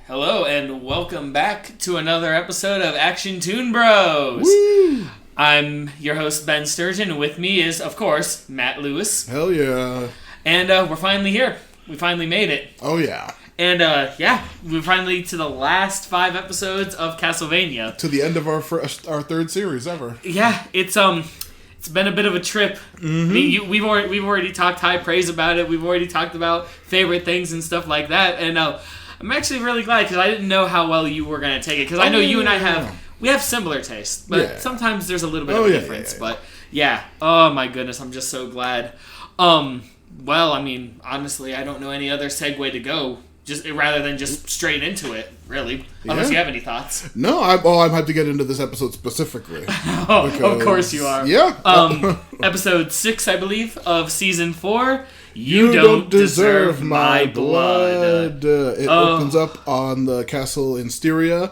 Hello and welcome back to another episode of Action Toon Bros. Woo! I'm your host Ben Sturgeon, and with me is, of course, Matt Lewis. Hell yeah. And we're finally here. We finally made it. Oh yeah. And we're finally to the last 5 episodes of Castlevania. To the end of our third series ever. Yeah, it's been a bit of a trip. Mm-hmm. I mean, we've already talked high praise about it. We've already talked about favorite things and stuff like that. And I'm actually really glad because I didn't know how well you were going to take it. Because I know you and I have similar tastes, but sometimes there's a little bit of a difference. But yeah, oh my goodness, I'm just so glad. Well, I mean, honestly, I don't know any other segue to go. Rather than just straight into it, really. Unless you have any thoughts. No, I'm hyped to get into this episode specifically. Of course you are. Yeah. Episode 6, I believe, of Season 4. You don't deserve my blood. It opens up on the castle in Styria.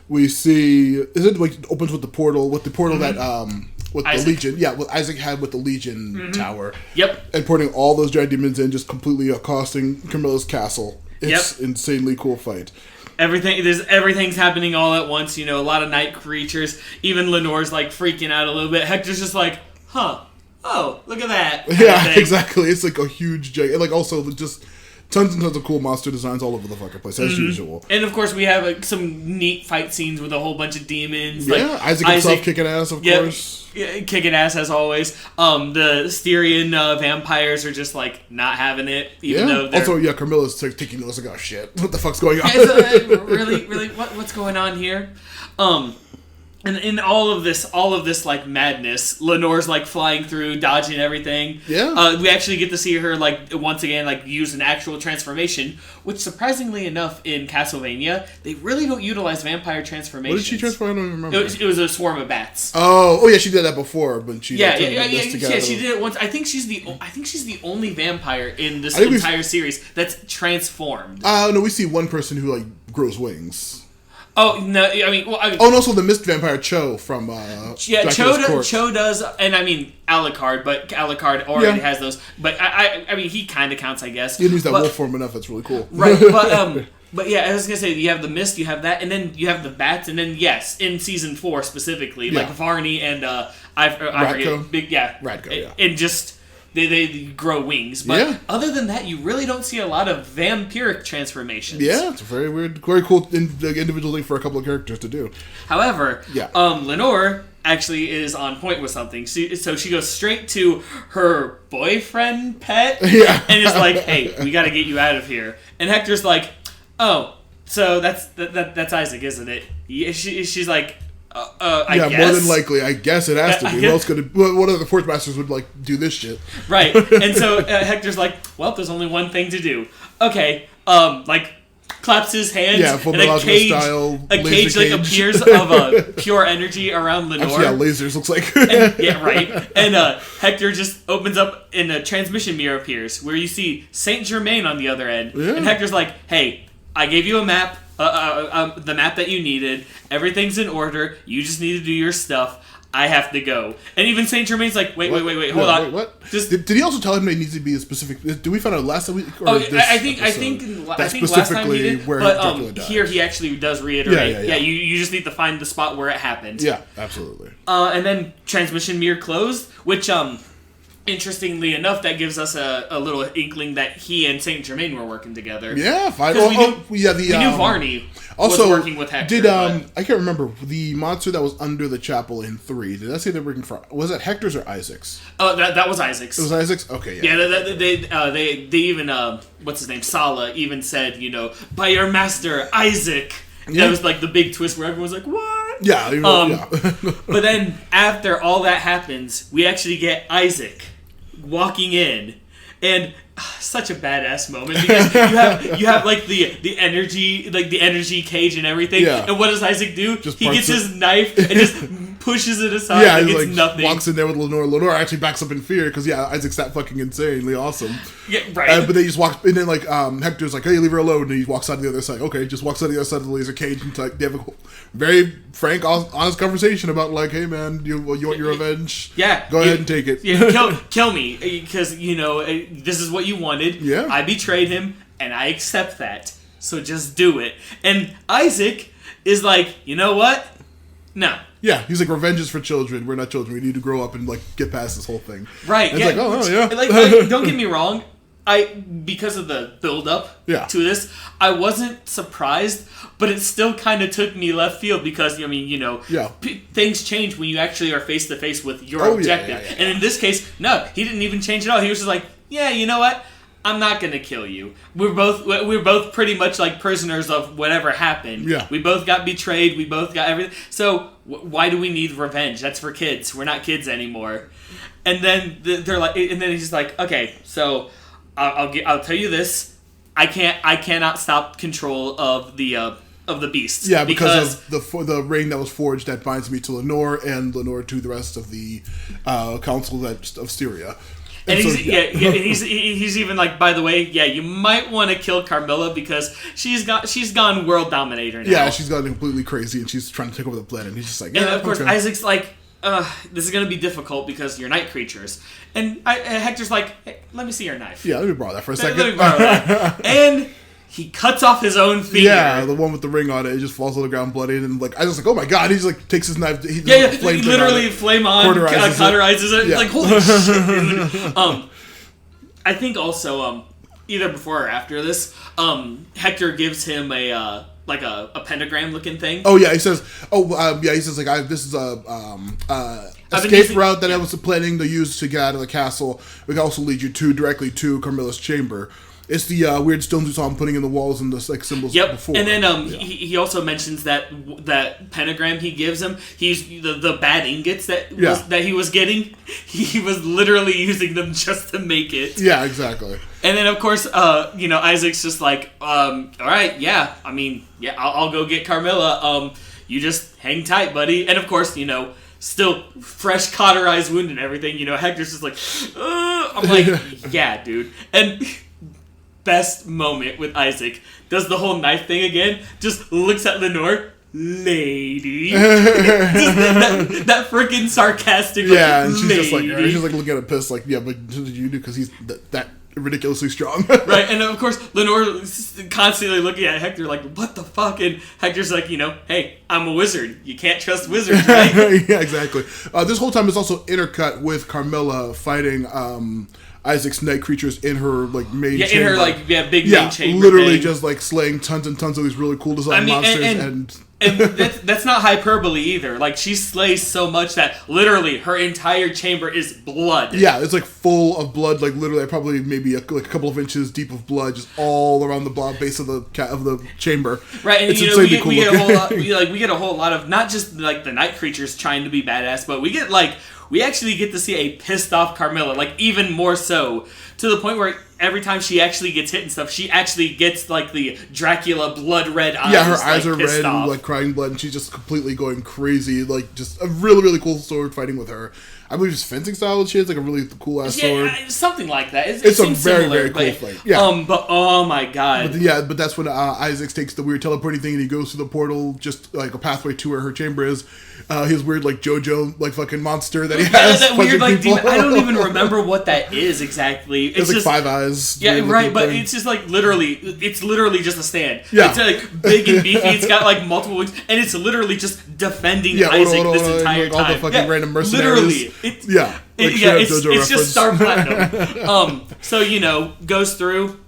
We see... it opens with the portal mm-hmm. that... with Isaac. the Legion. Yeah, what Isaac had with the Legion mm-hmm. tower. Yep. And putting all those giant demons in, just completely accosting Camilla's castle. It's insanely cool fight. Everything's happening all at once, a lot of night creatures. Even Lenore's like freaking out a little bit. Hector's just like, oh, look at that. Yeah, exactly. It's like a huge giant, and like also just tons and tons of cool monster designs all over the fucking place, as usual. And of course we have some neat fight scenes with a whole bunch of demons. Yeah, Isaac himself kicking ass, of course. Yeah, kicking ass as always. The Styrian vampires are just like not having it, even though they're... Also, Carmilla's taking notice like, oh shit, what the fuck's going on? really, what's going on here? And in all of this like madness, Lenore's like flying through, dodging everything. Yeah. We actually get to see her like once again like use an actual transformation, which surprisingly enough in Castlevania they really don't utilize vampire transformations. What did she transform? I don't even remember. It was a swarm of bats. Oh yeah, she did that before, but she she did it once. I think she's the only vampire in this entire series that's transformed. No, we see one person who like grows wings. Oh no! and also the mist vampire Cho from Cho does, and I mean Alucard, but Alucard already has those. But I mean he kind of counts, I guess. You use that wolf form enough; that's really cool. Right, but yeah, I was gonna say you have the mist, you have that, and then you have the bats, and then yes, in season 4 specifically, like Varney and I forget, Radko, and just. They grow wings, but other than that, you really don't see a lot of vampiric transformations. Yeah, it's a very weird, very cool individual thing for a couple of characters to do. However, Lenore actually is on point with something. So she goes straight to her boyfriend pet and is like, "Hey, we got to get you out of here." And Hector's like, "Oh, so that's Isaac, isn't it?" She's like. I guess. More than likely. I guess it has to be. What other Forge Masters would like do this shit? Right. And so Hector's like, well, there's only one thing to do. Okay. Claps his hands and a cage like appears of pure energy around Lenore. Actually, lasers looks like. And Hector just opens up and a transmission mirror appears where you see Saint Germain on the other end. Yeah. And Hector's like, hey, I gave you a map. The map that you needed. Everything's in order. You just need to do your stuff. I have to go. And even Saint Germain's like, wait, hold on. What? Did he also tell him it needs to be a specific? Did we find out last week? I think last time he did. Where but here he actually does reiterate. Yeah. You just need to find the spot where it happened. Yeah, absolutely. And then transmission mirror closed, which interestingly enough, that gives us a little inkling that he and Saint Germain were working together. Yeah, fine. We knew Varney was working with Hector. I can't remember the monster that was under the chapel in 3. Did I say they're working for? Was that Hector's or Isaac's? Oh, that was Isaac's. It was Isaac's. Okay, yeah. Yeah, they even what's his name? Sala even said, by your master Isaac. Yeah. That was like the big twist where everyone's like, what? Yeah. But then after all that happens, we actually get Isaac walking in, and such a badass moment because you have like the energy cage and everything. Yeah. And what does Isaac do? He gets his knife and just pushes it aside like it's nothing. Walks in there with Lenore. Lenore actually backs up in fear because Isaac's that fucking insanely awesome. Yeah, right. But they just walk, and then Hector's like, "Hey, leave her alone," and he walks out to the other side. Okay, just walks out to the other side of the laser cage, and they have a very frank, honest conversation about like, "Hey, man, you want your revenge? Yeah, go ahead and take it. Yeah, kill me because this is what you wanted. Yeah, I betrayed him, and I accept that." so just do it. And Isaac is like, you know what? No. Yeah, he's like, revenge is for children. We're not children. We need to grow up and like get past this whole thing. Right. And it's like, oh yeah. Like, don't get me wrong. Because of the build up to this, I wasn't surprised, but it still kind of took me left field because, I mean, you know, things change when you actually are face to face with your objective. Yeah. And in this case, no, he didn't even change at all. He was just like, yeah, you know what? I'm not gonna kill you. We're both pretty much like prisoners of whatever happened. Yeah. We both got betrayed. We both got everything. So why do we need revenge? That's for kids. We're not kids anymore. And then they're like, and then he's just like, okay, so I'll tell you this. I cannot stop control of the beast. Yeah, because of the ring that was forged that binds me to Lenore and Lenore to the rest of the council of Syria. And he's even like, by the way, you might want to kill Carmilla because she's gone world dominator now. Yeah, she's gone completely crazy and she's trying to take over the planet. And he's just like, and of course Isaac's like, this is going to be difficult because you're night creatures. And Hector's like, hey, let me see your knife. Yeah, let me borrow that for a second. Let me borrow that. And he cuts off his own finger. Yeah, the one with the ring on it. It just falls on the ground bloody. And like, I was like, oh my god. He's like, takes his knife. He literally flame on, cauterizes it. Yeah. Like, holy shit. I think also, either before or after this, Hector gives him a pentagram looking thing. Oh yeah, he says. He says like, this is a escape route that I was planning to use to get out of the castle. We can also lead you directly to Carmilla's chamber. It's the weird stones we saw him putting in the walls and the like symbols before. And then he also mentions that pentagram he gives him. He's the bad ingots that he was getting. He was literally using them just to make it. Yeah, exactly. And then of course, Isaac's just like, all right, yeah. I mean, yeah, I'll go get Carmilla. You just hang tight, buddy. And of course, still fresh cauterized wound and everything. Hector's just like, I'm like, yeah, dude. And best moment with Isaac does the whole knife thing again, just looks at Lenore, lady. that freaking sarcastic and she's lady. just like, she's like looking at him pissed like, yeah, but what did you do because he's that ridiculously strong. Right, and of course Lenore constantly looking at Hector like, what the fuck? And Hector's like, hey, I'm a wizard, you can't trust wizards, right? Yeah, exactly. This whole time is also intercut with Carmilla fighting Isaac's night creatures in her like main chamber. In her big main chamber. Literally thing. Just like slaying tons and tons of these really cool design monsters and that's not hyperbole either. Like, she slays so much that literally her entire chamber is blood. Yeah, it's like full of blood. Like literally, probably maybe a couple of inches deep of blood, just all around the base of the chamber. Right, and it's we get a whole lot. We get a whole lot of not just like the night creatures trying to be badass, but we actually get to see a pissed off Carmilla, like even more so, to the point where every time she actually gets hit and stuff, she actually gets like the Dracula blood red eyes. Yeah, her eyes are red and like crying blood, and she's just completely going crazy. Like just a really, really cool sword fighting with her. I believe it's fencing style and shit. It's like a really cool ass sword. Something like that. It's a very, very cool fight. Yeah. But oh my god. But that's when Isaac takes the weird teleporting thing and he goes through the portal, just like a pathway to where her chamber is. His weird like JoJo like fucking monster that he has. That weird like demon. I don't even remember what that is exactly. It's like 5 eyes. Yeah, right. But it's just like literally just a stand. Yeah. It's like big and beefy. It's got like multiple wings, and it's literally just defending Isaac this entire time. All the fucking random mercenaries. Literally. It's just Star Platinum. So goes through.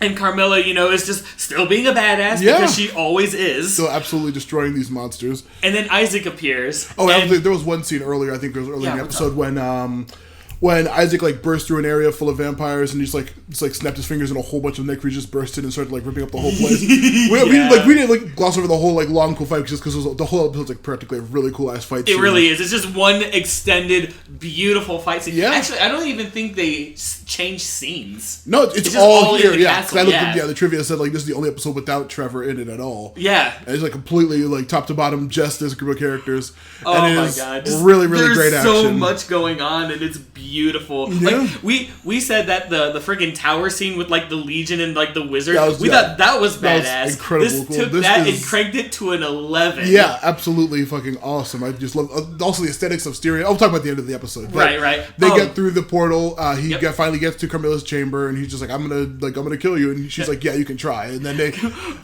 And Carmilla, is just still being a badass because she always is. Still absolutely destroying these monsters. And then Isaac appears. Oh, there was one scene earlier, I think there was earlier in the episode when Isaac like burst through an area full of vampires and just snapped his fingers and a whole bunch of night creatures bursted and started like ripping up the whole place. We didn't like gloss over the whole like long cool fight just because the whole episode's like practically a really cool ass fight. It really is. It's just one extended beautiful fight scene. Yeah. Actually, I don't even think they changed scenes. No, it's all here. Yeah, because I looked at the trivia said like this is the only episode without Trevor in it at all. Yeah, and it's like completely like top to bottom just this group of characters. Oh and my god, really really great action. There's so much going on and it's beautiful. beautiful. Yeah. Like we said that the friggin' tower scene with like the Legion and like the wizard, we thought that was badass. That was incredible. This took that and cranked it to an 11. Yeah, absolutely fucking awesome. I just love also the aesthetics of Styria. I'll talk about the end of the episode. Right. They get through the portal. He finally gets to Carmilla's chamber, and he's just like, I'm gonna kill you. And she's like, yeah, you can try. And then they.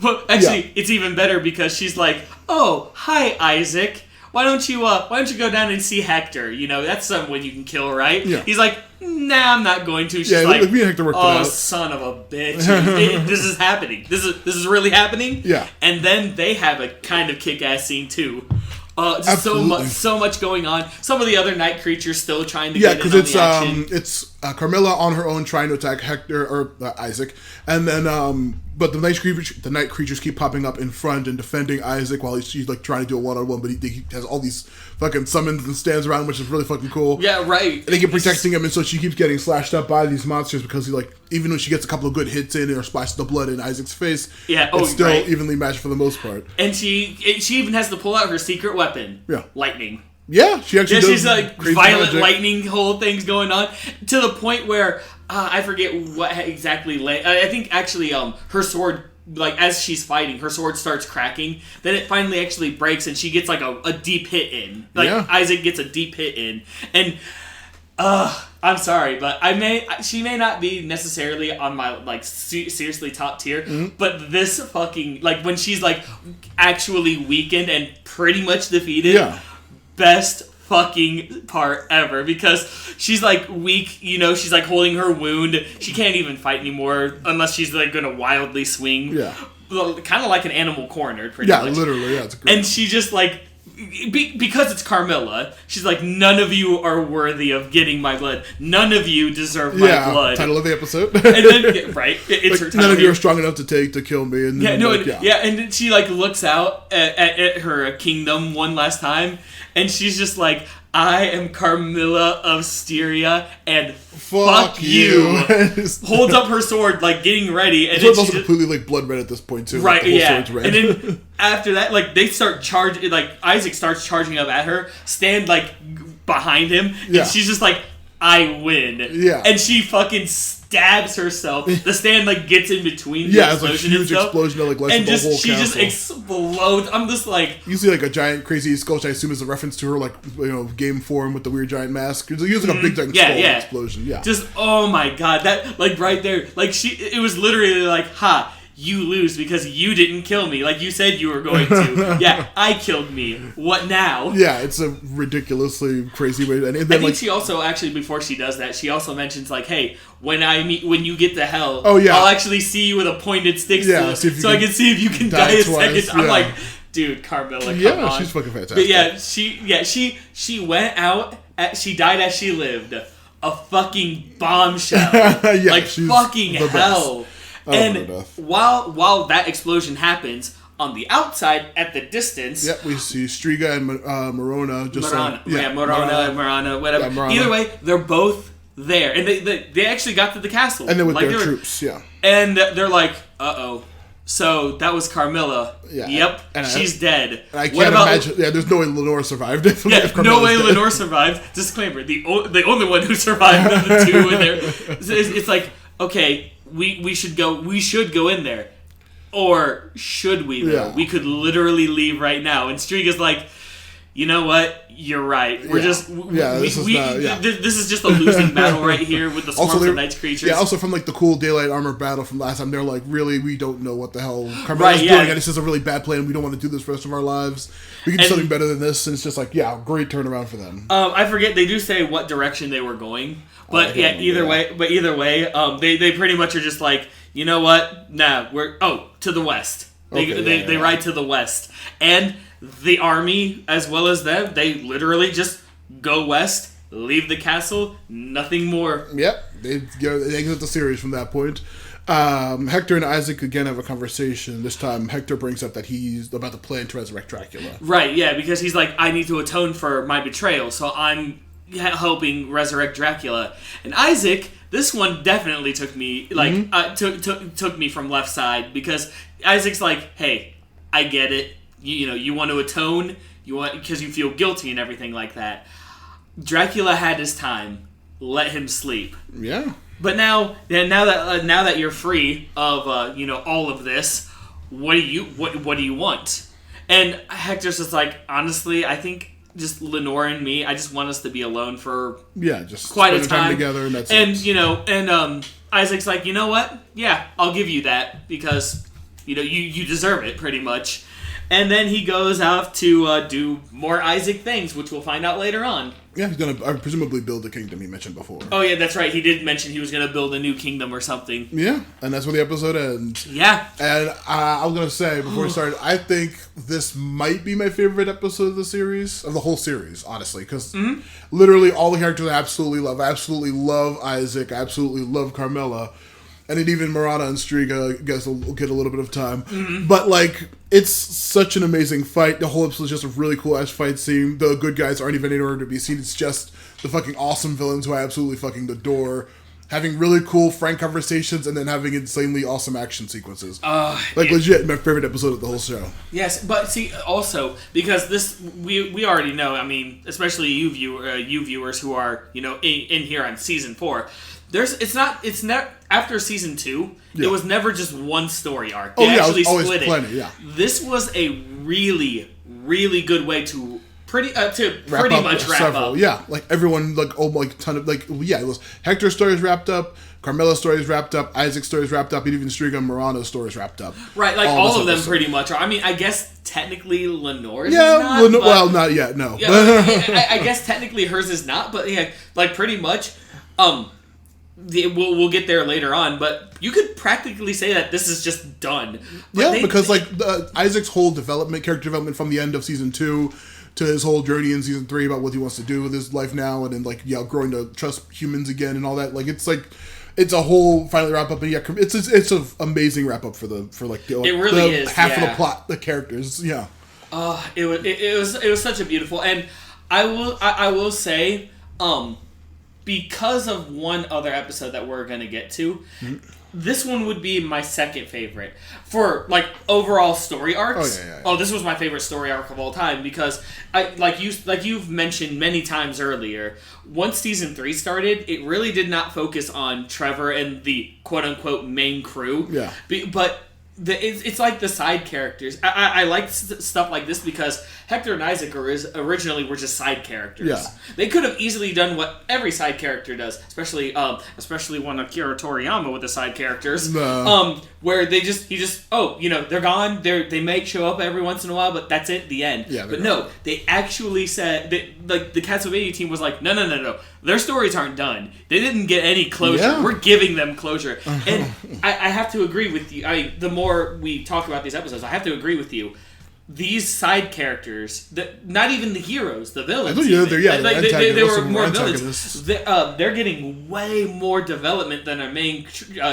But actually, it's even better because she's like, oh, hi, Isaac. Why don't you go down and see Hector? You know, that's someone you can kill, right? Yeah. He's like, nah, I'm not going to. She's like, me and Hector worked it out. Son of a bitch. This is happening. This is really happening. Yeah. And then they have a kind of kick-ass scene, too. Just so much going on. Some of the other night creatures still trying to get in on the action. It's Carmilla on her own trying to attack Hector or Isaac, and then but the night creatures keep popping up in front and defending Isaac while she's like trying to do a one-on-one, but he has all these fucking summons and stands around, which is really fucking cool. Yeah, right. And they keep protecting him, and so she keeps getting slashed up by these monsters because he like even when she gets a couple of good hits in or splashes the blood in Isaac's face, it's still evenly matched for the most part. And she even has to pull out her secret weapon. Yeah, lightning. Yeah, she actually does. She's like violent magic. lightning whole things going on to the point where I forget what exactly. I think actually her sword, like as she's fighting, her sword starts cracking. Then it finally actually breaks and she gets like a deep hit in. Like Isaac gets a deep hit in, and I'm sorry, but she may not be necessarily on my like seriously top tier, but this fucking like when she's like actually weakened and pretty much defeated, best fucking part ever because she's like weak, you know, she's like holding her wound, she can't even fight anymore unless she's like gonna wildly swing, kind of like an animal cornered, pretty much. Literally, it's great. And she just like. Because it's Carmilla, she's like, none of you are worthy of getting my blood. None of you deserve my blood. Title of the episode. And then, it's her title. None of you are strong enough to kill me. And and then she like looks out at her kingdom one last time, and she's just like, I am Carmilla of Styria, and fuck you. Holds up her sword, like getting ready, and it's also completely like blood red at this point too. Right, like, the whole sword's red. And then after that, like they start charging, like Isaac starts charging up at her, stand like behind him, and she's just like, I win. Yeah. And she fucking stabs herself. The stand like gets in between the explosion it's like a huge explosion that like lights up the whole she castle. just explodes. I'm just like, you see like a giant crazy skull, which I assume is a reference to her like game form with the weird giant mask. It's using a big giant skull explosion. Yeah. Just oh my god, that like right there, like it was literally like, ha. You lose because you didn't kill me like you said you were going to. Yeah, I killed me. What now? Yeah, it's a ridiculously crazy way. And then, I think she also actually before she does that, she also mentions like, "Hey, when you get to hell, I'll actually see you with a pointed stick, so I can see if you can die a second." I'm like, dude, Carmilla, come on. She's fucking fantastic. But she went out. She died as she lived. A fucking bombshell. Like fucking hell. Best. And while that explosion happens, on the outside, at the distance... Yep, we see Striga and Morona. Morona, whatever. Yeah, Morona. Either way, they're both there. And they actually got to the castle. And then with their troops, And they're like, uh-oh. So, that was Carmilla. Yeah. Yep, she's dead. And I can't imagine... Yeah, there's no way Lenore survived. No way Lenore survived. Disclaimer, the only one who survived of the two in there. It's like, okay... We should go in there. Or should we though? We could literally leave right now. And Striga's like, you know what? You're right. We're this is just a losing battle right here with the swarms of night creatures. Yeah, also from like the cool daylight armor battle from last time, they're like, really, we don't know what the hell Carmilla's doing, and this is a really bad plan. We don't want to do this for the rest of our lives. We can do something better than this. And it's just like, great turnaround for them. I forget, they do say what direction they were going. But either way, they pretty much are just like, you know what? Nah, we're to the west. They ride to the west, and the army as well as them, they literally just go west, leave the castle, nothing more. Yep, they exit the series from that point. Hector and Isaac again have a conversation. This time, Hector brings up that he's about to plan to resurrect Dracula. Right? Yeah, because he's like, I need to atone for my betrayal, so I'm helping resurrect Dracula. And Isaac, this one definitely took me took me from left side, because Isaac's like, hey, I get it, you want to atone, because you feel guilty and everything like that. Dracula had his time. let him sleep. Yeah. But now that you're free of all of this, what do you want? And Hector's just like, honestly, I think just Lenore and me, I just want us to be alone for just quite a time together, and that's it. Isaac's like, you know what? Yeah, I'll give you that because you deserve it pretty much. And then he goes out to do more Isaac things, which we'll find out later on. Yeah, he's going to presumably build the kingdom he mentioned before. Oh, yeah, that's right. He did mention he was going to build a new kingdom or something. Yeah, and that's where the episode ends. Yeah. And I was going to say, before we started, I think this might be my favorite episode of the series, of the whole series, honestly, because literally all the characters I absolutely love. I absolutely love Isaac. I absolutely love Carmela. And then even Marana and Striga get a little bit of time. Mm-hmm. But, it's such an amazing fight. The whole episode is just a really cool-ass fight scene. The good guys aren't even in order to be seen. It's just the fucking awesome villains who I absolutely fucking adore. Having really cool, frank conversations and then having insanely awesome action sequences. Legit, my favorite episode of the whole show. Yes, but see, also, because this, we already know, I mean, especially you viewers who are, in here on season 4, it's never after season 2. Yeah. It was never just one story arc. They actually split it. Plenty, yeah. This was a really, really good way to pretty much wrap up. Yeah, everyone, ton of it was Hector's story is wrapped up. Carmela's story is wrapped up. Isaac's story is wrapped up. And even Striga and Marana's story is wrapped up. Right, all of them pretty much are. I mean, I guess technically Lenore's is not. Well, not yet. No. Yeah, I guess technically hers is not, but yeah, pretty much. We'll get there later on, but you could practically say that this is just done. But because Isaac's whole character development from the end of season 2 to his whole journey in season 3 about what he wants to do with his life now, and then growing to trust humans again and all that. It's a whole finally wrap up, and it's an amazing wrap up for it really is half of the plot, the characters. Yeah. It was such a beautiful, and I will say, because of one other episode that we're going to get to, this one would be my second favorite. For, overall story arcs, this was my favorite story arc of all time, because, you've mentioned many times earlier, once season 3 started, it really did not focus on Trevor and the quote-unquote main crew. Yeah. But it's like the side characters. I like stuff like this because Hector and Isaac originally were just side characters. Yeah. They could have easily done what every side character does, especially one Akira Toriyama with the side characters. No. Where they're gone. They may show up every once in a while, but that's it. The end. Yeah. But no, they actually said that the Castlevania team was like, no. Their stories aren't done. They didn't get any closure. Yeah. We're giving them closure. And I have to agree with you. The more we talk about these episodes, I have to agree with you. These side characters, not even the heroes, the villains. They were more villains. They're getting way more development than our main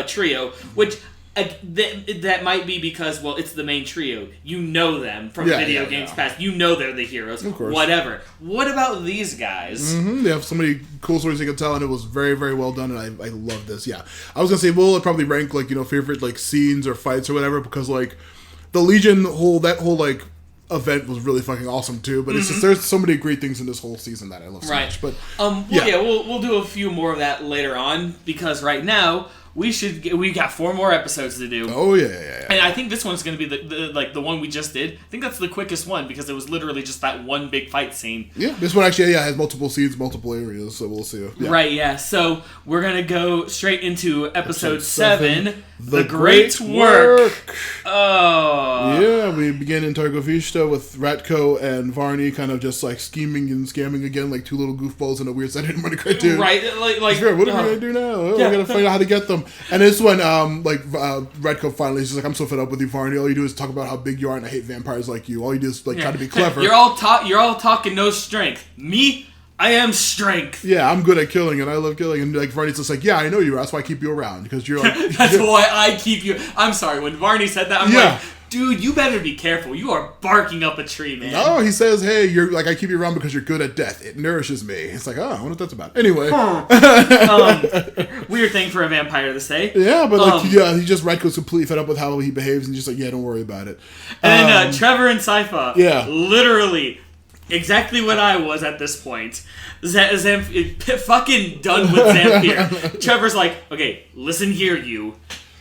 trio, which that might be because, it's the main trio. You know them from video games past. You know they're the heroes. Of course. Whatever. What about these guys? Mm-hmm. They have so many cool stories you can tell, and it was very, very well done, and I love this. Yeah. I was going to say, we'll probably rank, favorite, scenes or fights or whatever, because, the Legion event was really fucking awesome too, but it's just there's so many great things in this whole season that I love so much. But we'll do a few more of that later on, because right now we got 4 more episodes to do. Oh yeah. And I think this one's going to be the one we just did. I think that's the quickest one because it was literally just that one big fight scene. Yeah, this one actually has multiple scenes, multiple areas, so we'll see. Yeah. Right, yeah. So we're going to go straight into episode 7, The Great Work. Oh. Yeah, we begin in Targovishta with Ratko and Varney kind of just scheming and scamming again, like 2 little goofballs in a weird Saturday morning cartoon. Right, what are we going to do now? We're going to find out how to get them. And this one, Redco finally is just I'm so fed up with you, Varney. All you do is talk about how big you are, and I hate vampires like you. All you do is try to be clever. You're all talking no strength. Me, I am strength. Yeah, I'm good at killing, and I love killing. And Varney's just I know you are. That's why I keep you around, because you're that's why I keep you. I'm sorry, when Varney said that, I'm like, dude, you better be careful. You are barking up a tree, man. No, he says, hey, you're I keep you around because you're good at death. It nourishes me. It's I wonder what that's about. Anyway. Weird thing for a vampire to say. Yeah, but he just Redco's completely fed up with how he behaves, and just don't worry about it. And then Trevor and Sypha literally exactly what I was at this point. Fucking done with Zamfir. Trevor's like, okay, listen here,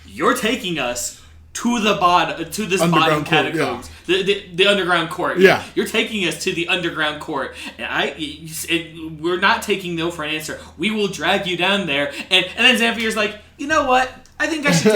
you're taking us to the to this bottom catacombs, the underground court. Yeah, you're taking us to the underground court, and we're not taking no for an answer. We will drag you down there, and then Zamfir's like, you know what? I think I should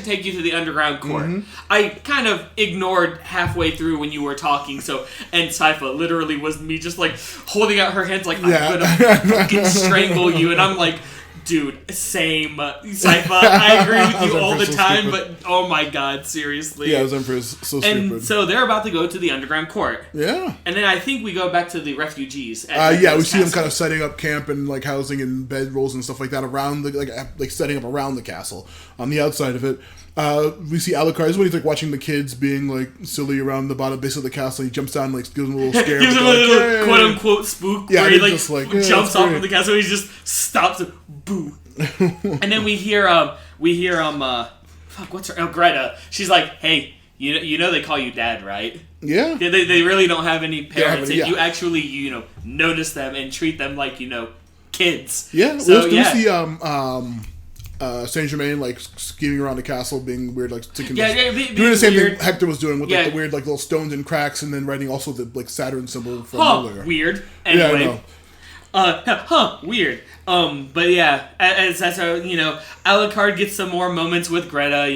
take you to the underground court. Mm-hmm. I kind of ignored halfway through when you were talking, and Sypha literally was me just like holding out her hands like, I'm gonna fucking strangle you, and I'm like, dude, same. Sypha, I agree with you all the time, but oh my god, seriously. Yeah, Emperor's so stupid. And so they're about to go to the underground court. Yeah. And then I think we go back to the refugees. We see them kind of setting up camp and like housing and bedrolls and stuff like that around the like setting up around the castle on the outside of it. We see Alucard when he's like watching the kids being like silly around the bottom base of the castle. He jumps down, like gives them a little scare. Gives him a little quote unquote spook where he jumps off from the castle. He just stops and boo. And then we hear what's her? Greta. She's like, hey, you know they call you Dad, right? Yeah. They really don't have any parents, and you actually notice them and treat them like kids. Yeah. So we see Saint Germain like scheming around the castle, being weird, like doing the same thing Hector was doing with like the weird like little stones and cracks, and then writing also the like Saturn symbol from earlier. Weird. Anyway. Yeah, I know. Weird. But yeah, as that's how Alucard gets some more moments with Greta.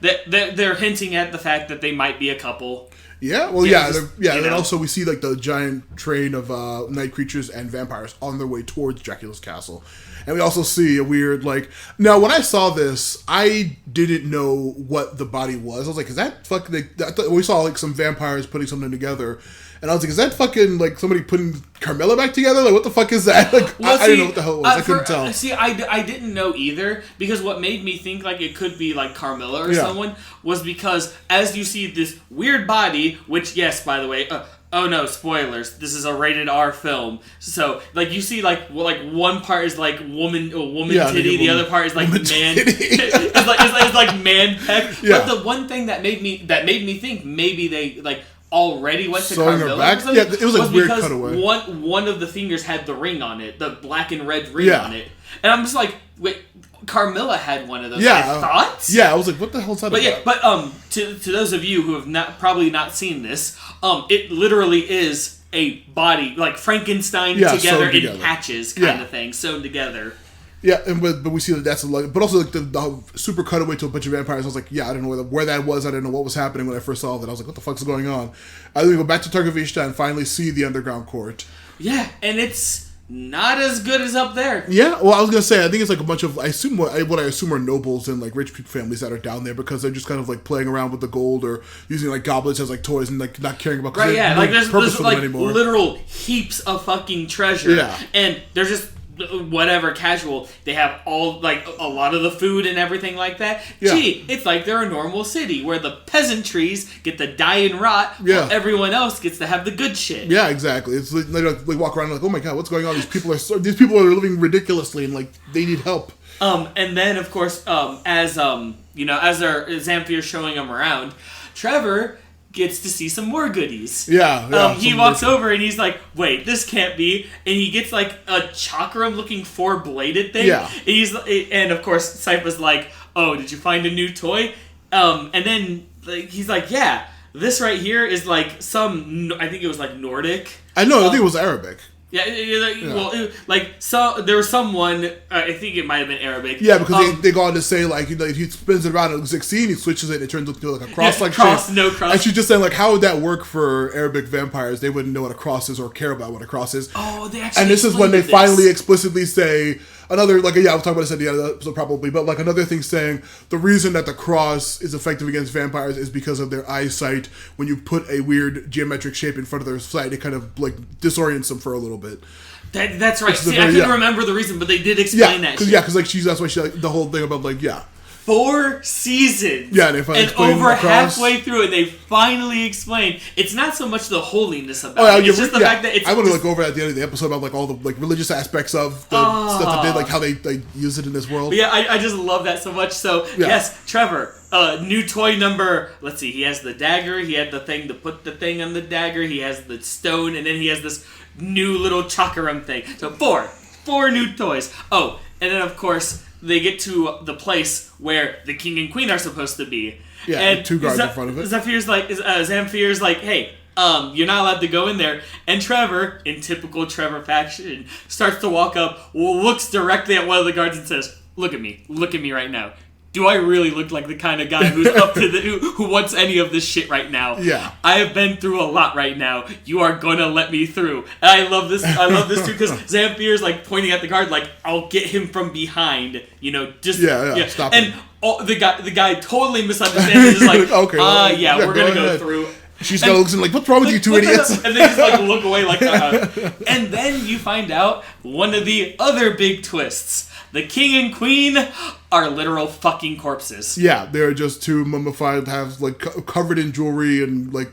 They're hinting at the fact that they might be a couple. Yeah, well, and then also we see like the giant train of night creatures and vampires on their way towards Dracula's castle, and we also see a weird like. Now, when I saw this, I didn't know what the body was. I was like, "Is that fucking?" I thought we saw like some vampires putting something together. And I was like, is that fucking, like, somebody putting Carmilla back together? Like, what the fuck is that? Like, I didn't know what the hell it was. I couldn't tell. See, I didn't know either, because what made me think, like, it could be, like, Carmilla or someone, was because as you see this weird body, which, yes, by the way, oh no, spoilers, this is a rated R film. So, like, you see, like, one part is, like, woman titty, the other part is, like, man, it's like man peck. Yeah. But the one thing that made me think maybe they, like, already went to Carmilla. Yeah, it was like weird cutaway. One of the fingers had the ring on it, the black and red ring on it, and I'm just like, wait, Carmilla had one of those. I thought. Yeah, I was like, what the hell's that about? But to those of you who have probably not seen this, it literally is a body like Frankenstein together in patches kind of thing, sewn together. Yeah, but we see that that's but also like the super cutaway to a bunch of vampires. I was like, yeah, I don't know where that was. I didn't know what was happening when I first saw that. I was like, what the fuck's going on? I then we go back to Targovishta and finally see the underground court. Yeah, and it's not as good as up there. Yeah, well, I was gonna say I think it's like a bunch of I assume are nobles and like rich people families that are down there because they're just kind of like playing around with the gold or using like goblets as like toys and like not caring about there's like literal heaps of fucking treasure. Yeah, and they're just. Whatever casual, they have all like a lot of the food and everything like that. Yeah. Gee, it's like they're a normal city where the peasantries get to die and rot, while everyone else gets to have the good shit. Yeah, exactly. It's like they walk around like, oh my god, what's going on? These people are living ridiculously and like they need help. And then of course, as Zamfir's showing them around, Trevor gets to see some more goodies. Yeah. He walks over and he's like, wait, this can't be. And he gets like a chakram looking 4-bladed thing. Yeah. And of course, Sypha's like, oh, did you find a new toy? And then he's like, yeah, this right here is like I think it was like Nordic. I think it was Arabic. Yeah, well, there was someone, I think it might have been Arabic. Yeah, because they go on to say, like, he spins it around and succeeds, he switches it, and it turns into like a cross-like shape. No cross. And she's just saying, like, how would that work for Arabic vampires? They wouldn't know what a cross is or care about what a cross is. Oh, they actually. And this is when they finally explicitly say, another, like, yeah, I was talking about this at the end of the episode probably, but like another thing saying the reason that the cross is effective against vampires is because of their eyesight. When you put a weird geometric shape in front of their sight, it kind of like disorients them for a little bit. That's right. See, I couldn't remember the reason, but they did explain that. Because like that's why she like the whole thing about like 4 seasons. Yeah, they finally and over halfway through it, they finally explain it's not so much the holiness about it. It's just the fact that it's. I want to go over at the end of the episode about like all the like religious aspects of the stuff that they like how they use it in this world. But yeah, I just love that so much. So yes, Trevor, new toy number. Let's see. He has the dagger. He had the thing to put the thing on the dagger. He has the stone, and then he has this new little chakram thing. So 4 new toys. Oh, and then of course. They get to the place where the king and queen are supposed to be. Yeah, and 2 guards in front of it. Zamfir's like, hey, you're not allowed to go in there. And Trevor, in typical Trevor fashion, starts to walk up, looks directly at one of the guards and says, look at me right now. Do I really look like the kind of guy who's up to who wants any of this shit right now? Yeah. I have been through a lot right now. You are gonna let me through. And I love this too because Zamfir's like pointing at the guard like I'll get him from behind. You know, just stop and him. The guy totally misunderstands. Is like, okay, we're gonna go through. She's kind of looks like, what's wrong with you 2 idiots? And they just like look away like, And then you find out one of the other big twists. The king and queen are literal fucking corpses. Yeah, they're just 2 mummified, have like covered in jewelry and like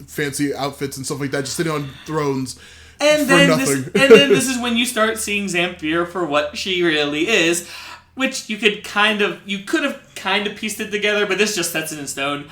fancy outfits and stuff like that, just sitting on thrones. And for then nothing. this is when you start seeing Zamfir for what she really is, which you could have kind of pieced it together, but this just sets it in stone.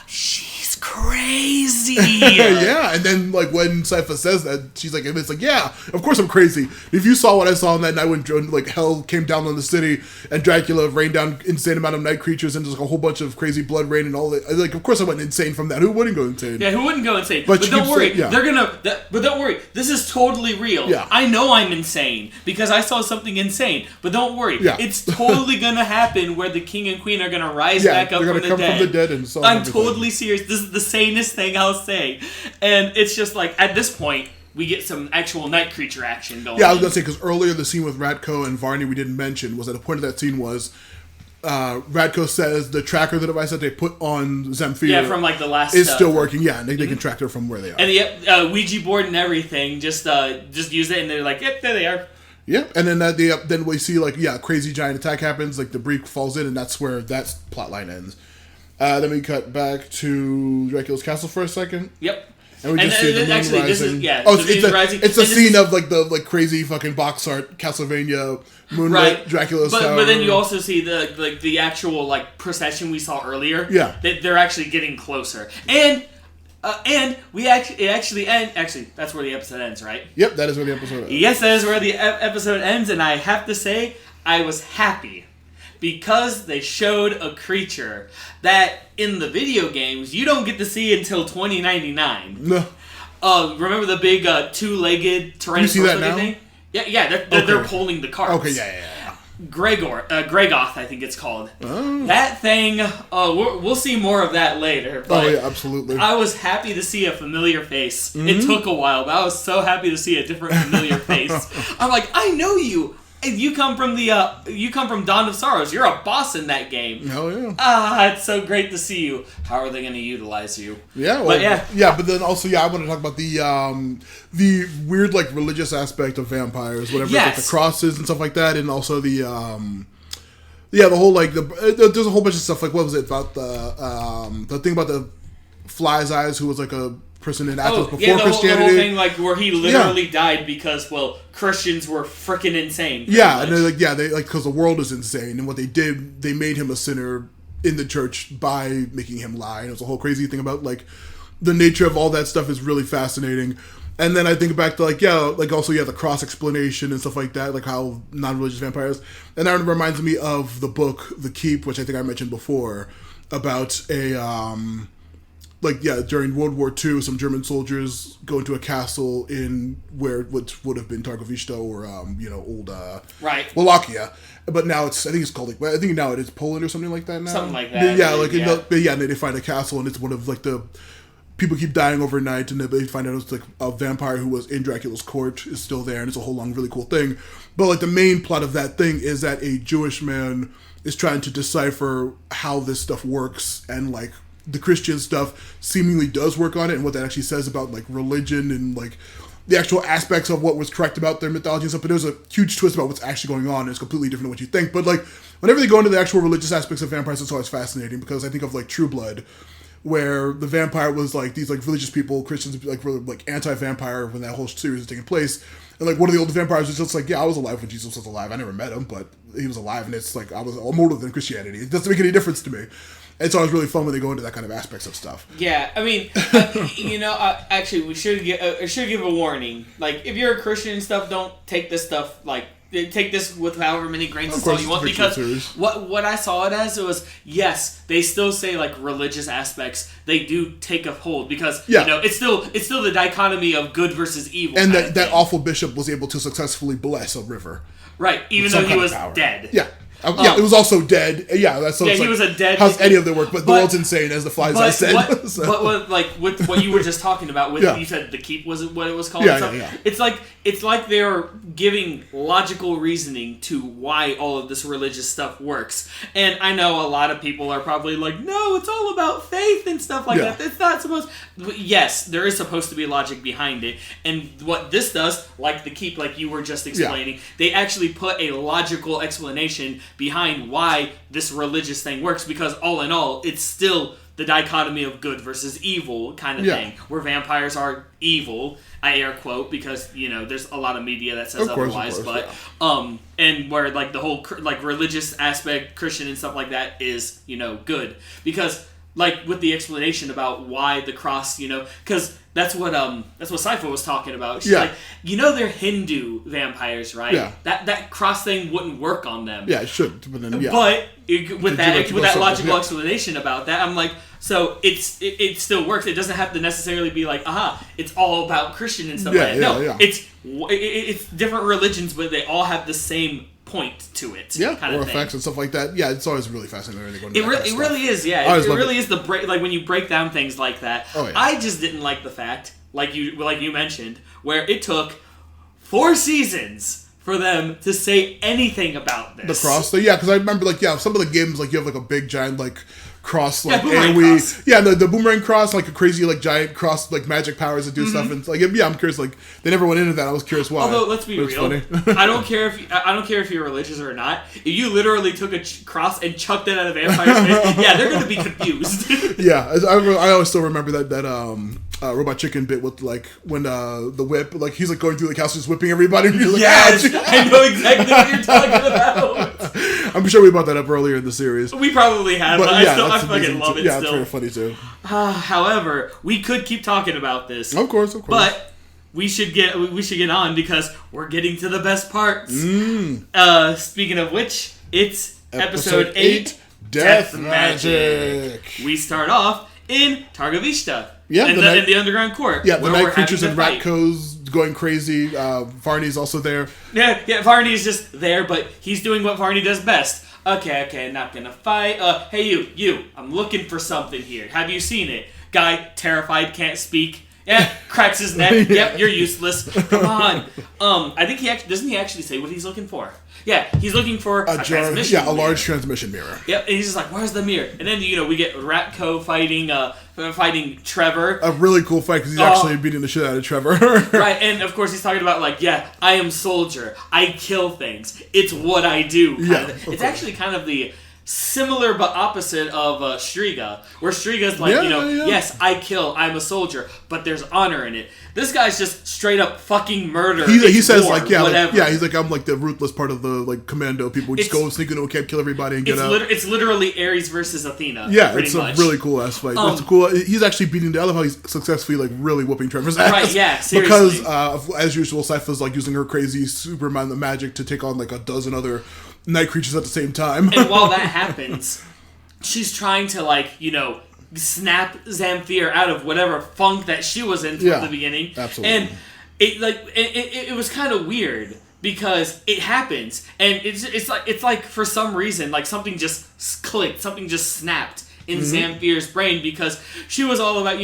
She's crazy. Yeah, and then like when Sypha says that, she's like, it's like, yeah, of course I'm crazy. If you saw what I saw on that night when like hell came down on the city and Dracula rained down insane amount of night creatures and just like a whole bunch of crazy blood rain and all that, like of course I went insane from that. Who wouldn't go insane? Yeah, who wouldn't go insane? But don't worry, but don't worry, this is totally real. Yeah. I know I'm insane because I saw something insane. But don't worry, it's totally gonna happen where the king and queen are gonna rise back up from the dead. They're gonna come from the dead and solve everything. Totally serious. This is the sanest thing I'll say. And it's just like, at this point, we get some actual night creature action going. Yeah, I was going to say, because earlier the scene with Ratko and Varney we didn't mention was that the point of that scene was Ratko says the tracker, the device that they put on Zamfir from like the last is still working. Yeah, and they can track her from where they are. And the Ouija board and everything, just use it and they're like, yep, there they are. Yeah, and then then we see like, crazy giant attack happens, like debris falls in, and that's where that plotline ends. Then we cut back to Dracula's castle for a second. Yep. And we just see the moon rising. This is, it's a scene of like the crazy fucking box art Castlevania moonlight Dracula style. But then you also see the actual like procession we saw earlier. Yeah. They're actually getting closer. And it actually ends. Actually, that's where the episode ends, right? Yep, that is where the episode ends. Yes, that is where the episode ends, and I have to say, I was happy. Because they showed a creature that in the video games you don't get to see until 2099. No. Remember the big 2-legged Tyrannosaurus? You see that now? Thing? Yeah. They're pulling the carts. Okay, yeah. Gregoth, I think it's called. Oh. That thing. We'll see more of that later. But absolutely. I was happy to see a familiar face. Mm-hmm. It took a while, but I was so happy to see a different familiar face. I'm like, I know you. You come from Dawn of Sorrows. You're a boss in that game. Hell yeah! It's so great to see you. How are they going to utilize you? Yeah, well, but then also, I want to talk about the weird like religious aspect of vampires, whatever, like the crosses and stuff like that, and also the whole like there's a whole bunch of stuff like what was it about the thing about the fly's eyes who was like a person in Athens before Christianity. The whole thing like where he literally died because Christians were freaking insane. Yeah, and they're like because the world is insane, and what they did, they made him a sinner in the church by making him lie. And it was a whole crazy thing about like the nature of all that stuff is really fascinating. And then I think back to the cross explanation and stuff like that, like how non-religious vampires, and that reminds me of the book The Keep, which I think I mentioned before, about a during World War II, some German soldiers go into a castle in which would have been Targovishta or old Wallachia, but now I think it's called I think now it is Poland or something like that now. Something like that. And they find a castle and it's one of like the people keep dying overnight, and they find out it's like a vampire who was in Dracula's court is still there, and it's a whole long really cool thing. But like the main plot of that thing is that a Jewish man is trying to decipher how this stuff works, and like the Christian stuff seemingly does work on it, and what that actually says about like religion and like the actual aspects of what was correct about their mythology and stuff, but there's a huge twist about what's actually going on, and it's completely different than what you think. But, like, whenever they go into the actual religious aspects of vampires, it's always fascinating, because I think of, like, True Blood, where the vampire was, like, these, like, religious people, Christians, like, were, like, anti-vampire when that whole series was taking place. And, like, one of the older vampires was just like, yeah, I was alive when Jesus was alive. I never met him, but he was alive, and it's like, I was immortal than Christianity. It doesn't make any difference to me. And so it's really fun when they go into that kind of aspects of stuff. Yeah, I mean, actually, we should give a warning. Like, if you're a Christian and stuff, don't take this stuff, like, take this with however many grains of salt you want, because what I saw it as, it was, yes, they still say, like, religious aspects, they do take a hold, because it's still the dichotomy of good versus evil, and that awful bishop was able to successfully bless a river, right? Even though he was dead. It was also dead. Yeah, that's so. Yeah, he was a dead. How's any of them work? But the world's insane, as the flies I said. But with what you were just talking about, with you said the keep was what it was called. Yeah. It's like they're giving logical reasoning to why all of this religious stuff works. And I know a lot of people are probably like, no, it's all about faith and stuff like that. It's not supposed. But yes, there is supposed to be logic behind it. And what this does, like the keep, like you were just explaining, they actually put a logical explanation behind why this religious thing works, because all in all, it's still the dichotomy of good versus evil kind of thing, where vampires are evil, I air quote, because, there's a lot of media that says otherwise, and where, like, the whole, like, religious aspect, Christian and stuff like that is, good, because, like, with the explanation about why the cross, because that's what Sypha was talking about. She's like, they're Hindu vampires, right? Yeah. That cross thing wouldn't work on them. Yeah, it should. But then, But with that logical explanation about that, I'm like, so it still works. It doesn't have to necessarily be like, it's all about Christian and stuff like that. No, it's different religions, but they all have the same point to it. Yeah, kind or of effects thing. And stuff like that. Yeah, it's always really fascinating when they go into it really is, yeah. It really is the break, like when you break down things like that. Oh, yeah. I just didn't like the fact, like you mentioned, where it took 4 seasons for them to say anything about this. The cross, because I remember, some of the games, like, you have, like, a big, giant, like, cross, like, AoE. Yeah, the boomerang cross, like, a crazy, like, giant cross, like, magic powers that do stuff, and, like, I'm curious, like, they never went into that. I was curious why. Although, let's be real, I don't care if you're religious or not. If you literally took a cross and chucked it at a vampire's face, they're going to be confused. I always still remember that Robot Chicken bit with, like, when the whip, like, he's, like, going through the castle just whipping everybody, and you're like, yes, I know exactly what you're talking about. I'm sure we brought that up earlier in the series. We probably have, but I fucking love it still. Yeah, it's very funny too. However, we could keep talking about this. Of course. But we should get on, because we're getting to the best parts. Speaking of which, it's episode 8, Death Magic. We start off in Targovishta. Yeah, in the underground court. Yeah, the night creatures and Ratco's going crazy. Varney's also there. Yeah, Varney's just there, but he's doing what Varney does best. Okay, not gonna fight. Hey, you, I'm looking for something here. Have you seen it? Guy, terrified, can't speak. Yeah, cracks his neck. Yep, you're useless. Come on. I think doesn't he actually say what he's looking for? Yeah, he's looking for a transmission mirror. A large transmission mirror. Yep, and he's just like, where's the mirror? And then, we get Ratco fighting Trevor. A really cool fight, because he's actually beating the shit out of Trevor. Right, and of course he's talking about, like, I am soldier. I kill things. It's what I do. It's actually kind of the similar but opposite of Striga, where Striga's like, yes, I kill, I'm a soldier, but there's honor in it. This guy's just straight up fucking murder. He says, war, like, he's like, I'm like the ruthless part of the, like, commando people who just go sneak into a camp, kill everybody, and get out. It's literally Ares versus Athena. Yeah, it's a really cool ass fight. It's cool. He's actually beating. I love how he's successfully, like, really whooping Trevor's ass. Right? Yeah, seriously. Because as usual, Sypha's, like, using her crazy Superman magic to take on, like, a dozen other night creatures at the same time. And while that happens, she's trying to, like, snap Zamfir out of whatever funk that she was in from the beginning. Absolutely. And it was kind of weird, because it happens, and it's like for some reason, like, something just clicked, something just snapped in Zamfir's brain, because she was all about,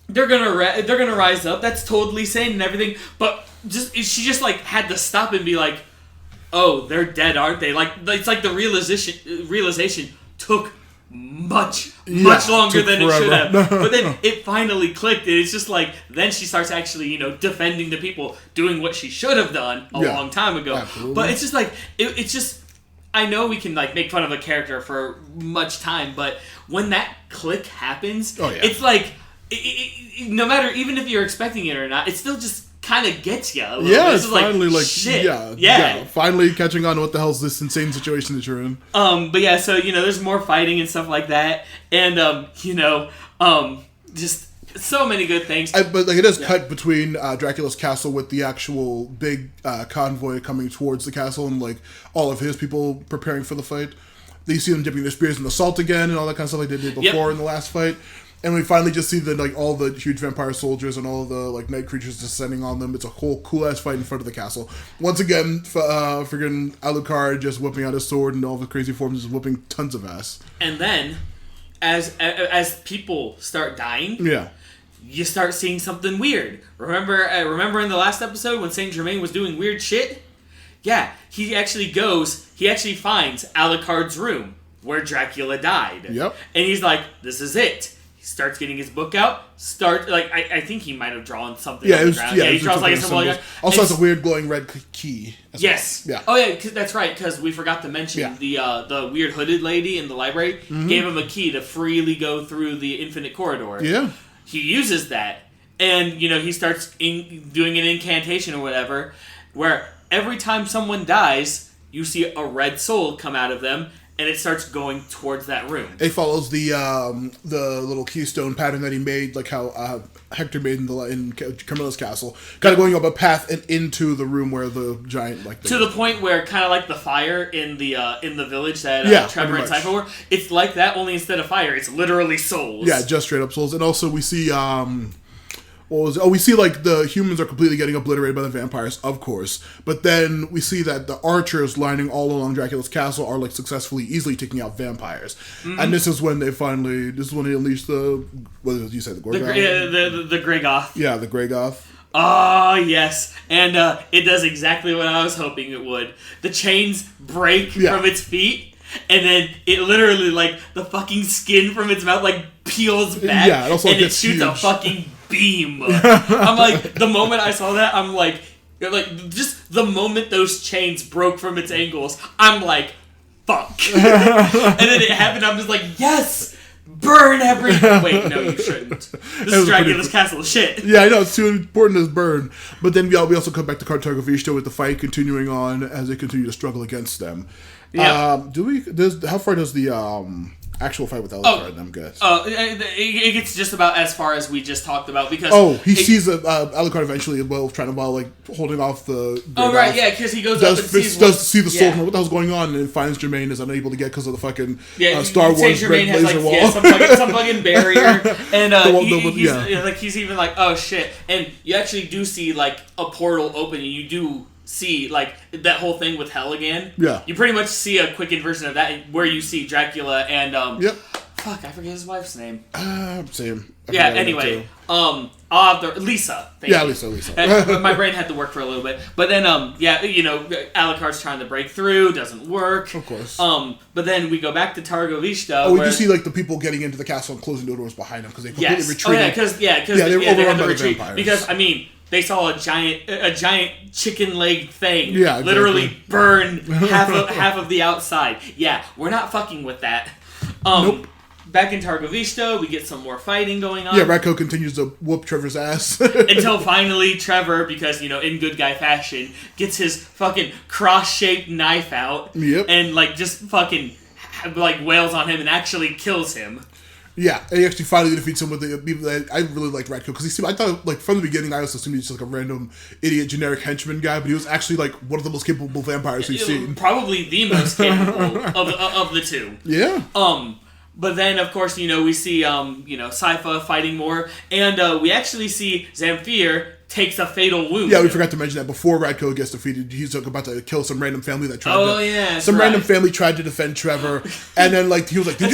they're gonna rise up, that's totally sane and everything, but she just like had to stop and be like, oh, they're dead, aren't they? Like, it's like the realization took much longer than it should have. But then it finally clicked, and it's just like, then she starts actually, defending the people, doing what she should have done a long time ago. Absolutely. But it's just like, it's just, I know we can like make fun of a character for much time, but when that click happens, it's like, no matter, even if you're expecting it or not, it still just kind of gets you a little bit. It's finally like shit. Yeah, finally catching on to what the hell's this insane situation that you're in. But yeah, so there's more fighting and stuff like that, and just so many good things. But like it is cut between Dracula's castle with the actual big convoy coming towards the castle, and like all of his people preparing for the fight. You see them dipping their spears in the salt again, and all that kind of stuff like they did before in the last fight. And we finally just see all the huge vampire soldiers and all of the like night creatures descending on them. It's a whole cool ass fight in front of the castle. Once again, friggin' Alucard just whipping out his sword and all the crazy forms, just whooping tons of ass. And then, as people start dying, you start seeing something weird. Remember in the last episode when Saint Germain was doing weird shit? Yeah, he actually finds Alucard's room where Dracula died. Yep. And he's like, this is it. Starts getting his book out. I think he might have drawn something on the ground. Yeah, he draws like a symbol. Also has a weird glowing red key. Yes. Well. Yeah. Oh yeah, that's right. Because we forgot to mention the weird hooded lady in the library gave him a key to freely go through the infinite corridor. Yeah. He uses that, and he starts doing an incantation or whatever, where every time someone dies, you see a red soul come out of them. And it starts going towards that room. It follows the little keystone pattern that he made, like how Hector made in Carmilla's castle, kind of going up a path and into the room where the giant to the point where kind of like the fire in the village that Trevor and Cypher were. It's like that, only instead of fire, it's literally souls. Yeah, just straight up souls. And also we see we see like the humans are completely getting obliterated by the vampires, of course. But then we see that the archers lining all along Dracula's castle are like successfully, easily taking out vampires. Mm-hmm. And this is when they unleash the, what did you say, the Gorgon? The Grey Goth. Yeah, the Grey Goth. Oh, yes. And it does exactly what I was hoping it would. The chains break from its feet. And then it literally, like, the fucking skin from its mouth, like, peels back. Yeah, and it shoots a fucking beam. I'm like, the moment I saw that, I'm like, just the moment those chains broke from its ankles, I'm like, fuck. And then it happened, I'm just like, yes! Burn everything! Wait, no, you shouldn't. This is Dracula's castle shit. Yeah, I know, it's too important as burn. But then we also come back to Cartagavista with the fight continuing on as they continue to struggle against them. Yep. How far does the actual fight with Alucard and them get? It gets just about as far as we just talked about because he sees Alucard eventually trying to holding off the. Because he goes up and does see the soul. What the hell's going on? And finds Germain is unable to get because of the fucking Star Wars red laser wall. Yeah, some fucking barrier, and he's even like, oh shit, and you actually do see like a portal open, and you do see like that whole thing with hell again. Yeah, you pretty much see a quickened version of that where you see Dracula and fuck, I forget his wife's name. Same. Anyway, Lisa. Lisa. My brain had to work for a little bit, but then Alucard's trying to break through, doesn't work. Of course. But then we go back to Targovishta. We do see like the people getting into the castle and closing the doors behind them because they completely retreated. They were overrun by the vampires. Because I mean, they saw a giant chicken leg thing literally burn half of the outside. Yeah, we're not fucking with that. Nope. Back in Targovishta, we get some more fighting going on. Yeah, Ratko continues to whoop Trevor's ass. Until finally Trevor, because, in good guy fashion, gets his fucking cross-shaped knife out. Yep. And, just fucking, wails on him and actually kills him. Yeah, and he actually finally defeats him with the. I really like Ratko because I thought from the beginning I was assuming he's just a random idiot generic henchman guy, but he was actually one of the most capable vampires we've seen. Probably the most capable of the two. Yeah. But then of course we see Sypha fighting more, and we actually see Zamfir takes a fatal wound. Yeah, we forgot to mention that before Ratko gets defeated, he's about to kill some random family that tried random family tried to defend Trevor, and then he was like, did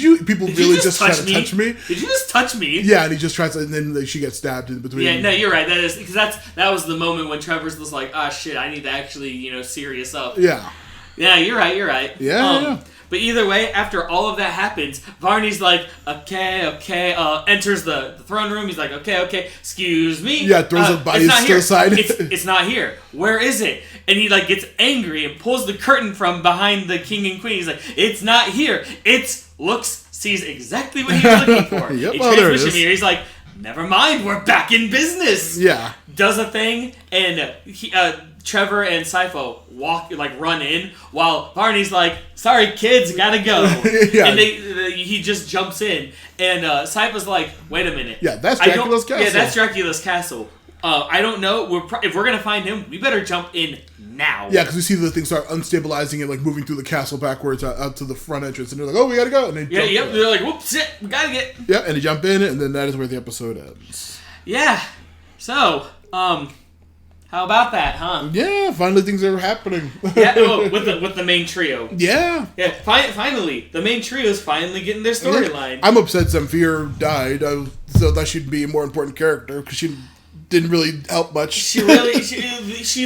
you people really just try to touch me? Did you just touch me? Yeah, and he just tries to, and then she gets stabbed in between. Yeah, no, you're right. That is because that was the moment when Trevor's was like, ah, shit, I need to actually serious up. Yeah. Yeah, you're right. Yeah. But either way, after all of that happens, Varney's like, okay, enters the throne room. He's like, okay, excuse me. Yeah, throws a body to the side. It's not here. Where is it? And he like gets angry and pulls the curtain from behind the king and queen. He's like, it's not here. Sees exactly what he was looking for. Yep, he there it is. He's like, never mind, we're back in business. Yeah. Does a thing, and Trevor and Sifo run in, while Barney's like, sorry kids, gotta go. Yeah. And he just jumps in, and Sifo's like, wait a minute. Yeah, that's Dracula's castle. Yeah, that's Dracula's castle. I don't know, if we're gonna find him, we better jump in now. Yeah, because we see the thing start unstabilizing and like moving through the castle backwards out to the front entrance, and they're like, "Oh, we gotta go!" And they they're like, "Whoops, shit, we gotta get." Yeah, and they jump in, and then that is where the episode ends. Yeah. So, how about that, huh? Yeah, finally things are happening. Yeah, with the main trio. Yeah. Yeah, finally, the main trio is finally getting their storyline. I'm upset Zemfir died, so that should be a more important character because she didn't really help much. She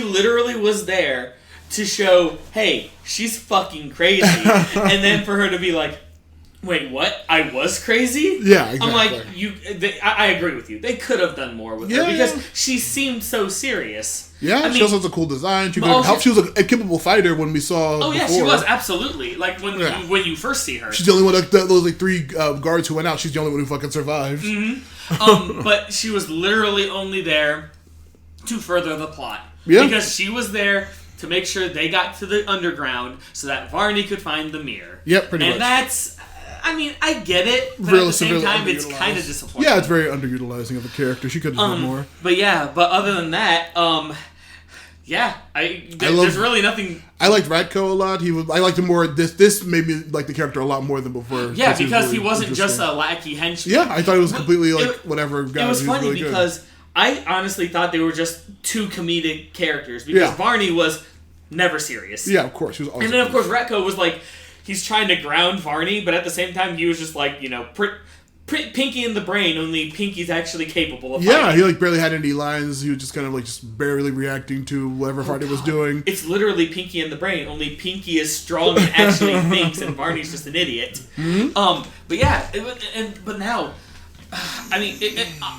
literally was there to show, hey, she's fucking crazy, and then for her to be like, wait, what? I was crazy? Yeah, exactly. I'm like, I agree with you. They could have done more with her because she seemed so serious. Yeah, she also has a cool design. She was a capable fighter when we saw. Oh yeah, before. she was absolutely like when you first see her. She's the only one. Those like 3 guards who went out. She's the only one who fucking survived. Mm-hmm. But she was literally only there to further the plot. Yeah, because she was there to make sure they got to the underground so that Varney could find the mirror. Yep, pretty much. And that's. I mean, I get it, but at the same time, it's kind of disappointing. Yeah, it's very underutilizing of the character. She could have done more. But other than that, there's really nothing. I liked Ratko a lot. I liked him more. This made me like the character a lot more than before. Yeah, because he wasn't just a lackey henchman. Yeah, I thought it was completely whatever. It was funny really because I honestly thought they were just 2 comedic characters because Varney was never serious. Yeah, of course. He was always and then, of course, Ratko was like, he's trying to ground Varney, but at the same time, he was just like, Pinky in the brain, only Pinky's actually capable of fighting. Yeah, he like barely had any lines. He was just kind of like just barely reacting to whatever Varney was doing. It's literally Pinky in the brain, only Pinky is strong and actually thinks, and Varney's just an idiot. Mm-hmm. But yeah, but now, I mean,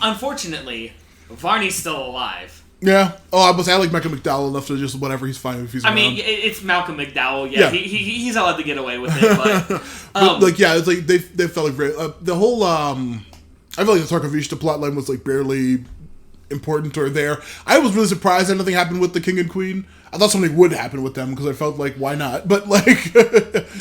unfortunately, Varney's still alive. Yeah. Oh, I was. I like Malcolm McDowell enough to just whatever. He's fine if he's around. I mean, it's Malcolm McDowell. Yeah. He's allowed to get away with it. But, it's like they felt like very the whole. I feel like the Tarkovishta plotline was like barely important or there. I was really surprised that nothing happened with the king and queen. I thought something would happen with them because I felt like why not? But like.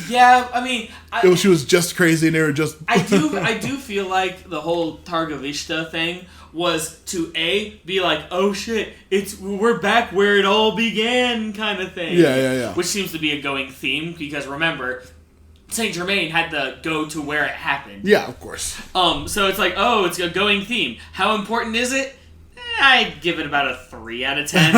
Yeah, I mean. She was just crazy and they were just. I do feel like the whole Targovishta thing was to be like, oh shit, we're back where it all began kind of thing. Yeah. Which seems to be a going theme because remember, Saint Germain had to go to where it happened. Yeah, of course. So it's like, oh, it's a going theme. How important is it? I'd give it about a 3 out of 10.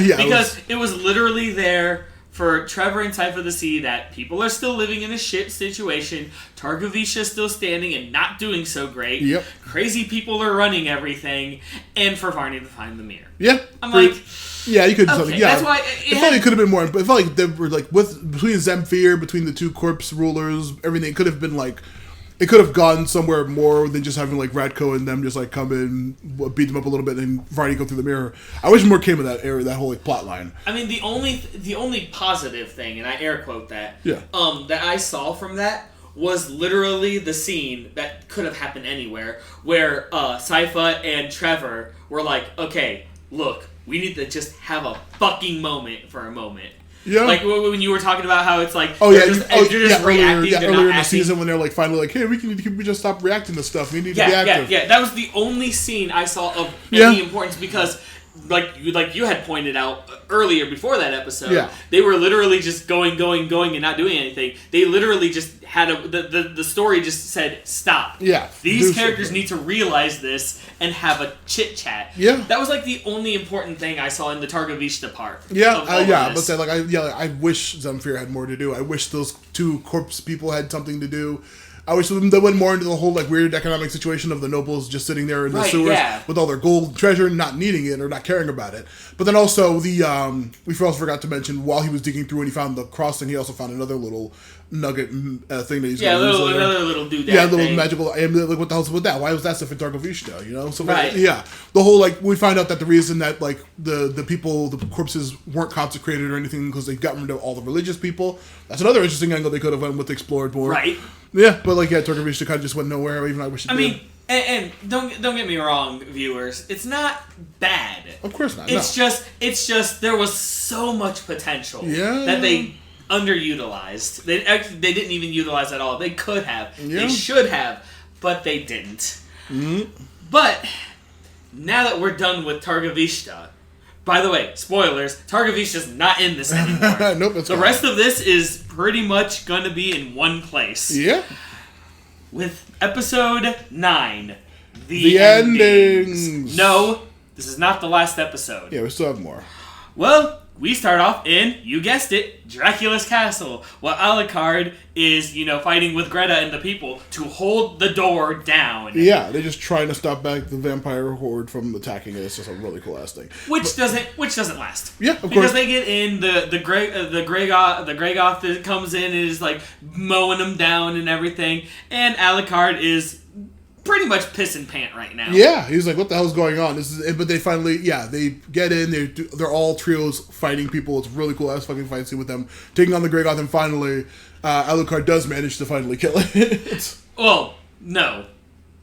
Yeah, because it was literally there for Trevor and Sifo to see that people are still living in a shit situation. Targovisha is still standing and not doing so great. Yep. Crazy people are running everything. And for Varney to find the mirror. Yeah. Yeah, you could do something. Yeah. That's why it felt like it could have been more. But it felt like they were like between Zemfir, between the 2 corpse rulers, everything could have been like. It could have gone somewhere more than just having like Ratko and them just like come in, beat them up a little bit, and Varney go through the mirror. I wish more came of that area, that whole like plot line. I mean, the only positive thing, and I air quote that, yeah, that I saw from that was literally the scene that could have happened anywhere, where Saifa and Trevor were like, okay, look, we need to just have a fucking moment for a moment. Yeah. Like when you were talking about how it's like, you're just reacting. Earlier in the season when they're like finally like, hey, we just stop reacting to stuff. We need to be active. Yeah. That was the only scene I saw of any importance because, like you had pointed out earlier before that episode, they were literally just going and not doing anything. They literally just had the story just said stop. Yeah. These characters need to realize this and have a chit chat. Yeah. That was like the only important thing I saw in the Targovishta part. Yeah. But say like I wish Zemfir had more to do. I wish those 2 corpse people had something to do. I wish they went more into the whole like weird economic situation of the nobles just sitting there in the sewers with all their gold treasure, not needing it or not caring about it. But then also we also forgot to mention while he was digging through and he found the crossing, he also found another little nugget thing that he's another little doodad. Yeah, little thing. magical. Like what the hell's with that? Why was that stuff in Targovishta? You know, so the whole like we find out that the reason that like the people, the corpses weren't consecrated or anything because they got rid of all the religious people. That's another interesting angle they could have went with, explored more. Right. Yeah, but like Targovishta kind of just went nowhere. Even I wish it did. Mean, and don't get me wrong, viewers. It's not bad. Of course not. It's just there was so much potential that they underutilized. They didn't even utilize at all. They could have. Yeah. They should have, but they didn't. Mm-hmm. But now that we're done with Targovishta, by the way, spoilers, Targovishta's not in this anymore. Nope, that's the rest of this is pretty much going to be in one place. Yeah. With episode 9, the endings. No, this is not the last episode. Yeah, we still have more. Well, we start off in, you guessed it, Dracula's castle, while Alucard is, fighting with Greta and the people to hold the door down. Yeah, they're just trying to stop back the vampire horde from attacking it. It's just a really cool ass thing. Which doesn't last. Yeah, of course. Because they get in, the Grey Goth that comes in and is like mowing them down and everything, and Alucard is pretty much piss and pant right now. Yeah, he's like, what the hell's going on? But they finally, they get in, they're all trios fighting people. It's a really cool ass fucking fight scene with them taking on the Grey Goth, and finally, Alucard does manage to finally kill it. Well, no,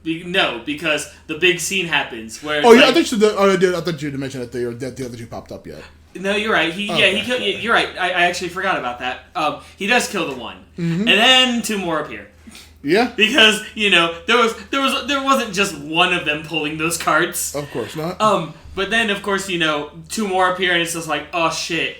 because the big scene happens where. I thought you didn't mention that the other two popped up yet. No, you're right. He killed. You're right. I actually forgot about that. He does kill the one, and then 2 more appear. Yeah, because there wasn't just one of them pulling those carts. Of course not. But then of course 2 more appear, and it's just like, oh shit.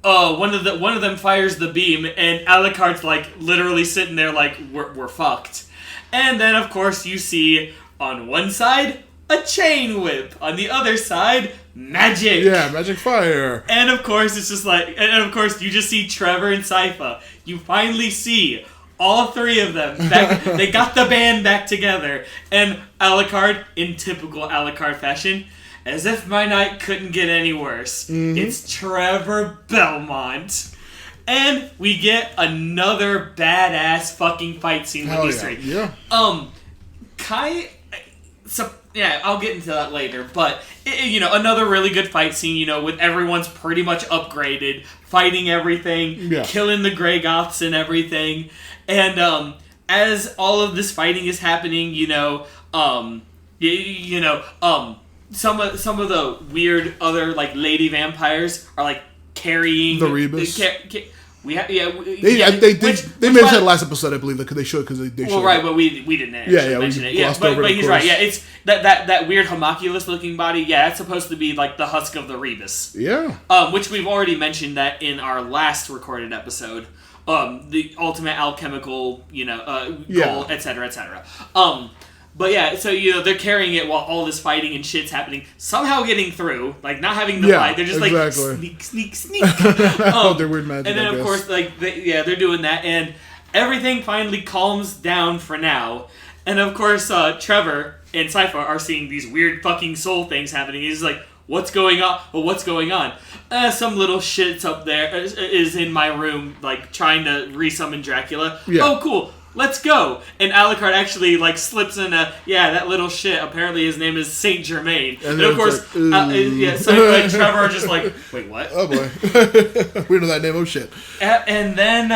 One of them fires the beam, and Alucard's like literally sitting there like we're fucked. And then of course you see on one side a chain whip, on the other side magic. Yeah, magic fire. And of course it's just like, and of course you just see Trevor and Sypha. You finally see all 3 of them back. They got the band back together, and Alucard, in typical Alucard fashion, as if my night couldn't get any worse. Mm-hmm. It's Trevor Belmont, and we get another badass fucking fight scene with these 3. Yeah. I'll get into that later, but another really good fight scene. With everyone's pretty much upgraded, fighting everything, killing the Grey Goths and everything. And as all of this fighting is happening, some of the weird other like lady vampires are like carrying the Rebus. They mentioned that last episode, I believe, because they should. Well, right, but we didn't actually mention it. Yeah, but he's right. Yeah, it's that weird homunculus looking body. Yeah, it's supposed to be like the husk of the Rebus. Yeah. Which we've already mentioned that in our last recorded episode. The ultimate alchemical, goal, etc., etc. But yeah, so they're carrying it while all this fighting and shit's happening, somehow getting through, like not having the fight. They're just like sneak. They're weird magic. And then of course, like they're doing that, and everything finally calms down for now. And of course, Trevor and Sypha are seeing these weird fucking soul things happening. He's like, what's going on? Well, what's going on? Some little shit's up there is in my room, like trying to resummon Dracula. Yeah. Oh, cool. Let's go. And Alucard actually like slips in that little shit. Apparently his name is Saint Germain. And of course, so like Trevor are just like, wait, what? Oh boy, we know that name. Oh shit. And then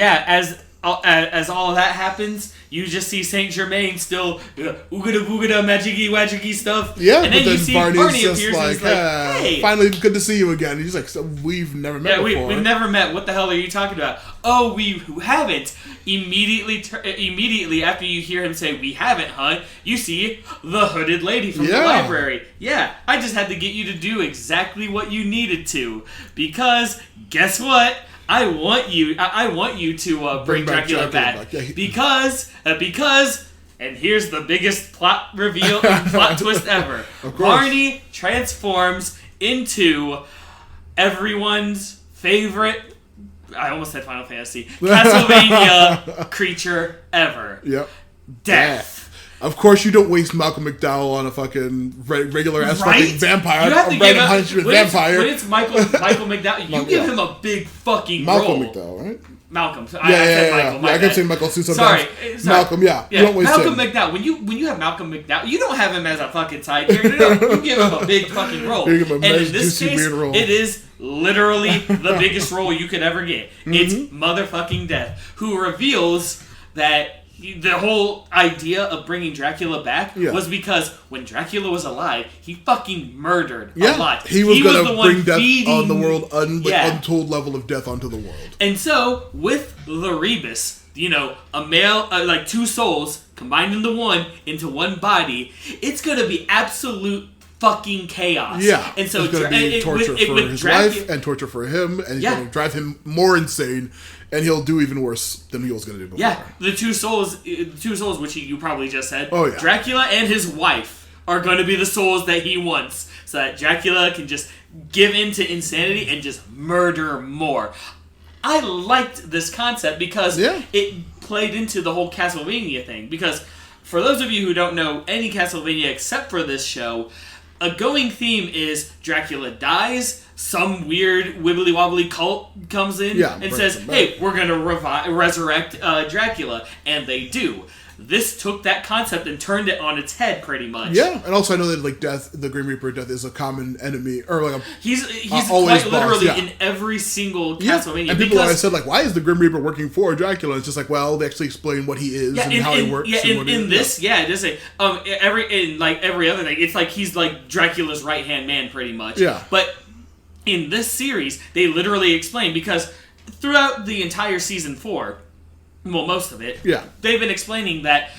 as all of that happens, you just see Saint Germain still oogada boogada magicy wagicy stuff. Yeah, and then you see Barney appears like, and he's like, hey. Finally good to see you again. And he's like, so we've never met before. We've never met. What the hell are you talking about? Oh, we haven't. Immediately after you hear him say, we haven't, huh? You see the hooded lady from the library. Yeah, I just had to get you to do exactly what you needed to. Because, guess what? I want you to bring Dracula back. Because, and here's the biggest plot reveal and plot twist ever. Barney transforms into everyone's favorite I almost said Final Fantasy. Castlevania creature ever. Yep. Death. Of course, you don't waste Malcolm McDowell on a fucking regular ass fucking vampire. You have to give him vampire. When it's Michael McDowell, you give him a big fucking Malcolm role. McDowell, right? Malcolm. I said Michael. I kept saying Michael too sometimes. Sorry. Malcolm, yeah. You don't waste Malcolm him. McDowell. When you have Malcolm McDowell, you don't have him as a fucking side character. No, you give him a big fucking role. You give him a and nice, in this case, role. it is literally the biggest role you could ever get. It's motherfucking Death, who reveals that the whole idea of bringing Dracula back was because when Dracula was alive, he fucking murdered a lot. He was going to bring death on the world, untold level of death onto the world. And so, with the Rebus, a male, like two souls combined into one body, it's going to be absolute fucking chaos. Yeah. And so it's going to be torture for his wife and torture for him, and he's going to drive him more insane. And he'll do even worse than he was going to do before. Yeah, the two souls, which you probably just said. Oh, yeah. Dracula and his wife are going to be the souls that he wants, so that Dracula can just give in to insanity and just murder more. I liked this concept because it played into the whole Castlevania thing. Because for those of you who don't know any Castlevania except for this show, a going theme is Dracula dies, some weird wibbly wobbly cult comes in and says, hey, we're going to resurrect Dracula. And they do. This took that concept and turned it on its head, pretty much. Yeah, and also I know that like Death, the Grim Reaper Death, is a common enemy, or like he's quite literally in every single Castlevania. And people always said like, why is the Grim Reaper working for Dracula? It's just like, well, they actually explain what he is and how he works. Yeah, in this, it does say every other thing, it's like he's like Dracula's right hand man, pretty much. Yeah, but in this series, they literally explain, because throughout the entire season 4. Well, most of it. Yeah. They've been explaining that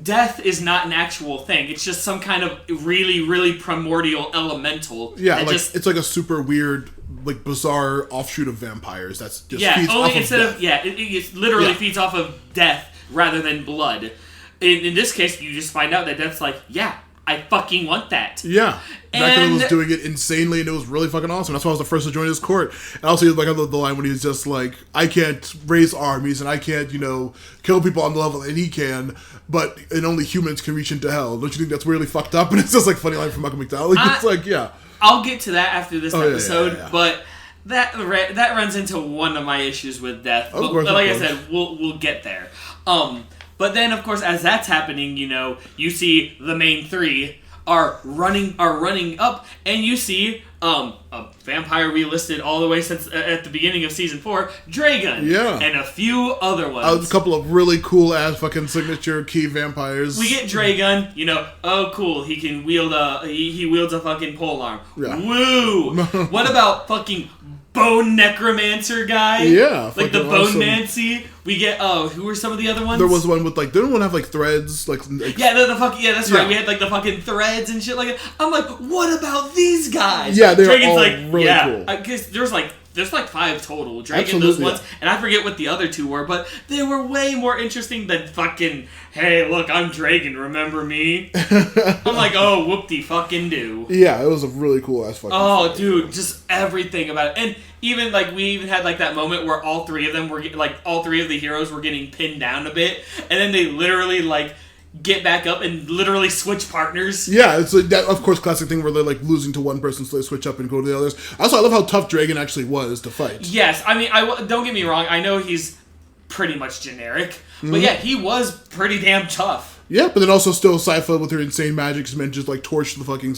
death is not an actual thing. It's just some kind of really, really primordial elemental. Yeah, like it's like a super weird, like bizarre offshoot of vampires. That's just feeds only off instead of death. it literally feeds off of death rather than blood. In this case, you just find out that death's like, I fucking want that. Yeah. Dracula was doing it insanely, and it was really fucking awesome. That's why I was the first to join his court. And also, like, the line when he's just like, I can't raise armies, and I can't, kill people on the level that he can, and only humans can reach into hell. Don't you think that's really fucked up? And it's just like funny line from Malcolm McDowell. It's like, I'll get to that after this episode, but that runs into one of my issues with death. But like I said, we'll get there. But then, of course, as that's happening, you see the main three are running up, and you see a vampire we listed all the way since at the beginning of season 4, Dragon, and a few other ones. A couple of really cool ass fucking signature key vampires. We get Dragon, oh cool, he can wield he wields a fucking polearm. Yeah. Woo! What about fucking Bone Necromancer guy? Yeah. Like the Bone Nancy. We get, who were some of the other ones? There was one with, didn't one have, threads? Right. We had, the fucking threads and shit like that. I'm like, what about these guys? Yeah, they're all really cool. Because there's 5 total. Dragon, those ones. And I forget what the other 2 were, but they were way more interesting than fucking, hey, look, I'm Dragon, remember me? I'm like, oh, whoop-de-fucking-do. Yeah, it was a really cool-ass fucking fight. Dude, just everything about it. And even, we even had, that moment where all 3 of them were, all 3 of the heroes were getting pinned down a bit, and then they literally, get back up and literally switch partners. Yeah, it's that, of course, classic thing where they're losing to one person, so they switch up and go to the others. Also, I love how tough Dragon actually was to fight. Yes, I mean, don't get me wrong. I know he's pretty much generic, but yeah, he was pretty damn tough. Yeah, but then also still Sypha with her insane magic meant just torch the fucking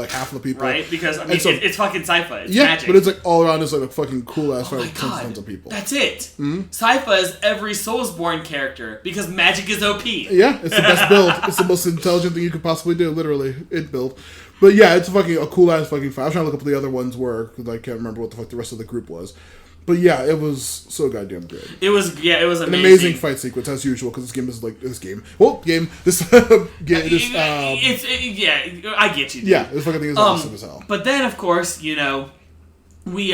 half of the people. Right, because I mean it's fucking Sypha. It's magic. But it's all around is a fucking cool ass fight with tons of people. That's it. Sypha is every Soulsborne character because magic is OP. Yeah, it's the best build. It's the most intelligent thing you could possibly do, literally. It build. But yeah, it's a cool ass fucking fight. I was trying to look up what the other ones were because I can't remember what the fuck the rest of the group was. But yeah, it was so goddamn good. It was amazing. An amazing fight sequence as usual because this game is I get you. Dude. Yeah, this fucking thing is awesome as hell. But then of course, we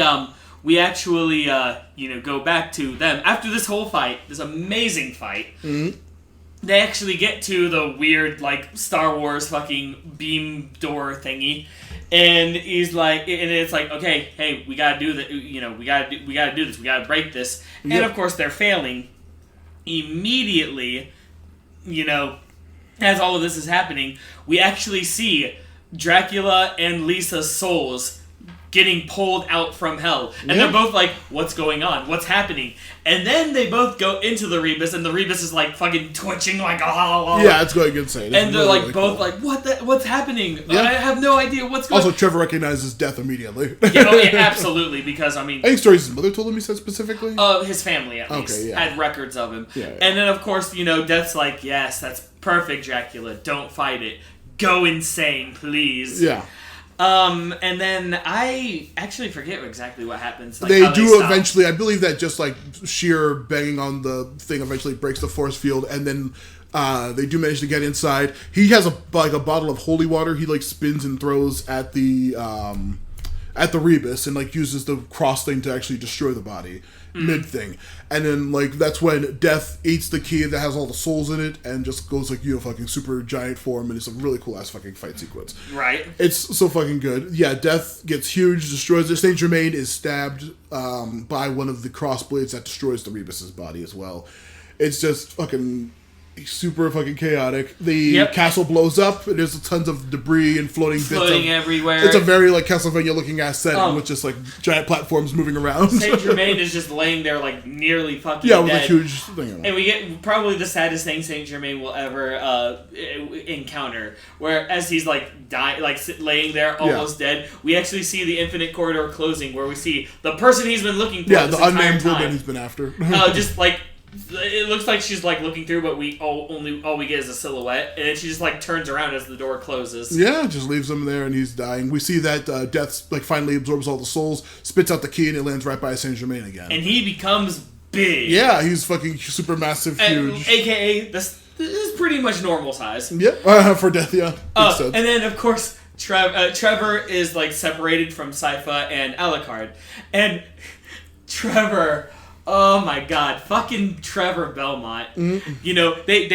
actually go back to them after this whole fight, this amazing fight. Mm-hmm. They actually get to the weird Star Wars fucking beam door thingy. And he's like, and it's like, okay, hey, we gotta do that. You know, we gotta do this. We gotta break this. Yep. And of course, they're failing immediately. You know, as all of this is happening, we actually see Dracula and Lisa's souls getting pulled out from hell. And they're both like, what's going on? What's happening? And then they both go into the Rebus, and the Rebus is like fucking twitching like yeah, it's going insane. And they're like both like, what's happening? Yeah. I have no idea what's going on. Also, Trevor recognizes death immediately. yeah, absolutely, because I mean, I think stories his mother told him, he said specifically? His family at least had records of him. Yeah. And then of course, you know, Death's like, yes, that's perfect, Dracula. Don't fight it. Go insane, please. Yeah. And then I actually forget exactly what happens. Like, they do eventually, I believe that just like sheer banging on the thing eventually breaks the force field, and then they do manage to get inside. He has a bottle of holy water he like spins and throws at the Rebus, and like uses the cross thing to actually destroy the body mid thing. And then like that's when Death eats the key that has all the souls in it and just goes like, you know, fucking super giant form, and it's a really cool ass fucking fight sequence. Right. It's so fucking good. Yeah, Death gets huge, destroys it. Saint Germain is stabbed by one of the cross blades that destroys the Rebus's body as well. It's just fucking super fucking chaotic. The castle blows up, and there's tons of debris and floating everywhere. It's a very like Castlevania looking ass setting with just like giant platforms moving around. Saint Germain is just laying there like nearly fucking dead. With a huge thing. And we get probably the saddest thing Saint Germain will ever encounter, where as he's like dying, like laying there almost dead, we actually see the infinite corridor closing, where we see the person he's been looking for. Yeah, the unnamed woman he's been after. Just like. It looks like she's like looking through, but all we get is a silhouette, and then she just like turns around as the door closes. Yeah, just leaves him there, and he's dying. We see that Death like finally absorbs all the souls, spits out the key, and it lands right by Saint Germain again. And he becomes big. Yeah, he's fucking super massive, huge. AKA this is pretty much normal size. Yep, for Death, yeah. And then of course Trevor is like separated from Sypha and Alucard, and Trevor. Oh my god, fucking Trevor Belmont. Mm-hmm. You know, they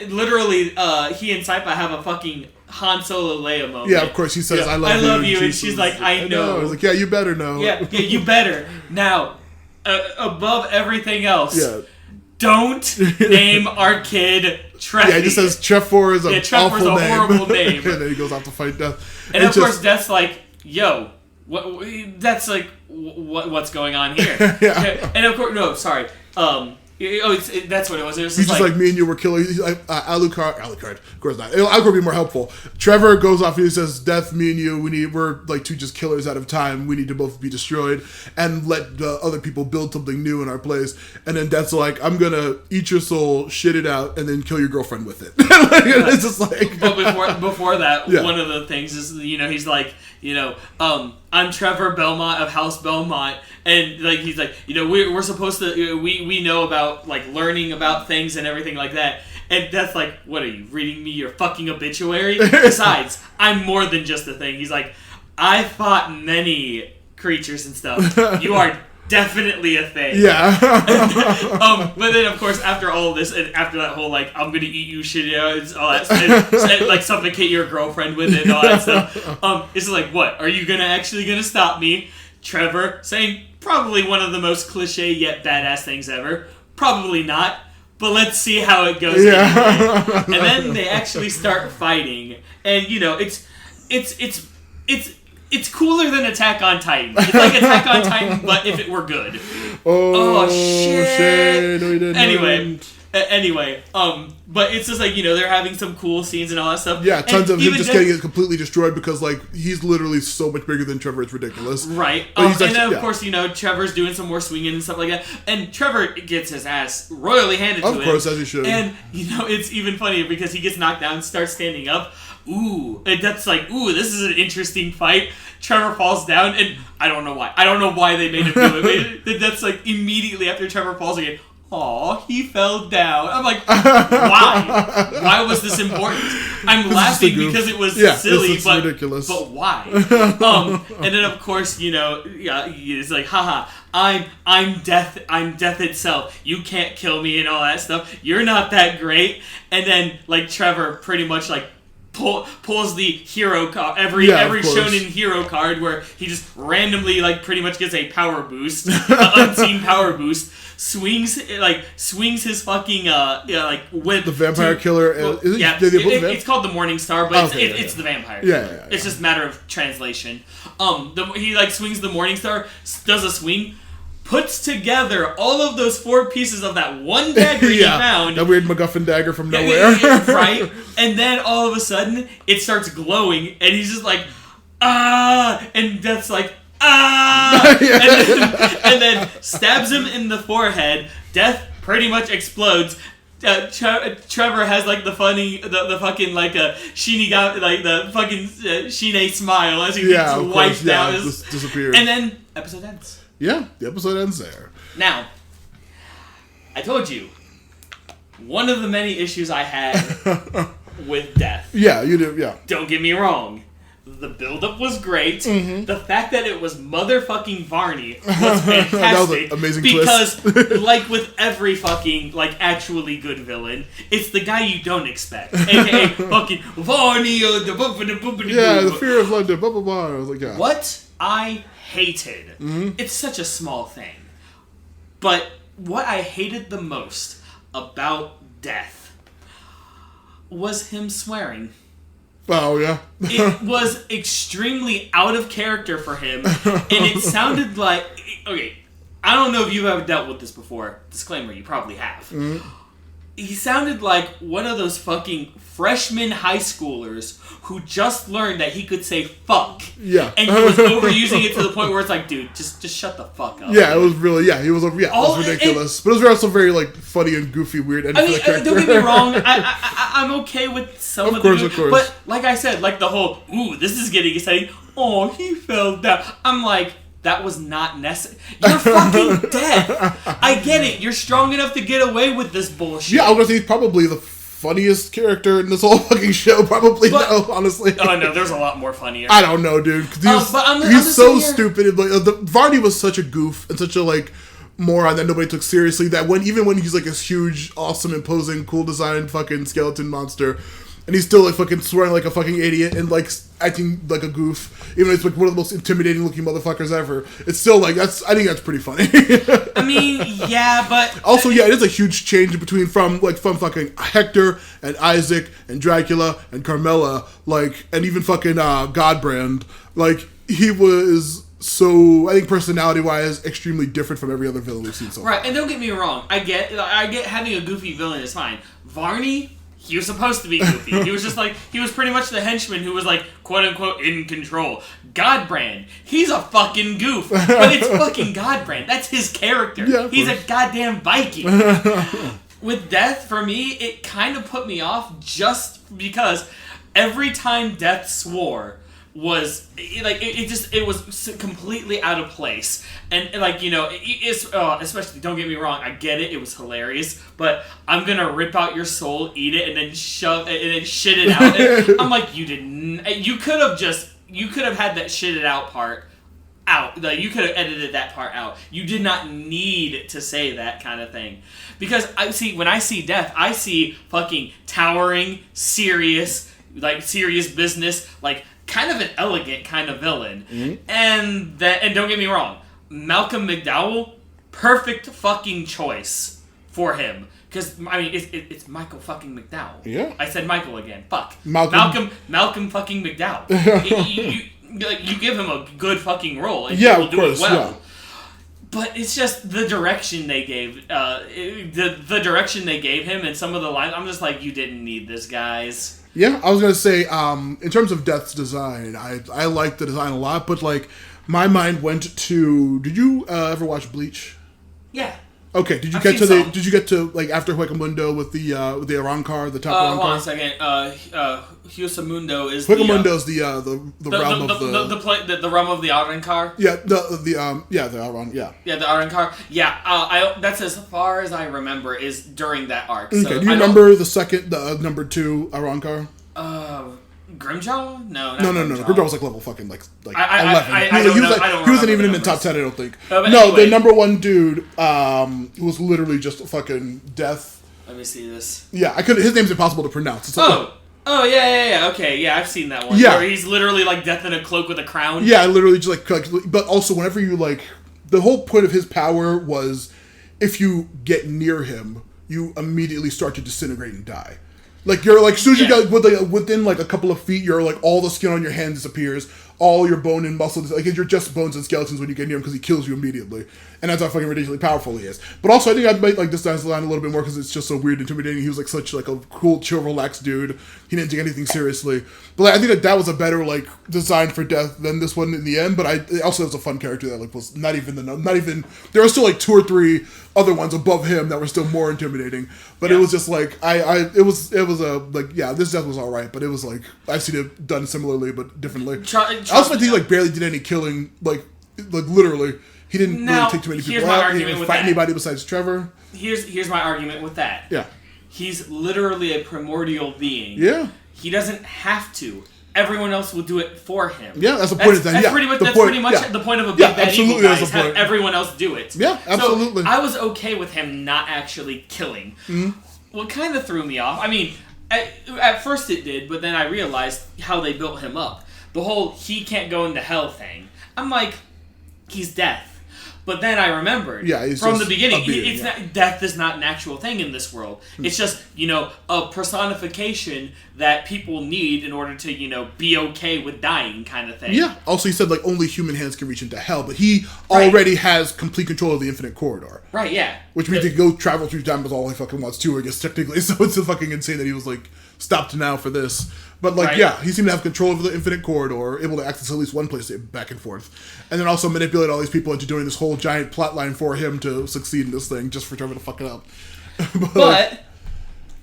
literally, he and Sypha have a fucking Han Solo Leia moment. Yeah, of course, he says, I love you. And she's like, I know. I was like, yeah, you better know. Yeah, you better. Now, above everything else, don't name our kid Trevor. Yeah, he just says Trevor is Trevor's a horrible name. And then he goes off to fight Death. And of course, Death's like, yo, that's like, what's going on here? Yeah. And of course, no, sorry. That's what it was. It was he's just like me and you were killing. He's like, Alucard. Of course not. Alucard would be more helpful. Trevor goes off and he says, Death, me and you, we're like two just killers out of time. We need to both be destroyed and let other people build something new in our place. And then Death's like, I'm going to eat your soul, shit it out, and then kill your girlfriend with it. It's just like... But before that, one of the things is, you know, he's like, you know, I'm Trevor Belmont of House Belmont, and like he's like, you know, we're supposed to we know about like learning about things and everything like that, and that's like, what are you reading me your fucking obituary? Besides, I'm more than just a thing. He's like, I fought many creatures and stuff. You are definitely a thing. Yeah. But then of course after all of this and after that whole like I'm gonna eat you shit out and all that and like suffocate your girlfriend with it and all that stuff. It's like, what? Are you gonna stop me? Trevor saying probably one of the most cliche yet badass things ever. Probably not. But let's see how it goes. Yeah. Anyway. And then they actually start fighting, and you know it's cooler than Attack on Titan. It's like Attack on Titan, but if it were good. Oh shit! No, he didn't. Anyway, but it's just like, you know, they're having some cool scenes and all that stuff. Yeah, tons of him just getting it completely destroyed because like he's literally so much bigger than Trevor. It's ridiculous. Right. And then of course, you know, Trevor's doing some more swinging and stuff like that, and Trevor gets his ass royally handed to him. Of course, as he should. And you know, it's even funnier because he gets knocked down, starts standing up. Ooh, and that's like, ooh, this is an interesting fight. Trevor falls down, and I don't know why. I don't know why they made him do it. That's like immediately after Trevor falls again. Aw, he fell down. I'm like, why? Why was this important? I'm laughing because it was silly, but ridiculous. But why? And then of course, you know, it's like, haha, I'm death itself. You can't kill me and all that stuff. You're not that great. And then like Trevor pretty much like pulls the hero card, every shonen hero card, where he just randomly pretty much gets a power boost, unseen power boost. Swings his fucking with the vampire killer. It's called the Morning Star, but it's the vampire killer. Yeah. It's just a matter of translation. He swings the Morning Star, does a swing, puts together all of those 4 pieces of that one dagger he found. That weird MacGuffin dagger from nowhere. Right? And then all of a sudden, it starts glowing, and he's just like, ah! And Death's like, ah! And then stabs him in the forehead. Death pretty much explodes. Trevor has the funny, the fucking Shinigami, the fucking Shine smile as he gets wiped out. Just disappears. And then episode ends. Yeah, the episode ends there. Now, I told you, one of the many issues I had with Death. Yeah, you do, yeah. Don't get me wrong. The build-up was great. Mm-hmm. The fact that it was motherfucking Varney was fantastic. That was an amazing because, twist. like with every fucking, actually good villain, it's the guy you don't expect. A.k.a. fucking Varney or the the fear of London, blah, blah, blah. I was like, yeah. What I hated, it's such a small thing, but what I hated the most about Death was him swearing. Oh, yeah. It was extremely out of character for him, and it sounded like... Okay, I don't know if you've ever dealt with this before. Disclaimer, you probably have. Mm-hmm. He sounded like one of those fucking freshman high schoolers who just learned that he could say fuck. Yeah. And he was overusing it to the point where it's like, dude, just shut the fuck up. Yeah, it was really, it was ridiculous. But it was also very, funny and goofy, weird. And don't get me wrong, I'm okay with some of the... Of course. But, like I said, the whole, ooh, this is getting exciting. Oh, he fell down. I'm like... That was not necessary. You're fucking dead. I get it. You're strong enough to get away with this bullshit. Yeah, I was going to say he's probably the funniest character in this whole fucking show. Probably, honestly. Oh, no, there's a lot more funnier. I don't know, dude. He's so stupid. Varney was such a goof and such a, moron that nobody took seriously. That even when he's, this huge, awesome, imposing, cool designed fucking skeleton monster... And he's still fucking swearing like a fucking idiot and acting like a goof, even though it's one of the most intimidating looking motherfuckers ever. It's still I think that's pretty funny. I mean, yeah, but also it is a huge change between from fucking Hector and Isaac and Dracula and Carmella, and even fucking Godbrand. He was so, I think personality wise extremely different from every other villain we've seen so far. Right, and don't get me wrong, I get having a goofy villain is fine. Varney, he was supposed to be goofy. He was just he was pretty much the henchman who was quote unquote in control. Godbrand, he's a fucking goof. But it's fucking Godbrand. That's his character. Yeah, he's a goddamn Viking. With Death, for me, it kind of put me off just because every time Death swore was it was completely out of place, and it's especially, don't get me wrong, I get it was hilarious, but I'm gonna rip out your soul, eat it, and then shove it and then shit it out. And I'm like, you could have had that shit it out part out. You could have edited that part out. You did not need to say that kind of thing, because when I see Death, I see fucking towering, serious business, kind of an elegant kind of villain. Mm-hmm. And don't get me wrong, Malcolm McDowell, perfect fucking choice for him. Because, it's Michael fucking McDowell. Yeah. I said Michael again. Fuck. Malcolm fucking McDowell. you give him a good fucking role, and he will do it well. Yeah. But it's just the direction they gave, the direction they gave him, and some of the lines. I'm just you didn't need this, guys. Yeah, I was gonna say, in terms of Death's design, I like the design a lot, but my mind went to. Did you ever watch Bleach? Yeah. Okay. Did you get to after Huecamundo with the Arrancar, the top Arrancar? Hold on a second. Huecamundo is Huecamundo's the realm of the realm of the Arrancar. Yeah, the Arran. Yeah. Yeah, the Arrancar. Yeah, that's as far as I remember is during that arc. Okay. Do you remember the number 2 Arrancar? Grimjaw? No. Grimjaw was level fucking 11. I don't know. He wasn't even in the top 10, I don't think. Anyway. The number 1 dude, who was literally just fucking Death. Let me see this. Yeah, his name's impossible to pronounce. Oh, yeah, okay, yeah, I've seen that one. Yeah. Where he's literally, like, Death in a cloak with a crown. Yeah, literally just, like, but also whenever you, like, the whole point of his power was if you get near him, you immediately start to disintegrate and die. Like, you're, like, as soon as you get, within, like, a couple of feet, you're, like, all the skin on your hand disappears, all your bone and muscle, like, you're just bones and skeletons when you get near him because he kills you immediately. And that's how fucking ridiculously powerful he is. But also, I think I might like this guy's line a little bit more because it's just so weird and intimidating. He was, like, such, like, a cool, chill, relaxed dude. He didn't take anything seriously. But, like, I think that was a better, like, design for Death than this one in the end. But it also was a fun character that, like, was not even, there were still, like, 2 or 3 other ones above him that were still more intimidating. But it was just, like, it was a, like, yeah, this Death was alright. But it was, like, I've seen it done similarly, but differently. I also think he, like, barely did any killing, like literally. He didn't really take too many people out. He didn't fight anybody besides Trevor. Here's my argument with that. Yeah. He's literally a primordial being. Yeah. He doesn't have to. Everyone else will do it for him. Yeah, that's the point of that. That's pretty much the point of a big bad evil guy is have everyone else do it. Yeah, absolutely. So I was okay with him not actually killing. Mm-hmm. What kind of threw me off, I mean, at first it did, but then I realized how they built him up. The whole he can't go into hell thing. I'm like, he's Death. But then I remembered from the beginning, Death is not an actual thing in this world. It's just, a personification that people need in order to, be okay with dying kind of thing. Yeah. Also, he said, like, only human hands can reach into hell, but he already has complete control of the infinite corridor. Right, yeah. Which means he can go travel through time with all he fucking wants to, I guess, technically. So it's fucking insane that he was, like, stopped now for this. But, like, he seemed to have control over the infinite corridor, able to access at least one place back and forth. And then also manipulate all these people into doing this whole giant plot line for him to succeed in this thing, just for Trevor to fuck it up. but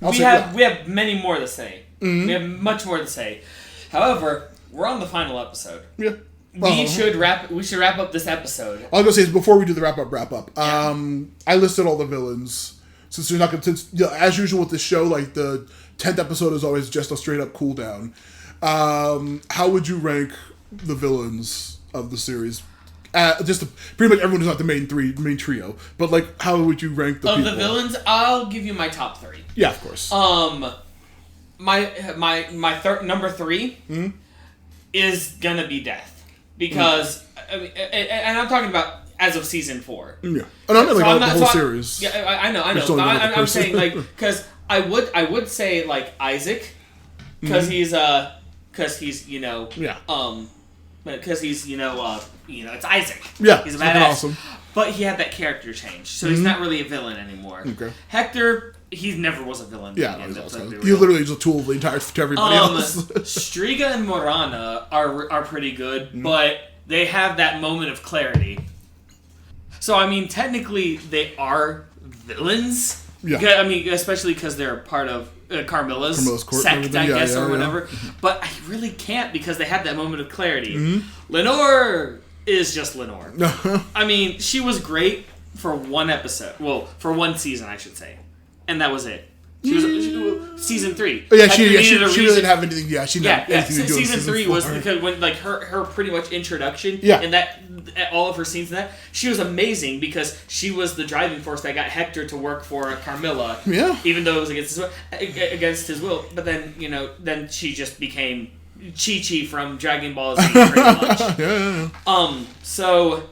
we have many more to say. Mm-hmm. We have much more to say. However, we're on the final episode. Yeah. We should wrap up this episode. I was gonna say, before we do the wrap up. I listed all the villains. Since they're not gonna, as usual with this show, like the 10th episode is always just a straight up cool down. How would you rank the villains of the series? Pretty much everyone who's not the main trio, but like, how would you rank the people? Of the villains? I'll give you my top 3. Yeah, of course. My number 3 is gonna be Death, because and I'm talking about as of season 4. Yeah, and I mean like the whole series. Yeah, I know. I'm saying like because I would say like Isaac, because he's because he's it's Isaac. Yeah, he's a badass. Awesome. But he had that character change, so he's not really a villain anymore. Okay. Hector, he never was a villain. Yeah, he literally is a tool of the entire to everybody else. Striga and Morana are pretty good, but they have that moment of clarity. So I mean, technically they are villains. Yeah. I mean, especially because they're part of Carmilla's sect, I guess, or whatever. But I really can't because they had that moment of clarity. Mm-hmm. Lenore is just Lenore. I mean, she was great for one episode. Well, for one season, I should say. And that was it. She was season 3. Oh, yeah, she really didn't have anything. Yeah, she didn't have anything to do with season 3 was because when like her pretty much introduction. Yeah. And that all of her scenes in that, she was amazing because she was the driving force that got Hector to work for Carmilla. Yeah. Even though it was against his will, but then then she just became Chi-Chi from Dragon Ball Z pretty much. Yeah. So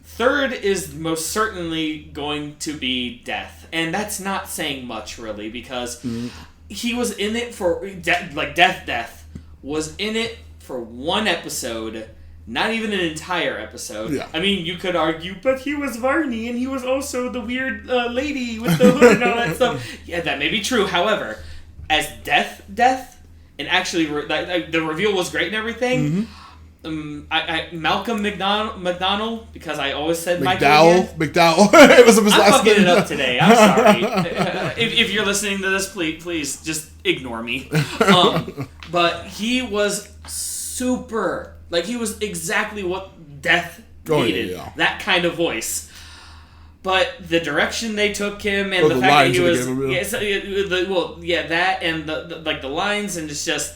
third is most certainly going to be Death. And that's not saying much, really, because he was in it for... Death was in it for one episode, not even an entire episode. Yeah. I mean, you could argue, but he was Varney, and he was also the weird lady with the hood and all that stuff. Yeah, that may be true. However, as Death, and actually the reveal was great and everything... Malcolm McDonald, because I always said McDowell. It was his last name. I'm fucking it up today. I'm sorry. If you're listening to this, please just ignore me. But he was super. Like, he was exactly what Death needed. Yeah. That kind of voice. But the direction they took him, and the fact that he was... that and the lines, and it's just...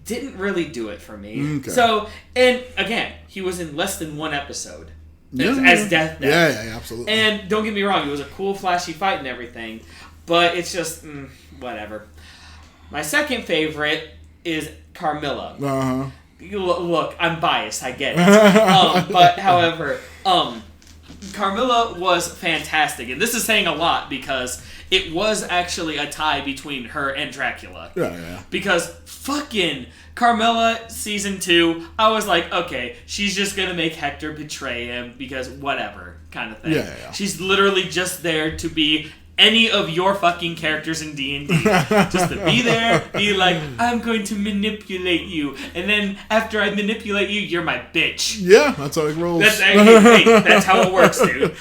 didn't really do it for me. Okay. So, and again, he was in less than one episode as Death. Yeah, absolutely. And don't get me wrong, it was a cool, flashy fight and everything, but it's just whatever. My second favorite is Carmilla. Uh-huh. Look, I'm biased, I get it. But however, Carmilla was fantastic, and this is saying a lot because it was actually a tie between her and Dracula. Yeah. Because fucking Carmilla season 2, I was like, okay, she's just gonna make Hector betray him because whatever kind of thing. Yeah. She's literally just there to be any of your fucking characters in D&D. Just to be there, be like, I'm going to manipulate you. And then after I manipulate you, you're my bitch. Yeah, that's how it rolls. That's how it works, dude.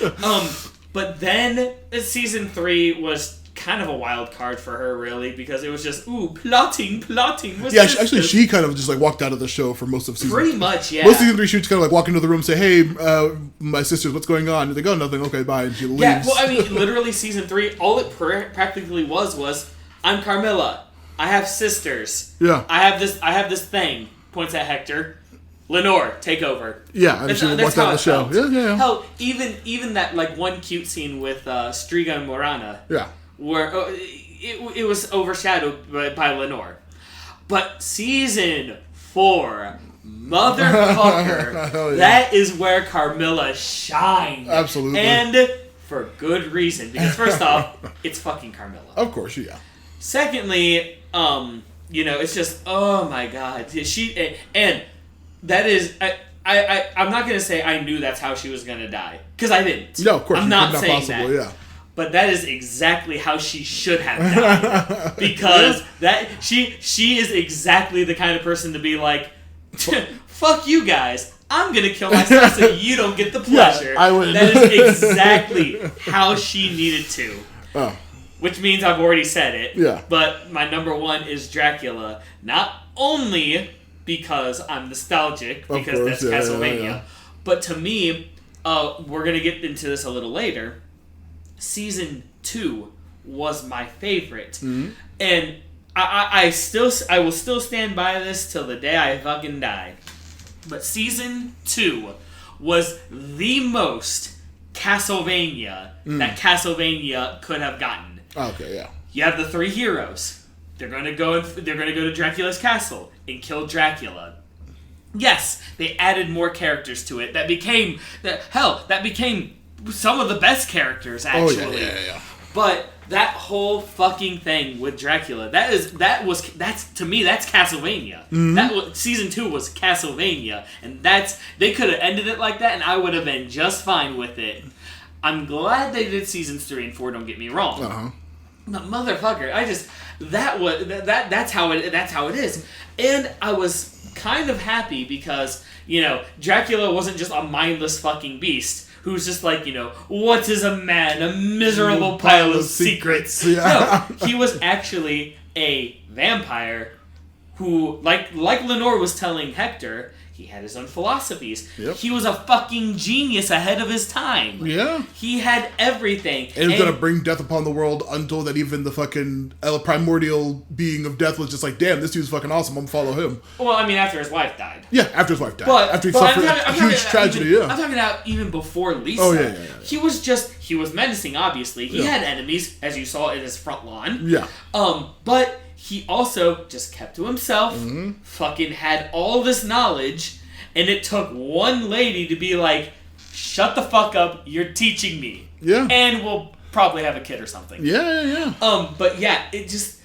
But then season 3 was kind of a wild card for her, really, because it was just, plotting. She kind of just like walked out of the show for most of season 3. Pretty much, yeah. Most of season 3, she would kind of like walk into the room and say, hey, my sisters, what's going on? And they go, nothing, okay, bye, and she leaves. Yeah, well, I mean, literally season 3, all it practically was, I'm Carmilla. I have sisters. Yeah. I have this thing. Points at Hector. Lenore, take over. Yeah, and she walked out of the show. Yeah. Hell, even that like one cute scene with Striga and Morana. Yeah. Where it was overshadowed by Lenore. But season 4, motherfucker, that is where Carmilla shined. Absolutely. And for good reason. Because first off, it's fucking Carmilla. Of course, yeah. Secondly, it's just, oh my god. And that is... I'm not going to say I knew that's how she was going to die. Because I didn't. No, of course. I'm not saying that. Yeah. But that is exactly how she should have died. Because she is exactly the kind of person to be like, fuck you guys. I'm going to kill myself so you don't get the pleasure. Yeah, I would. That is exactly how she needed to. Oh. Which means I've already said it. Yeah. But my number 1 is Dracula. Not only because I'm nostalgic, because that's Castlevania. Yeah. But to me, we're going to get into this a little later. Season 2 was my favorite. Mm-hmm. And I will still stand by this till the day I fucking die. But season 2 was the most Castlevania that Castlevania could have gotten. Okay, yeah. You have the 3 heroes. They're gonna go to Dracula's castle and kill Dracula. Yes, they added more characters to it. That became some of the best characters, actually. Oh, yeah. But that whole fucking thing with Dracula, that's to me, that's Castlevania. Mm-hmm. Season 2 was Castlevania, and they could have ended it like that, and I would have been just fine with it. I'm glad they did seasons 3 and 4. Don't get me wrong. Uh-huh. But motherfucker, that's how it is, and I was kind of happy because Dracula wasn't just a mindless fucking beast who's just like, what is a man? A miserable pile of secrets. Yeah. No, he was actually a vampire who, like Lenore was telling Hector, he had his own philosophies. Yep. He was a fucking genius ahead of his time. Yeah. He had everything. And he was going to bring death upon the world until that even the fucking primordial being of death was just like, damn, this dude's fucking awesome. I'm going to follow him. Well, I mean, after his wife died. Yeah, after his wife died. After he suffered a huge tragedy, I'm talking about even before Lisa. Oh, yeah. He was menacing, obviously. He had enemies, as you saw in his front lawn. Yeah. But he also just kept to himself, fucking had all this knowledge, and it took one lady to be like, shut the fuck up, you're teaching me. Yeah. And we'll probably have a kid or something. Yeah. But yeah, it just...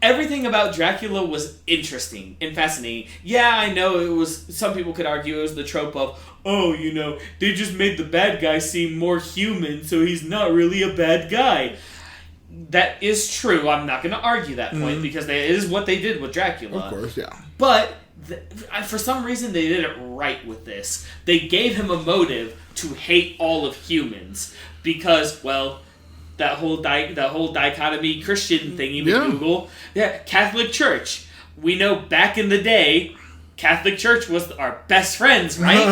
Everything about Dracula was interesting and fascinating. Yeah, I know it was... Some people could argue it was the trope of, they just made the bad guy seem more human, so he's not really a bad guy. That is true. I'm not going to argue that point because it is what they did with Dracula. Of course, yeah. But for some reason, they did it right with this. They gave him a motive to hate all of humans because, well, that whole dichotomy Christian thing you would Google. Yeah, Catholic Church. We know back in the day, Catholic Church was our best friends, right?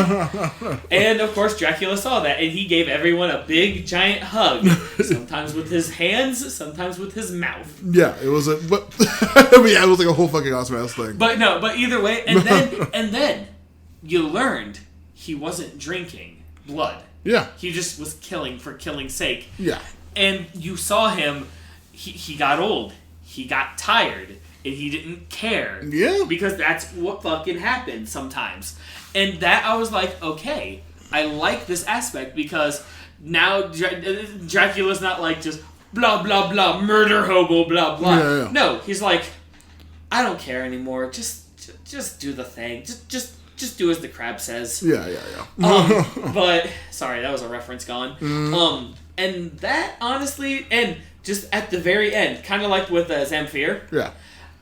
And of course, Dracula saw that, and he gave everyone a big, giant hug. Sometimes with his hands, sometimes with his mouth. Yeah, it was it was like a whole fucking awesome ass thing. But either way, and then you learned he wasn't drinking blood. Yeah, he just was killing for killing's sake. Yeah, and you saw him. He got old. He got tired. and he didn't care. Yeah. Because that's what fucking happens sometimes. And that I was like, okay, I like this aspect because now Dracula's not like just blah, blah, blah, murder hobo, blah, blah. Yeah. No, he's like, I don't care anymore. Just do the thing. Just do as the crab says. Yeah. But sorry, that was a reference gone. And that honestly, and just at the very end, kind of like with Zamfir. Yeah.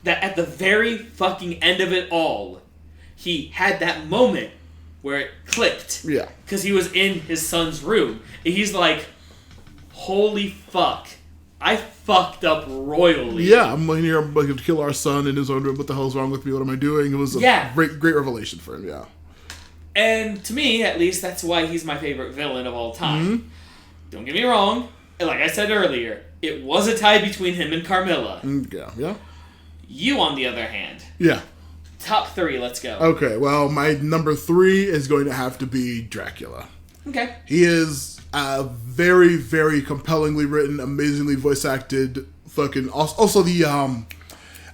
That at the very fucking end of it all, he had that moment where it clicked. Yeah. Because he was in his son's room, and he's like, "Holy fuck." I fucked up royally. Yeah, I'm here. I'm going to kill our son in his own room. What the hell's wrong with me? What am I doing? It was a great revelation for him. Yeah. And to me, at least, that's why he's my favorite villain of all time. Don't get me wrong. Like I said earlier, it was a tie between him and Carmilla. Yeah. You, on the other hand. Yeah. Top 3, let's go. Okay, well, my number 3 is going to have to be Dracula. Okay. He is very, very compellingly written, amazingly voice acted. Fucking also the I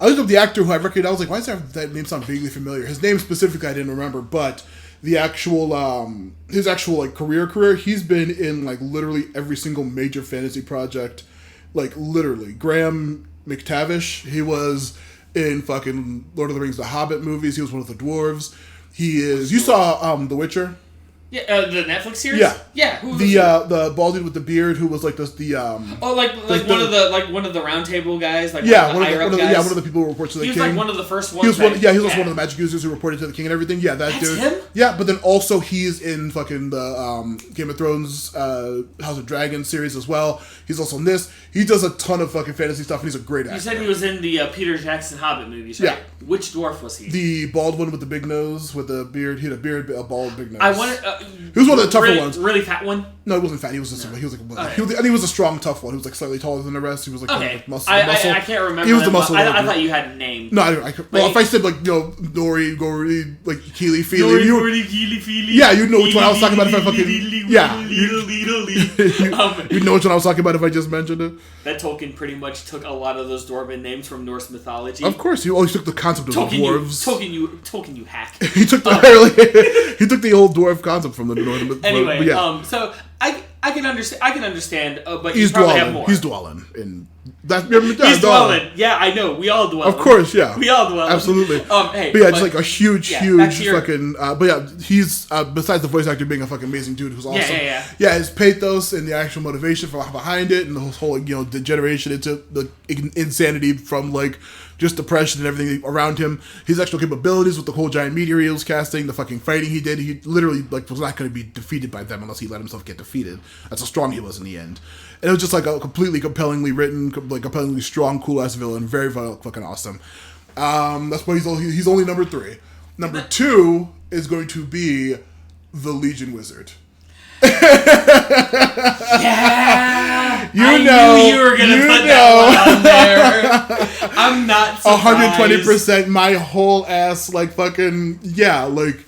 looked up the actor who I recognized. I was like, why does that name sound vaguely familiar? His name specifically I didn't remember, but the actual his actual like career. He's been in like literally every single major fantasy project, like literally. Graham McTavish. He was in fucking Lord of the Rings, The Hobbit movies. He was one of the dwarves. He is. You saw The Witcher. Yeah, the Netflix series. Yeah. Who was the bald dude with the beard who was like one of the round table guys, like one of the people who reported to the king. He was like one of the first ones. He was also one of the magic users who reported to the king and everything. Yeah, that dude. Him? Yeah, but then also he's in fucking the Game of Thrones House of Dragons series as well. He's also in this. He does a ton of fucking fantasy stuff and he's a great actor. You said he was in the Peter Jackson Hobbit movies, right? Yeah. Which dwarf was he? The bald one with the big nose, with the beard. He had a beard, a bald, big nose. I wanted. He was one of the tougher ones. Really fat one? No, he wasn't fat. He was just he was a strong, tough one. He was like slightly taller than the rest. He was like kind of like muscle. I can't remember. He was the muscle. I thought you had a name. No, if I said like Nori, Gory, like Keely, Feely, Keely, Feely. Yeah, you'd know which one I was talking about if I fucking you'd know which one I was talking about if I just mentioned it. That Tolkien pretty much took a lot of those dwarven names from Norse mythology. Of course, he always took the concept of dwarves. Tolkien, you hack. He took the old dwarf concept from the Northern mythology. Anyway, so I can understand, but he's you probably have more. He's Dwalin in that. He's Dwalin. Yeah, I know. We all Dwalin. Of course, yeah. We all Dwalin. Absolutely. But just like a huge fucking. But yeah, he's besides the voice actor being a fucking amazing dude who's awesome. Yeah, his pathos and the actual motivation behind it, and the whole degeneration into the insanity from like just depression and everything around him. His actual capabilities with the whole giant meteor he was casting, the fucking fighting he did. He literally like was not going to be defeated by them unless he let himself get defeated. That's how strong he was in the end. And it was just like a completely compellingly written, like compellingly strong, cool ass villain. Very fucking awesome. That's why he's only number 3. Number 2 is going to be the Legion Wizard. Yeah, I knew you were gonna put that one on there. I'm not surprised. 120%. My whole ass, like fucking like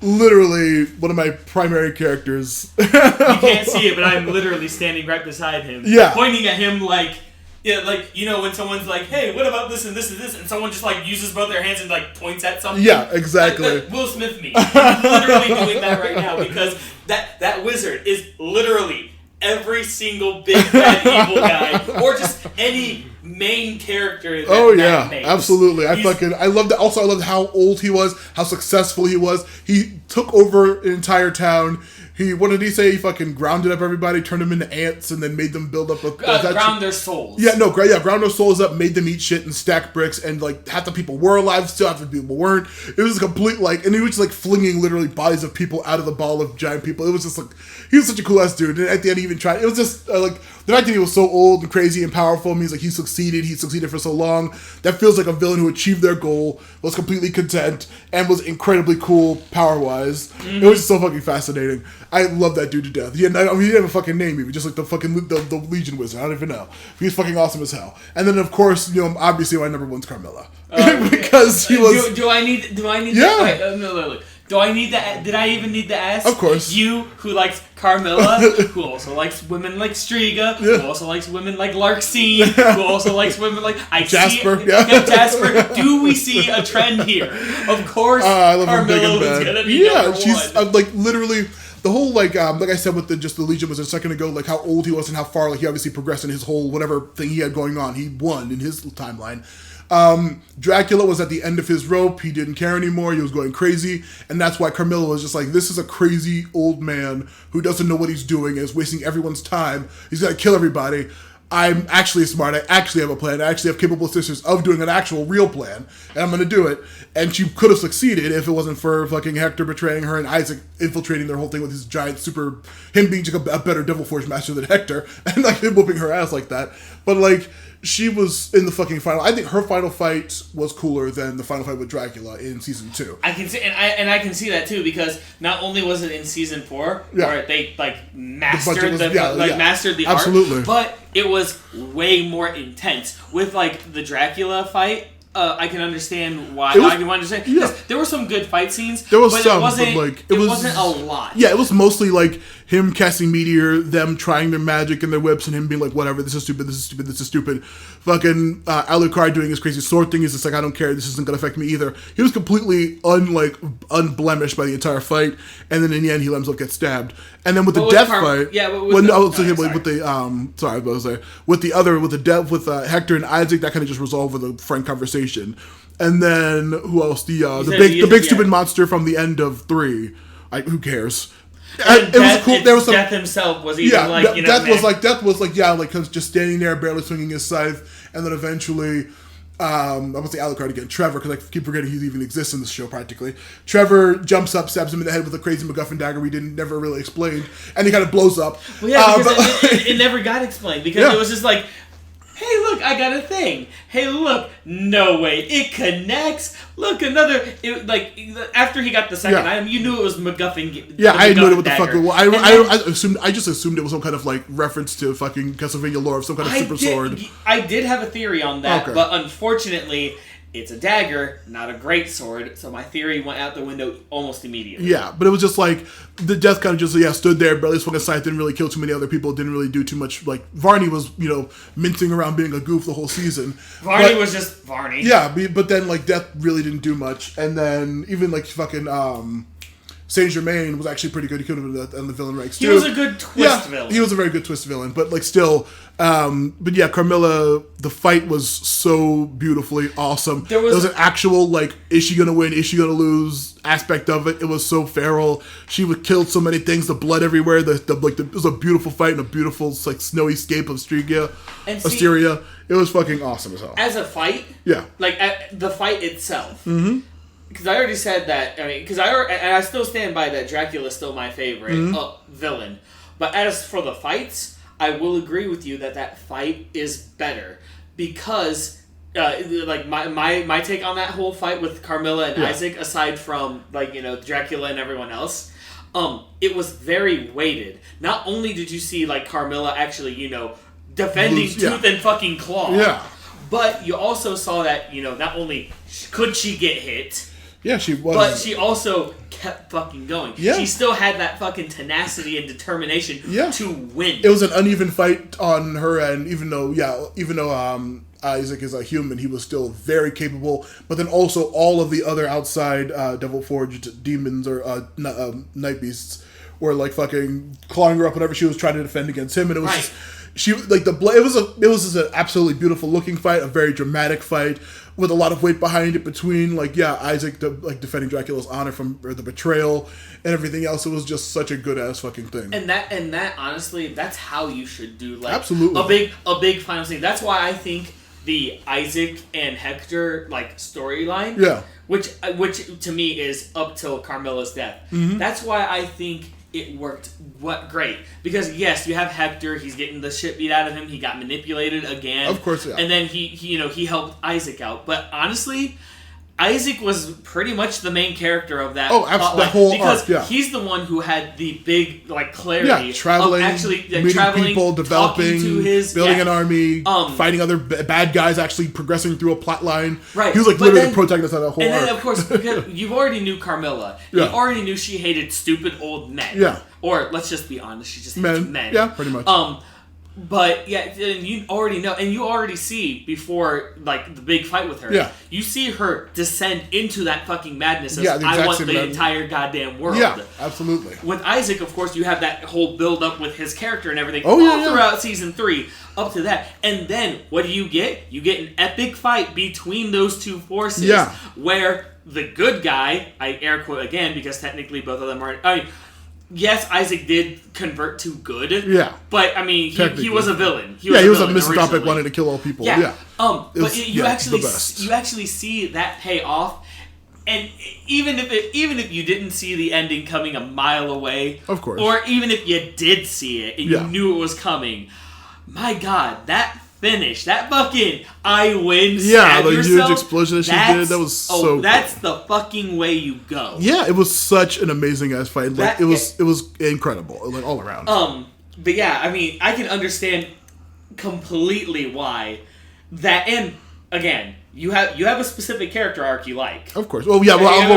literally one of my primary characters. You can't see it, but I'm literally standing right beside him. Yeah, pointing at him like. Yeah, like, when someone's like, hey, what about this and this and this? And someone just, like, uses both their hands and, like, points at something. Yeah, exactly. Will Smith me. I'm literally doing that right now because that wizard is literally every single big bad evil guy or just any main character that makes. Absolutely. I love that. Also, I love how old he was, how successful he was. He took over an entire town. What did he say? He fucking grounded up everybody, turned them into ants, and then made them build up ground their souls. Ground their souls up, made them eat shit and stack bricks, and like half the people were alive still, half the people weren't. It was a complete and he was just like flinging literally bodies of people out of the ball of giant people. It was just like, he was such a cool ass dude. And at the end he even tried, it was just like, the fact that he was so old and crazy and powerful means like he succeeded for so long. That feels like a villain who achieved their goal, was completely content, and was incredibly cool power-wise. Mm-hmm. It was just so fucking fascinating. I love that dude to death. He didn't have a fucking name even, just like the fucking the Legion Wizard. I don't even know. He was fucking awesome as hell. And then of course, obviously my number 1's Carmilla. Because he was... Do I need... Yeah. No. Do I need to? Did I even need to ask? Of course. You, who likes Carmilla, who also likes women like Striga, who also likes women like Larxene, who also likes women like Jasper. Jasper. Do we see a trend here? Of course, Carmilla was gonna be number she's one. Like literally. The whole like I said with the Legion was a second ago, like how old he was and how far like he obviously progressed in his whole whatever thing he had going on. He won in his timeline. Dracula was at the end of his rope. He didn't care anymore. He was going crazy, and that's why Carmilla was just like, this is a crazy old man who doesn't know what he's doing and is wasting everyone's time. He's gonna kill everybody. I'm actually smart. I actually have a plan. I actually have capable sisters of doing an actual real plan, and I'm going to do it. And she could have succeeded if it wasn't for fucking Hector betraying her and Isaac infiltrating their whole thing with his giant super, him being just a better Devil Forge master than Hector, and like him whooping her ass like that. But like, she was in the fucking final. I think her final fight was cooler than the final fight with Dracula in season 2. I can see, and I can see that too, because not only was it in season 4 where they like mastered mastered the art, but it was way more intense with like the Dracula fight. I can understand why you want to say. Yeah. There were some good fight scenes. There was but some, it wasn't, but like it wasn't a lot. Yeah, it was mostly like him casting meteor, them trying their magic and their whips, and him being like, whatever, this is stupid, this is stupid, this is stupid. Fucking Alucard doing his crazy sword thing. He's just like, I don't care, this isn't gonna affect me either. He was completely unblemished by the entire fight, and then in the end he ends up get stabbed. And then with the death fight, with Hector and Isaac, that kind of just resolved with a frank conversation. And then who else? The big stupid monster from the end of 3. Who cares? It was cool. There was some, Death himself was even Death was just standing there barely swinging his scythe, and then eventually. I'm going to say Alucard again. Trevor, because I keep forgetting he even exists in this show practically. Trevor jumps up, stabs him in the head with a crazy MacGuffin dagger we never really explained, and he kind of blows up. Well, yeah, because it never got explained, because it was just like, hey, look, I got a thing. Hey, look, no way, it connects. Look, another. After he got the second item, you knew it was MacGuffin. Yeah, I knew what the fuck it was. I just assumed it was some kind of like reference to fucking Castlevania lore of some kind of super sword. I did have a theory on that, but unfortunately, it's a dagger, not a great sword, so my theory went out the window almost immediately. Yeah, but it was just like, the death kind of just, stood there, barely swung a scythe, didn't really kill too many other people, didn't really do too much, like, Varney was, mincing around being a goof the whole season. Varney was just Varney. Yeah, but then, like, Death really didn't do much, and then even, like, fucking, Saint Germain was actually pretty good. He could have been in the villain ranks too. He was a good twist villain. He was a very good twist villain, but like still, Carmilla, the fight was so beautifully awesome. There was an actual like, is she gonna win? Is she gonna lose? Aspect of it. It was so feral. She would kill so many things. The blood everywhere. It was a beautiful fight and a beautiful like snowy scape of Asteria. It was fucking awesome as hell. As a fight, like the fight itself. Mm-hmm. Because I already said that. I still stand by that. Dracula's still my favorite villain. But as for the fights, I will agree with you that fight is better because, my take on that whole fight with Carmilla and Isaac, aside from Dracula and everyone else, it was very weighted. Not only did you see Carmilla actually defending tooth and fucking claw, but you also saw that not only could she get hit. Yeah, she was. But she also kept fucking going. Yeah. She still had that fucking tenacity and determination to win. It was an uneven fight on her end, even though Isaac is a human, he was still very capable. But then also all of the other outside Devil Forged demons or night beasts were fucking clawing her up whenever she was trying to defend against him, and it was it was just an absolutely beautiful looking fight, a very dramatic fight with a lot of weight behind it between Isaac defending Dracula's honor from the betrayal and everything else. It was just such a good ass fucking thing. And that honestly, that's how you should do absolutely a big final scene. That's why I think the Isaac and Hector storyline, which to me is up till Carmilla's death. Mm-hmm. That's why I think it worked great, because yes, you have Hector, he's getting the shit beat out of him, he got manipulated again, of course, and then he helped Isaac out, but honestly Isaac was pretty much the main character of that. Oh, absolutely. The whole because arc, yeah. he's the one who had the big clarity. Yeah, traveling, of actually meeting traveling, people, developing, to his, building an army, fighting other bad guys, actually progressing through a plot line. Right. He was literally the protagonist of that whole arc. And then, of course, because you already knew Carmilla. You already knew she hated stupid old men. Yeah. Or, let's just be honest, she just hates men. Yeah, pretty much. But yeah, and you already know, and you already see before the big fight with her. Yeah. You see her descend into that fucking madness. Of, I want the entire goddamn world. Yeah, absolutely. With Isaac, of course, you have that whole build up with his character and everything throughout season 3 up to that, and then what do you get? You get an epic fight between those two forces. Yeah. Where the good guy, I air quote again because technically both of them are. Yes, Isaac did convert to good. Yeah. But, I mean, he was a villain. He was a misanthropic wanting to kill all people. Yeah. But you actually see that pay off. And even if you didn't see the ending coming a mile away. Of course. Or even if you did see it and you knew it was coming. My God, that finish, that fucking I win, stab the yourself, huge explosion that she did, that was so cool. That's the fucking way you go. Yeah, it was such an amazing ass fight. It was incredible, all around. But yeah, I mean, I can understand completely why that, and again, you have a specific character arc you like. Of course. Well, yeah. Well, I'll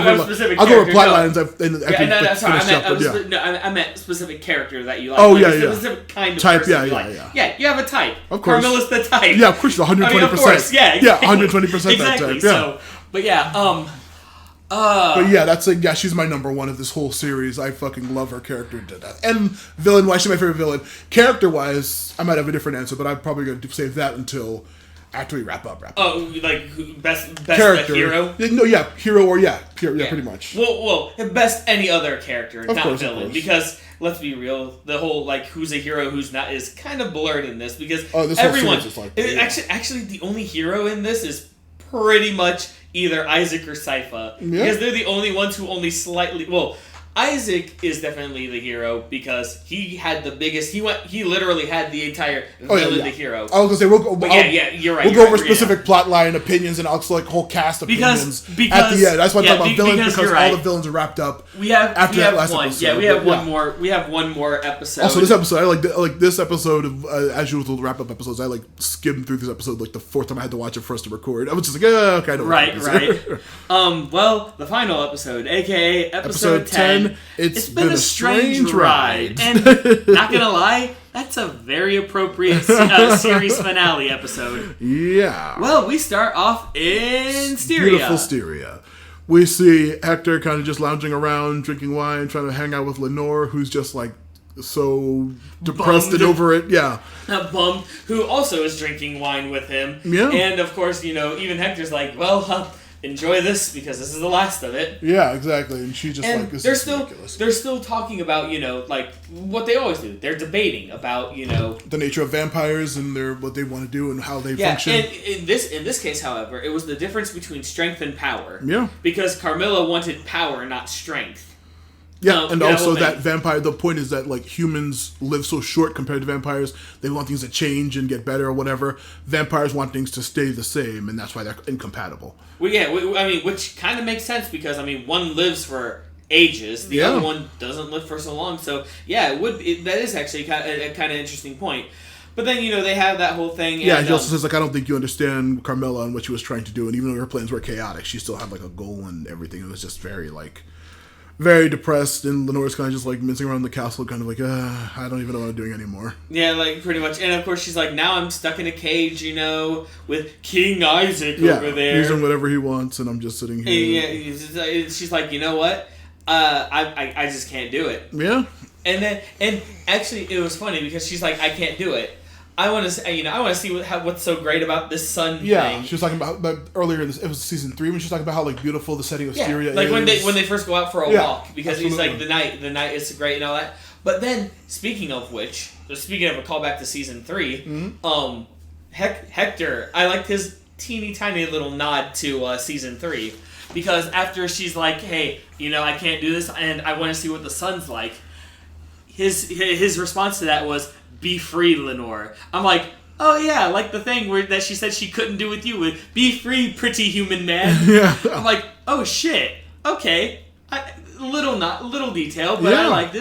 go over plot lines. I meant specific character that you like. Oh, Specific kind of type. Person you like. Yeah. You have a type. Of course. Carmilla's the type. Yeah, of course. 120%. I mean, of course. Yeah. Exactly. 120% that type. Yeah. So, but yeah. But yeah, she's my number one of this whole series. I fucking love her character to death. And villain-wise, she's my favorite villain. Character-wise, I might have a different answer, but I'm probably going to save that until after we wrap up. Oh, best character. Hero? No, hero or pretty much. Well, best any other character, of not course, villain. Because, let's be real, the whole, who's a hero, who's not, is kind of blurred in this. Because this everyone... whole series is like that, Actually, the only hero in this is pretty much either Isaac or Sypha. Yeah. Because they're the only ones who only slightly... Well, Isaac is definitely the hero because he had the biggest... He literally had the entire villain to hero. I was going to say, you're right. We'll go over specific plot line opinions and also whole cast opinions at the end. That's why I'm talking about villains because all the villains are wrapped up. We have last one. episode. Yeah, we have one more. We have one more episode. Also, this episode, I like this episode of as usual the wrap up episodes. I skimmed through this episode the fourth time I had to watch it for us to record. I was just okay, I know. Right. Well, the final episode, aka episode 10. It's been a strange ride. And not gonna lie, that's a very appropriate series finale episode. Yeah. Well, we start off in Styria. Beautiful Styria. We see Hector kind of just lounging around, drinking wine, trying to hang out with Lenore, who's just so depressed and over it. Yeah. Bummed, who also is drinking wine with him. Yeah. And of course, even Hector's enjoy this because this is the last of it. Yeah, exactly. And she just this is ridiculous. They're still talking about, what they always do. They're debating about, the nature of vampires and what they want to do and how they function. And in this case, however, it was the difference between strength and power. Yeah. Because Carmilla wanted power, not strength. Yeah, and also that vampire, the point is that humans live so short compared to vampires, they want things to change and get better or whatever. Vampires want things to stay the same, and that's why they're incompatible. Well, yeah, which kind of makes sense because, one lives for ages, the other one doesn't live for so long, so yeah, that is actually a kind of interesting point. But then, they have that whole thing. Yeah, and he also says, I don't think you understand Carmilla and what she was trying to do, and even though her plans were chaotic, she still had, a goal and everything. It was just very, very depressed, and Lenore's kind of just mincing around the castle, kind of I don't even know what I'm doing anymore. Yeah, pretty much. And of course, she's now I'm stuck in a cage, with King Isaac over there. He's doing whatever he wants, and I'm just sitting here. Yeah, she's you know what? I just can't do it. Yeah. And actually, it was funny because she's I can't do it. I want to see what's so great about this sun thing. Yeah, she was talking about earlier. It was season 3 when she was talking about how beautiful the setting of Styria is. when they first go out for a walk because absolutely. He's the night is great and all that. But then speaking of a callback to season 3, Hector, I liked his teeny tiny little nod to season 3 because after she's hey, I can't do this and I want to see what the sun's like. His response to that was, be free, Lenore. I'm oh yeah, like the thing that she said she couldn't do with you, with be free, pretty human man. Yeah. I'm like, oh shit, okay. Little detail, but I liked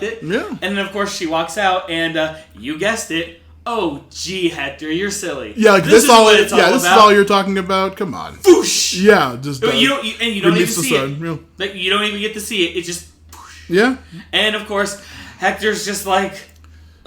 it. Yeah. And then of course she walks out, and you guessed it. Oh, gee, Hector, you're silly. Yeah, like this is all. This is all you're talking about. Come on. Whoosh. Yeah, just. You don't even see it. Yeah. Like, you don't even get to see it. It just. Whoosh. Yeah. And of course, Hector's just like.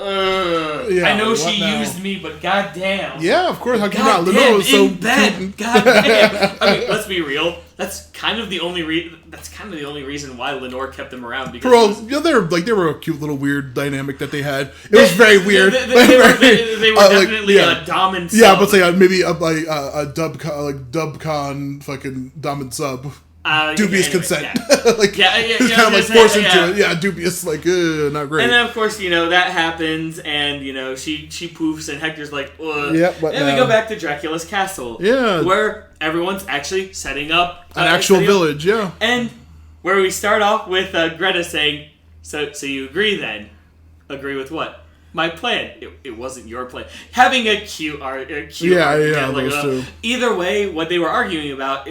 I know she used me, but goddamn. Yeah, of course. How can you not? Lenore was so bad. Goddamn. I mean, let's be real. That's kind of the only reason why Lenore kept them around. Because they were a cute little weird dynamic that they had. It was very weird. They were definitely a dom and sub. Yeah, but say maybe a dubcon fucking dom and sub. Dubious consent. Yeah. Kind of forced into it. Yeah, dubious, not great. And then, of course, that happens, and, she poofs, and Hector's like, ugh. Yeah, and we go back to Dracula's castle. Yeah. Where everyone's actually setting up an actual village, yeah. And where we start off with Greta saying, so you agree then? Agree with what? My plan. It wasn't your plan. Having a cute argument. Those two. Either way, what they were arguing about,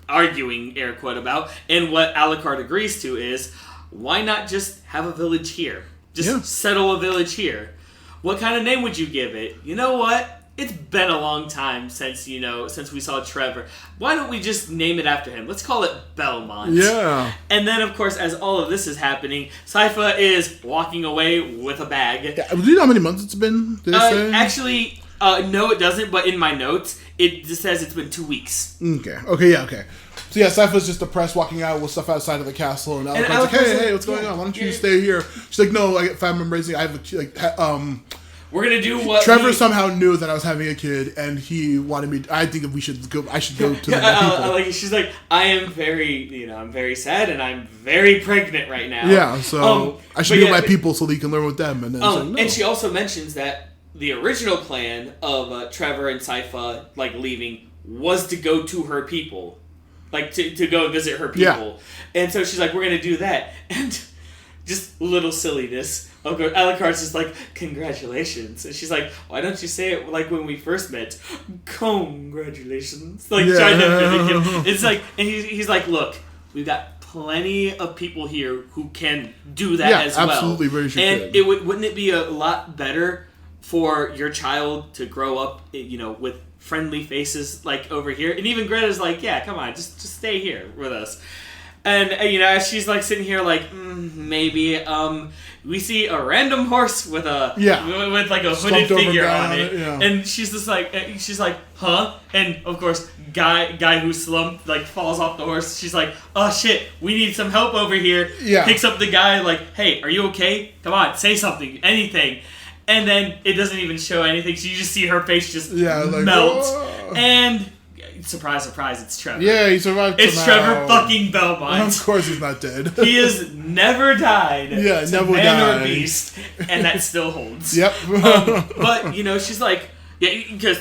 arguing, air quote, about, and what Alucard agrees to is, why not just have a village here? Just settle a village here. What kind of name would you give it? You know what? It's been a long time since we saw Trevor. Why don't we just name it after him? Let's call it Belmont. Yeah. And then, of course, as all of this is happening, Sypha is walking away with a bag. Yeah. Do you know how many months it's been? Did it say? Actually, no, it doesn't. But in my notes, it just says it's been 2 weeks. Okay. So yeah, Sypha's just depressed, walking out with stuff outside of the castle, and Alucard's like, "Hey, what's going on? Why don't you stay here?" She's like, "No, if I'm embracing, I have we're gonna do what." Trevor somehow knew that I was having a kid, and he wanted me. I think if we should go, I should go to the people. She's like, I am very, I'm very sad, and I'm very pregnant right now. Yeah, so I should be with my people so that you can learn with them. And then, no. And she also mentions that the original plan of Trevor and Sypha leaving was to go to her people. To go visit her people. Yeah. And so she's like, we're going to do that. And just little silliness. Alucard's just like, congratulations. And she's like, why don't you say it like when we first met? Congratulations. Trying to mimic him. It's like, and he's like, look, we've got plenty of people here who can do that as well. Yeah, absolutely. Very sure. And wouldn't it be a lot better for your child to grow up, with friendly faces over here? And even Greta's like, yeah, come on, just stay here with us. And as she's sitting here maybe we see a random horse with a hooded figure on it. And she's just huh? And of course guy who slumped falls off the horse. She's like, oh shit, we need some help over here. Picks up the guy hey, are you okay? Come on, say something, anything. And then it doesn't even show anything. So you just see her face just melt. Whoa. And surprise, surprise, it's Trevor. Yeah, he survived. It's Trevor fucking Belmont. Of course he's not dead. He has never died. Yeah, never man died. Or beast, and that still holds. Yep. But she's like, because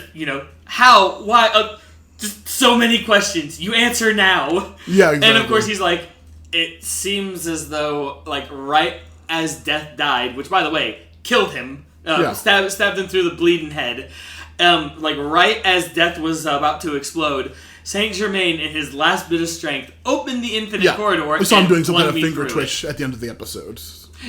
how, why, just so many questions. You answer now. Yeah, exactly. And of course he's like, it seems as though right as Death died, which by the way killed him. Stabbed him through the bleeding head. Right as Death was about to explode, Saint Germain, in his last bit of strength, opened the infinite corridor. We saw him doing some kind of finger twitch at the end of the episode.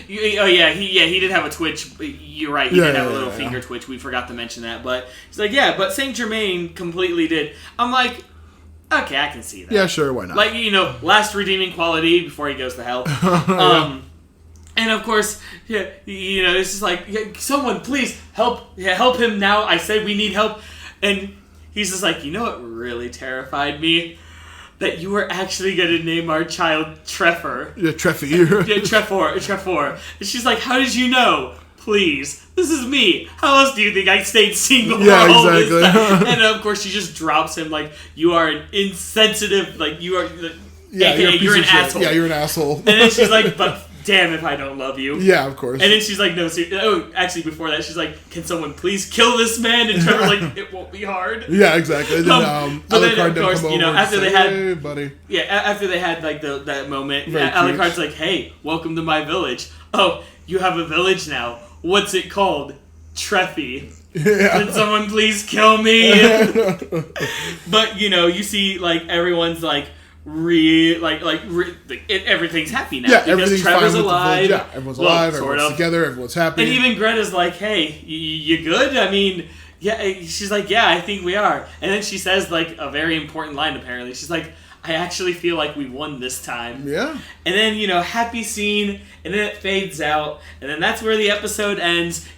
He did have a twitch. You're right, he did have a little finger twitch. We forgot to mention that, but he's like, but Saint Germain completely did. I'm like, okay, I can see that. Yeah, sure, why not? Last redeeming quality before he goes to hell. And of course, it's just someone please help him now. I said we need help. And he's just like, what really terrified me? That you were actually going to name our child Trevor. Yeah, Treffy. Trevor. And she's like, how did you know? Please. This is me. How else do you think I stayed single? Yeah, exactly. And of course, she just drops him you are an insensitive, you are... you're an asshole. Yeah, you're an asshole. And then she's like, but... damn if I don't love you. Yeah, of course. And then she's like, no, seriously. Oh, actually, before that, she's like, can someone please kill this man? And Trevor's like, it won't be hard. Yeah, exactly. And then, but then, of course, after they had... hey, buddy. Yeah, after they had, that moment, Alucard's like, hey, welcome to my village. Oh, you have a village now. What's it called? Treffy. Yeah. Can someone please kill me? But, you see, everyone's, everything's happy now. Yeah, because Trevor's alive. Yeah, everyone's alive, everyone's together, everyone's happy. And even Greta's like, hey, you good? I mean, yeah, she's like, yeah, I think we are. And then she says, a very important line, apparently. She's like, I actually feel like we won this time. Yeah. And then, happy scene, and then it fades out, and then that's where the episode ends,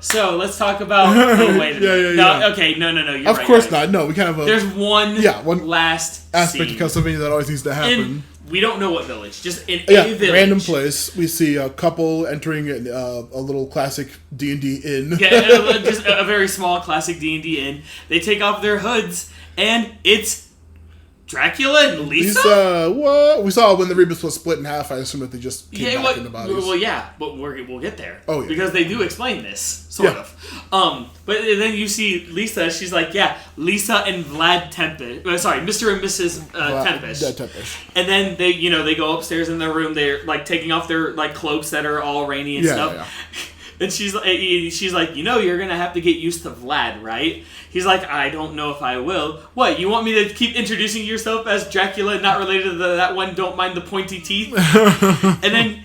So, let's talk about... Oh, wait a minute. No, okay, no, you're right. Of course not. No, we kind of... There's one last aspect scene. of Castlevania that always needs to happen. And we don't know what village. Just in a village. Random place. We see a couple entering a little classic D&D inn. Yeah, just a very small classic D&D inn. They take off their hoods, and it's... Dracula and Lisa? What? We saw when the Rebus was split in half. I assume that they just came back in the bodies. Well, yeah, but we'll get there. Oh, yeah. Because they do explain this, sort of. But then you see Lisa, she's like, yeah, Lisa and Vlad Tempest. Sorry, Mr. and Mrs. Tempest. Tempest. And then they go upstairs in their room. They're, taking off their, cloaks that are all rainy and stuff. Yeah. And she's like, you're going to have to get used to Vlad, right? He's like, I don't know if I will. What, you want me to keep introducing yourself as Dracula, not related to that one, don't mind the pointy teeth? And then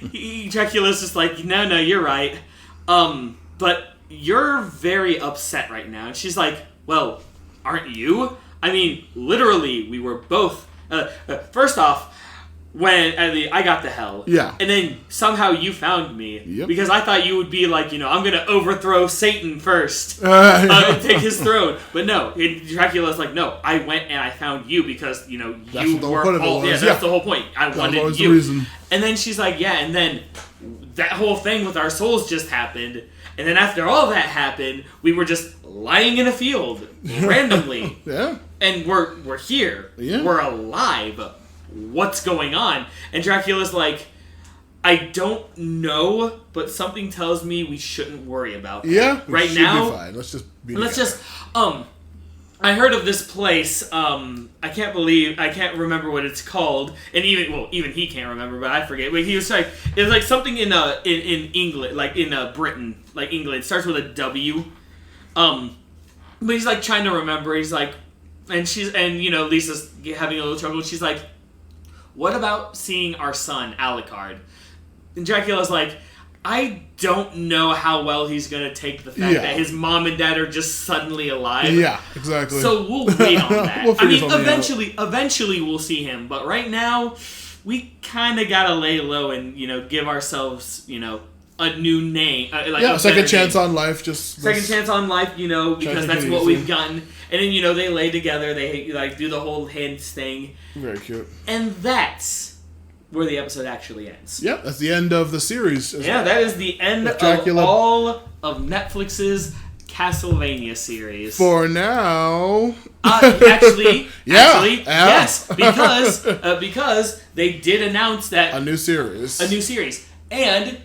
Dracula's just like, no, you're right. But you're very upset right now. And she's like, well, aren't you? I mean, literally, we were both... first off, when I got the hell. Yeah. And then somehow you found me. Yep. Because I thought you would be like, I'm going to overthrow Satan first. And take his throne. But no, Dracula's like, no, I went and I found you because, you were all... Yeah, that's the whole point. I wanted you. The reason. And then she's like, yeah, and then that whole thing with our souls just happened. And then after all that happened, we were just lying in a field randomly. Yeah. And we're here. Yeah. We're alive. What's going on? And Dracula's like, I don't know, but something tells me we shouldn't worry about that. Yeah, right now. Be fine. Let's just I heard of this place. I can't remember what it's called, and even he can't remember, but I forget. He was like, it was like something in England, like in Britain, like England. It starts with a W. But he's like trying to remember. He's like, and Lisa's having a little trouble. She's like, what about seeing our son, Alucard? And Dracula's like, I don't know how well he's going to take the fact that his mom and dad are just suddenly alive. Yeah, exactly. So we'll wait on that. Eventually we'll see him. But right now, we kind of got to lay low and, give ourselves, a new name. Second chance on life. Second chance on life, because that's what we've gotten. And then, they lay together. They, do the whole hands thing. Very cute. And that's where the episode actually ends. Yep, that's the end of the series. That is the end of all of Netflix's Castlevania series. For now. Actually, yes. Because they did announce that... A new series. And...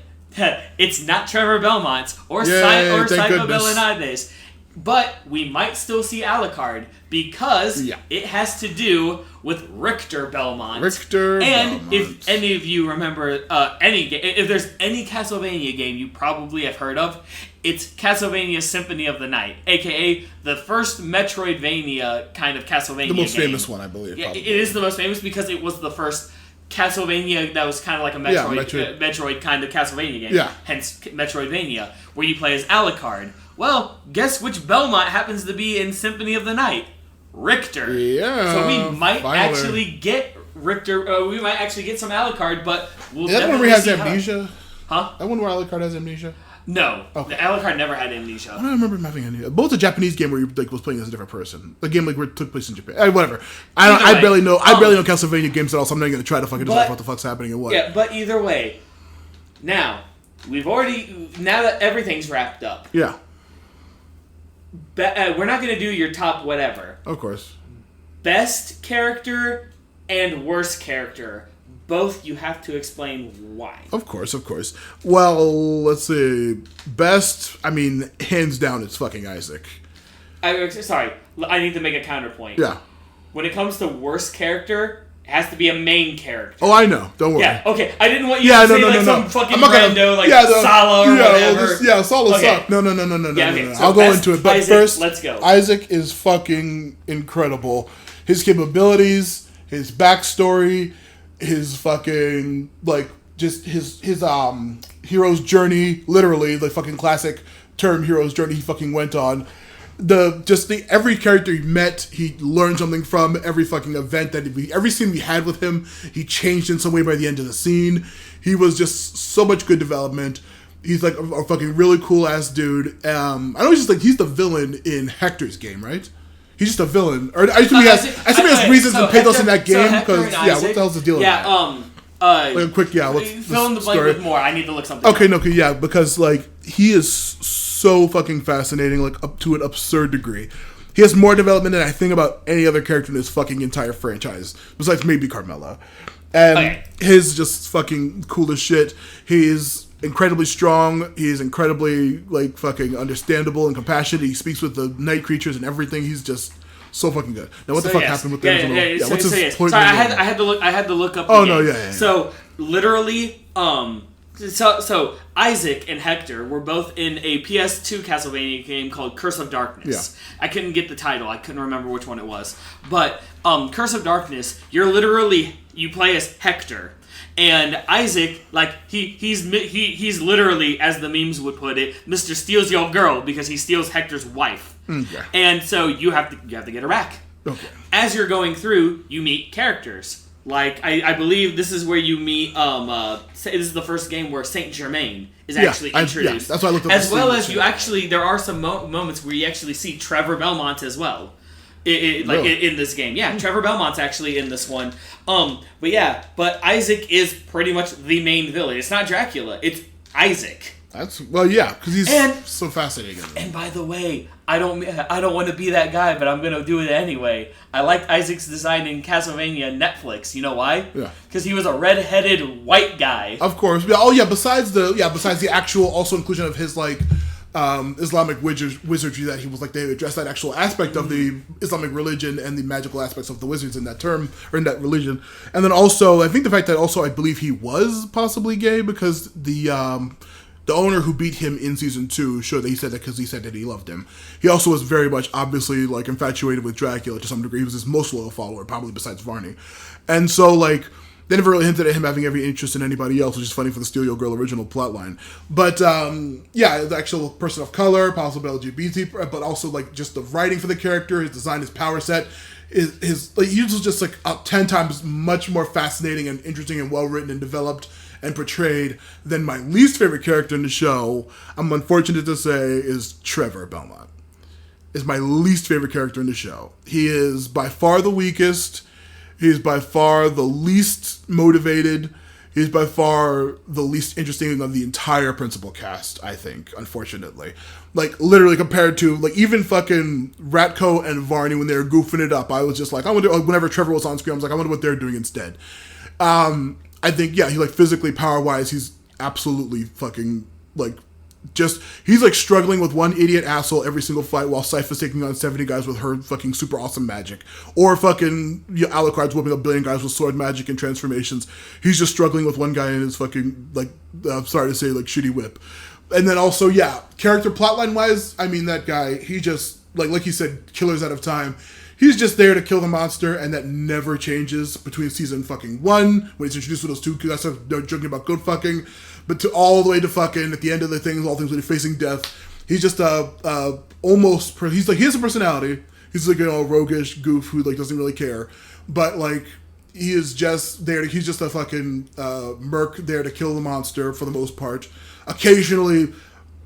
it's not Trevor Belmont or Saima Belinades. But we might still see Alucard because it has to do with Richter Belmont. And if any of you remember if there's any Castlevania game you probably have heard of, it's Castlevania Symphony of the Night, aka the first Metroidvania kind of Castlevania game. The most famous one, I believe. Yeah, it is the most famous because it was the first Castlevania that was kind of like a Metroid kind of Castlevania game. Yeah. Hence Metroidvania, where you play as Alucard. Well, guess which Belmont happens to be in Symphony of the Night? Richter. Yeah. So we might actually get Richter. We might actually get some Alucard, but we'll that one where he has amnesia? Huh? That one where Alucard has amnesia? No. Okay. Alucard never had amnesia. I don't remember him having amnesia. Both a Japanese game where you was playing as a different person. A game where it took place in Japan. Whatever. I barely know Castlevania games at all, so I'm not going to try to fucking decide what the fuck's happening and what. Yeah, but either way, now that everything's wrapped up. Yeah. We're not going to do your top whatever. Of course. Best character and worst character. Both you have to explain why. Of course. Well, let's see. Best, hands down, it's fucking Isaac. Sorry, I need to make a counterpoint. Yeah. When it comes to worst character, has to be a main character. Oh, I know. Don't worry. Yeah, okay. I didn't want you to say some fucking rando like Sala or whatever. Sala sucked. No. Okay, so I'll go into it. But Isaac, first, let's go. Isaac is fucking incredible. His capabilities, his backstory, his fucking, like, just his hero's journey, literally, the fucking classic term hero's journey he fucking went on. Every character he met, he learned something from. Every fucking event every scene we had with him, he changed in some way by the end of the scene. He was just so much good development. He's like a fucking really cool ass dude. I know he's the villain in Hector's game, right? He's just a villain. Or I assume he has reasons to pathos in that game because what the hell's the deal? Like a quick let's fill in the blank with more. I need to look something. Okay, because like he is so fucking fascinating, like up to an absurd degree. He has more development than I think about any other character in this fucking entire franchise, besides maybe Carmella. And his just fucking cool as shit. He's incredibly strong. He's incredibly like fucking understandable and compassionate. He speaks with the night creatures and everything. He's just so fucking good. Now, what the fuck happened with them? What's his point? Sorry, I had to look up. So literally, so Isaac and Hector were both in a PS2 Castlevania game called Curse of Darkness. Yeah. I couldn't get the title. I couldn't remember which one it was. But Curse of Darkness, you play as Hector. And Isaac, like he's literally, as the memes would put it, Mr. Steals Your Girl, because he steals Hector's wife. Okay. And so you have to get her back. Okay. As you're going through, you meet characters. Like I believe this is where you meet. This is the first game where Saint Germain is actually introduced. That's why I looked up. As well as there are some moments where you actually see Trevor Belmont as well. In this game. Yeah, Trevor Belmont's actually in this one. But Isaac is pretty much the main villain. It's not Dracula, it's Isaac. Because he's so fascinating. And by the way, I don't want to be that guy, but I'm going to do it anyway. I liked Isaac's design in Castlevania Netflix. You know why? Yeah. Because he was a red-headed white guy. Of course. Besides the actual also inclusion of his like Islamic wizardry, that he was like, they addressed that actual aspect of the Islamic religion and the magical aspects of the wizards in that term, or in that religion. And then also, I think the fact that also I believe he was possibly gay, because the owner who beat him in season 2 showed that he said that he loved him. He also was very much obviously like infatuated with Dracula to some degree. He was his most loyal follower, probably besides Varney. And so like, they never really hinted at him having every interest in anybody else, which is funny for the Steal Your Girl original plotline. But, the actual person of color, possible LGBT, but also, like, just the writing for the character, his design, his power set, he was just, like, 10 times much more fascinating and interesting and well-written and developed and portrayed than my least favorite character in the show, I'm unfortunate to say, is Trevor Belmont. Is my least favorite character in the show. He is by far the weakest. He's by far the least motivated. He's by far the least interesting of the entire principal cast, I think, unfortunately. Like, literally compared to, like, even fucking Ratko and Varney when they were goofing it up, I was just like, I wonder, whenever Trevor was on screen, I was like, I wonder what they're doing instead. I think, he, like, physically, power-wise, he's absolutely fucking, like, he's like struggling with one idiot asshole every single fight while Sypha's taking on 70 guys with her fucking super awesome magic. Or fucking Alucard's whipping up a billion guys with sword magic and transformations. He's just struggling with one guy in his fucking, like, I'm sorry to say, like, shitty whip. And then also, character plotline wise, I mean, that guy, he just, like he said, killers out of time. He's just there to kill the monster, and that never changes between season fucking 1, when he's introduced with those two guys they're joking about good fucking, but to all the way to fucking at the end of the things, all things when he's facing death. He's just he has a personality. He's like a roguish goof who like doesn't really care, but like he is just there. He's just a fucking merc there to kill the monster for the most part. Occasionally,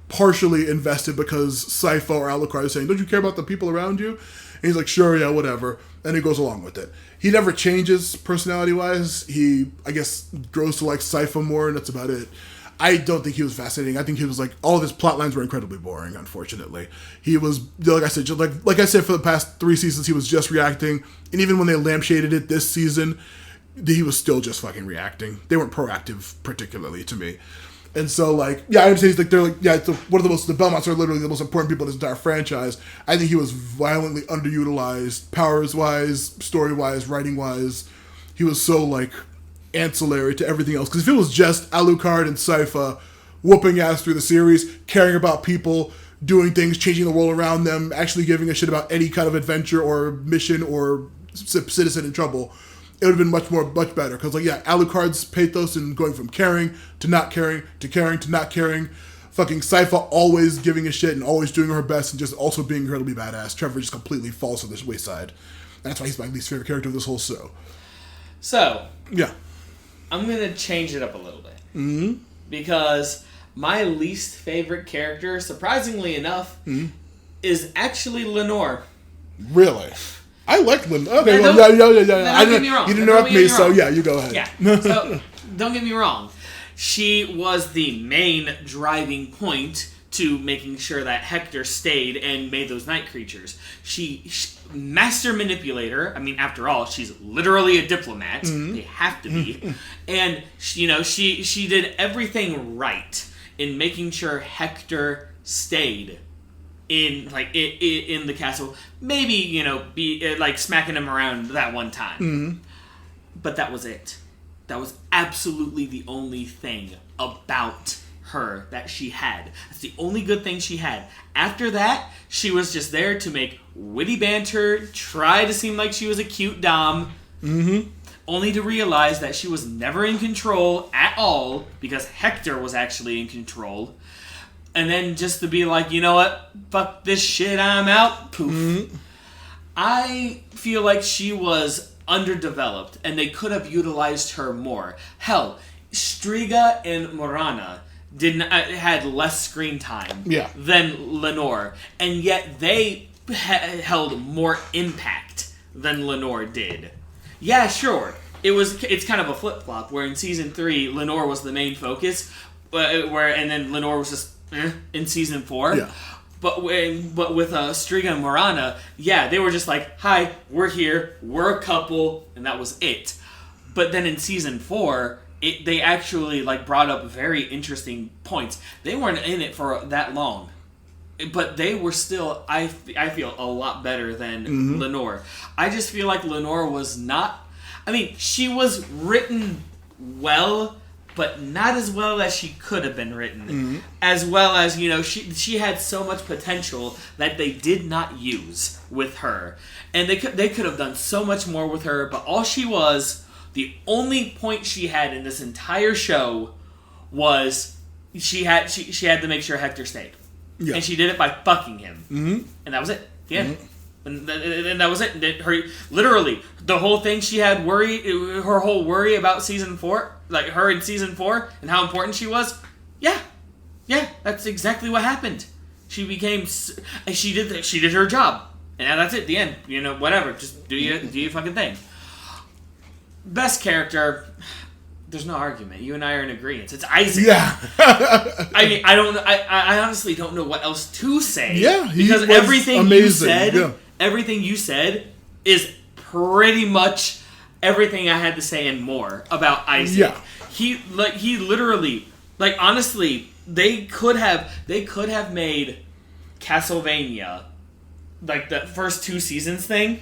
partially invested because Sypha or Alucard is saying, "Don't you care about the people around you?" And he's like, "Sure, yeah, whatever," and he goes along with it. He never changes personality-wise. He, I guess, grows to like Sypha more, and that's about it. I don't think he was fascinating. I think he was like, all of his plot lines were incredibly boring, unfortunately. He was, like I said, like I said, for the past 3 seasons, he was just reacting. And even when they lampshaded it this season, he was still just fucking reacting. They weren't proactive, particularly, to me. And so, like, I understand one of the Belmonts are literally the most important people in this entire franchise. I think he was violently underutilized, powers-wise, story-wise, writing-wise. he was so like ancillary to everything else. Because if it was just Alucard and Sypha whooping ass through the series, caring about people, doing things, changing the world around them, actually giving a shit about any kind of adventure or mission or citizen in trouble, it would have been much better. Because like, yeah, Alucard's pathos and going from caring to not caring to caring to not caring. Fucking Sypha always giving a shit and always doing her best and just also being incredibly badass. Trevor just completely falls to this wayside. That's why he's my least favorite character of this whole show. So, yeah, I'm going to change it up a little bit. Because my least favorite character, surprisingly enough, is actually Lenore. Really? I like Lenore. Okay, yeah. Don't get me wrong. You didn't interrupt me, so yeah, you go ahead. Yeah. So, don't get me wrong. She was the main driving point to making sure that Hector stayed and made those night creatures. She master manipulator. I mean, after all, she's literally a diplomat. They have to be. And she did everything right in making sure Hector stayed in the castle. Maybe be like smacking him around that one time. But that was it. That was absolutely the only thing about her that she had. That's the only good thing she had. After that, she was just there to make witty banter, try to seem like she was a cute dom, only to realize that she was never in control at all because Hector was actually in control. And then just to be like, you know what? Fuck this shit, I'm out. Poof. I feel like she was underdeveloped, and they could have utilized her more. Hell, Striga and Morana had less screen time than Lenore, and yet they held more impact than Lenore did. Yeah, sure. It's kind of a flip-flop, where in Season 3, Lenore was the main focus, and then Lenore was just in Season 4. Yeah. But with Striga and Morana, yeah, they were just like, hi, we're here, we're a couple, and that was it. But then in Season 4, they actually brought up very interesting points. They weren't in it for that long. But they were still, I feel, a lot better than Lenore. I just feel like Lenore was not... I mean, she was written well, but not as well as she could have been written. As well as, she had so much potential that they did not use with her. And they could have done so much more with her, but all she was, the only point she had in this entire show was she had to make sure Hector stayed. Yeah. And she did it by fucking him. And that was it. The end. And that was it. Literally, the whole thing she had her whole worry about Season 4, like her in Season 4 and how important she was, yeah, that's exactly what happened. She did her job. And that's it, the end. Whatever, just do your fucking thing. Best character, there's no argument. You and I are in agreement. It's Isaac. Yeah. I mean, I honestly don't know what else to say. Yeah, because everything you said is pretty much everything I had to say and more about Isaac. Yeah. He literally, honestly, they could have made Castlevania, the first 2 seasons thing.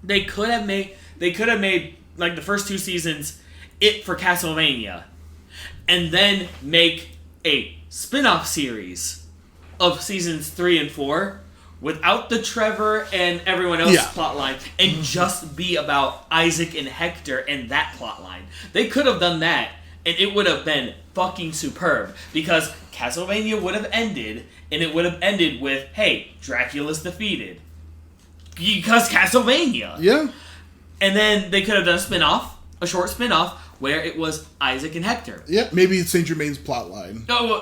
They could have made the first 2 seasons it for Castlevania, and then make a spin-off series of seasons 3 and 4 without the Trevor and everyone else plotline, and just be about Isaac and Hector and that plotline. They could have done that, and it would have been fucking superb, because Castlevania would have ended, and it would have ended with, hey, Dracula's defeated. Because Castlevania. Yeah. And then they could have done a short spin-off, where it was Isaac and Hector. Yeah, maybe it's Saint Germain's plotline. Oh, well,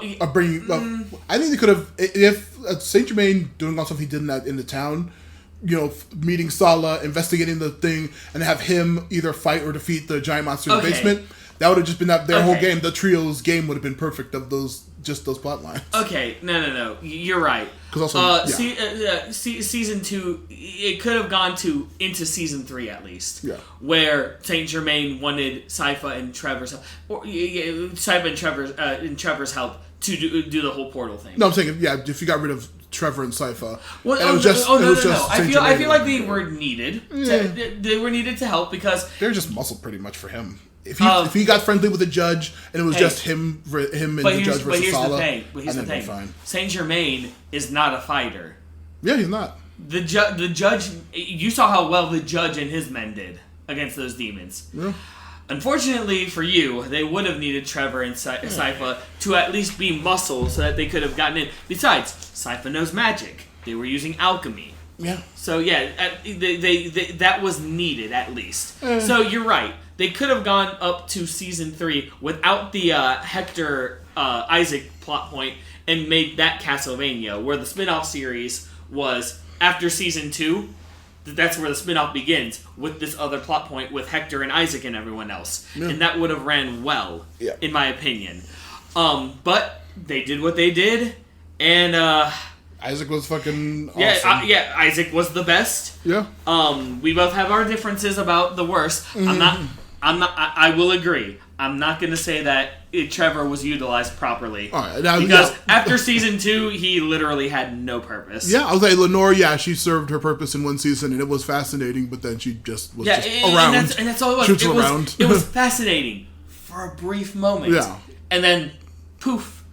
I think they could have, if Saint Germain doing all stuff he did in the town, meeting Sala, investigating the thing, and have him either fight or defeat the giant monster in the basement. That would have just been their whole game. The trio's game would have been perfect of those plot lines. Okay, no, you're right. Because also, season 2, it could have gone into season 3 at least. Yeah. Where Saint Germain wanted Sypha and Trevor's help, Sypha and Trevor's help to do the whole portal thing. No, I'm saying if you got rid of Trevor and Sypha. Well, and it was just I feel like they were needed. They were needed to help because they're just muscled pretty much for him. If he got friendly with the judge and it was just him and the judge versus Sala, but here's the thing. Fine. Saint Germain is not a fighter. Yeah, he's not. The judge. You saw how well the judge and his men did against those demons. Yeah. Unfortunately for you, they would have needed Trevor and Sypha to at least be muscle so that they could have gotten in. Besides, Sypha knows magic. They were using alchemy. Yeah. So yeah, they that was needed at least. So you're right. They could have gone up to season 3 without the Hector Isaac plot point and made that Castlevania, where the spin-off series was after season 2. That's where the spin-off begins, with this other plot point with Hector and Isaac and everyone else. Yeah. And that would have ran well, in my opinion. But they did what they did, and Isaac was fucking awesome. Isaac was the best. Yeah. We both have our differences about the worst. Mm-hmm. I will agree. I'm not going to say that Trevor was utilized properly. All right, because after season 2, he literally had no purpose. Yeah, I was like, Lenore, she served her purpose in one season, and it was fascinating, but then she just was around. And that's all it was. It was fascinating for a brief moment. Yeah. And then, poof.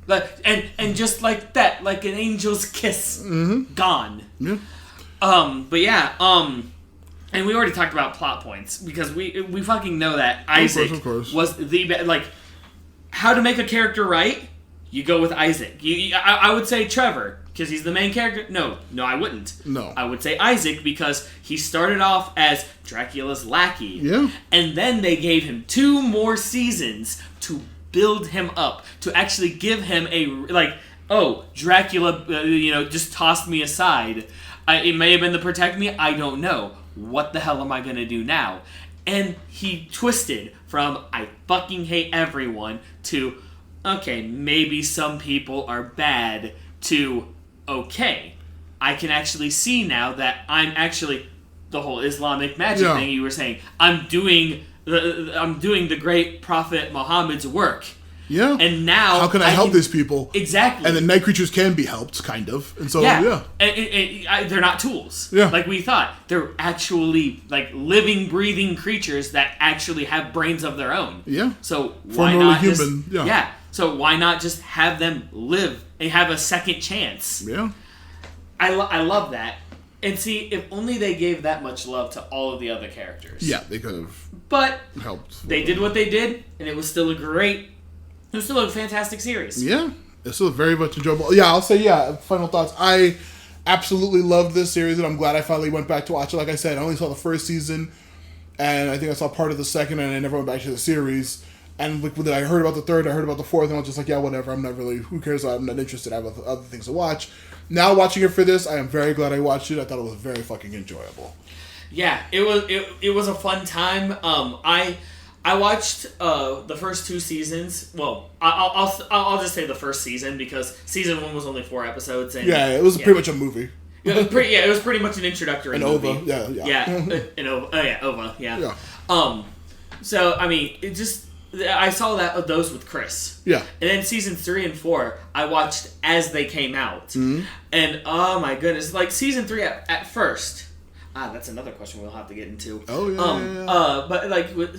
And just like that, like an angel's kiss, gone. Yeah. And we already talked about plot points because we fucking know that Isaac of course. was the best. How to make a character right? You go with Isaac. I would say Trevor because he's the main character. No, I wouldn't. No, I would say Isaac because he started off as Dracula's lackey. Yeah, and then they gave him 2 more seasons to build him up, to actually give him Dracula, just tossed me aside. It may have been to protect me. I don't know. What the hell am I going to do now? And he twisted from, I fucking hate everyone, to, okay, maybe some people are bad, to, okay, I can actually see now that I'm actually, the whole Islamic magic thing you were saying, I'm doing the great Prophet Muhammad's work. Yeah. And now how can I help these people? Exactly. And the night creatures can be helped, kind of. And so, yeah. And they're not tools. Yeah. Like we thought. They're actually, living, breathing creatures that actually have brains of their own. Yeah. So why not human. So why not just have them live and have a second chance? Yeah. I love that. And see, if only they gave that much love to all of the other characters. Yeah, they could have. But helped. They did what they did, and it was still a fantastic series. Yeah. It's still very much enjoyable. Yeah, I'll say, final thoughts. I absolutely loved this series, and I'm glad I finally went back to watch it. Like I said, I only saw the first season, and I think I saw part of the second, and I never went back to the series. And when I heard about the third, I heard about the fourth, and I was just like, yeah, whatever. I'm not really, who cares? I'm not interested. I have other things to watch. Now watching it for this, I am very glad I watched it. I thought it was very fucking enjoyable. Yeah, it was a fun time. I watched the first 2 seasons. Well, I'll just say the first season because season 1 was only 4 episodes. And, it was pretty much a movie. It was pretty much an introductory movie. OVA, OVA, yeah. So I mean, I saw those with Chris. Yeah. And then season 3 and 4, I watched as they came out, and oh my goodness, season 3 at first. That's another question we'll have to get into. Oh, yeah. But,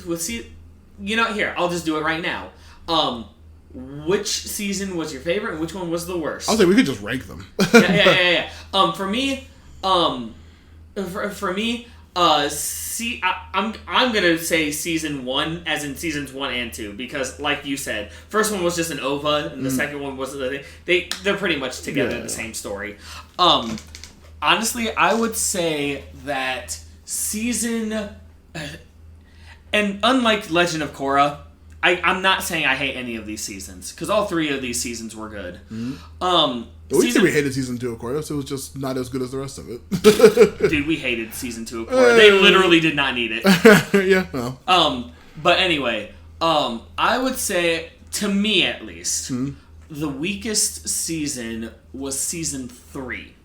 with here, I'll just do it right now. Which season was your favorite and which one was the worst? I'll say we could just rank them. Yeah. For me, I'm gonna say season 1, as in seasons 1 and 2, because, like you said, first one was just an OVA, and the second one was they're pretty much together in the same story. Honestly, I would say that season... And unlike Legend of Korra, I'm not saying I hate any of these seasons, because all 3 of these seasons were good. We hated season 2 of Korra, so it was just not as good as the rest of it. Dude, we hated season 2 of Korra. They literally did not need it. Yeah, well. But anyway, I would say, to me at least, the weakest season was season 3.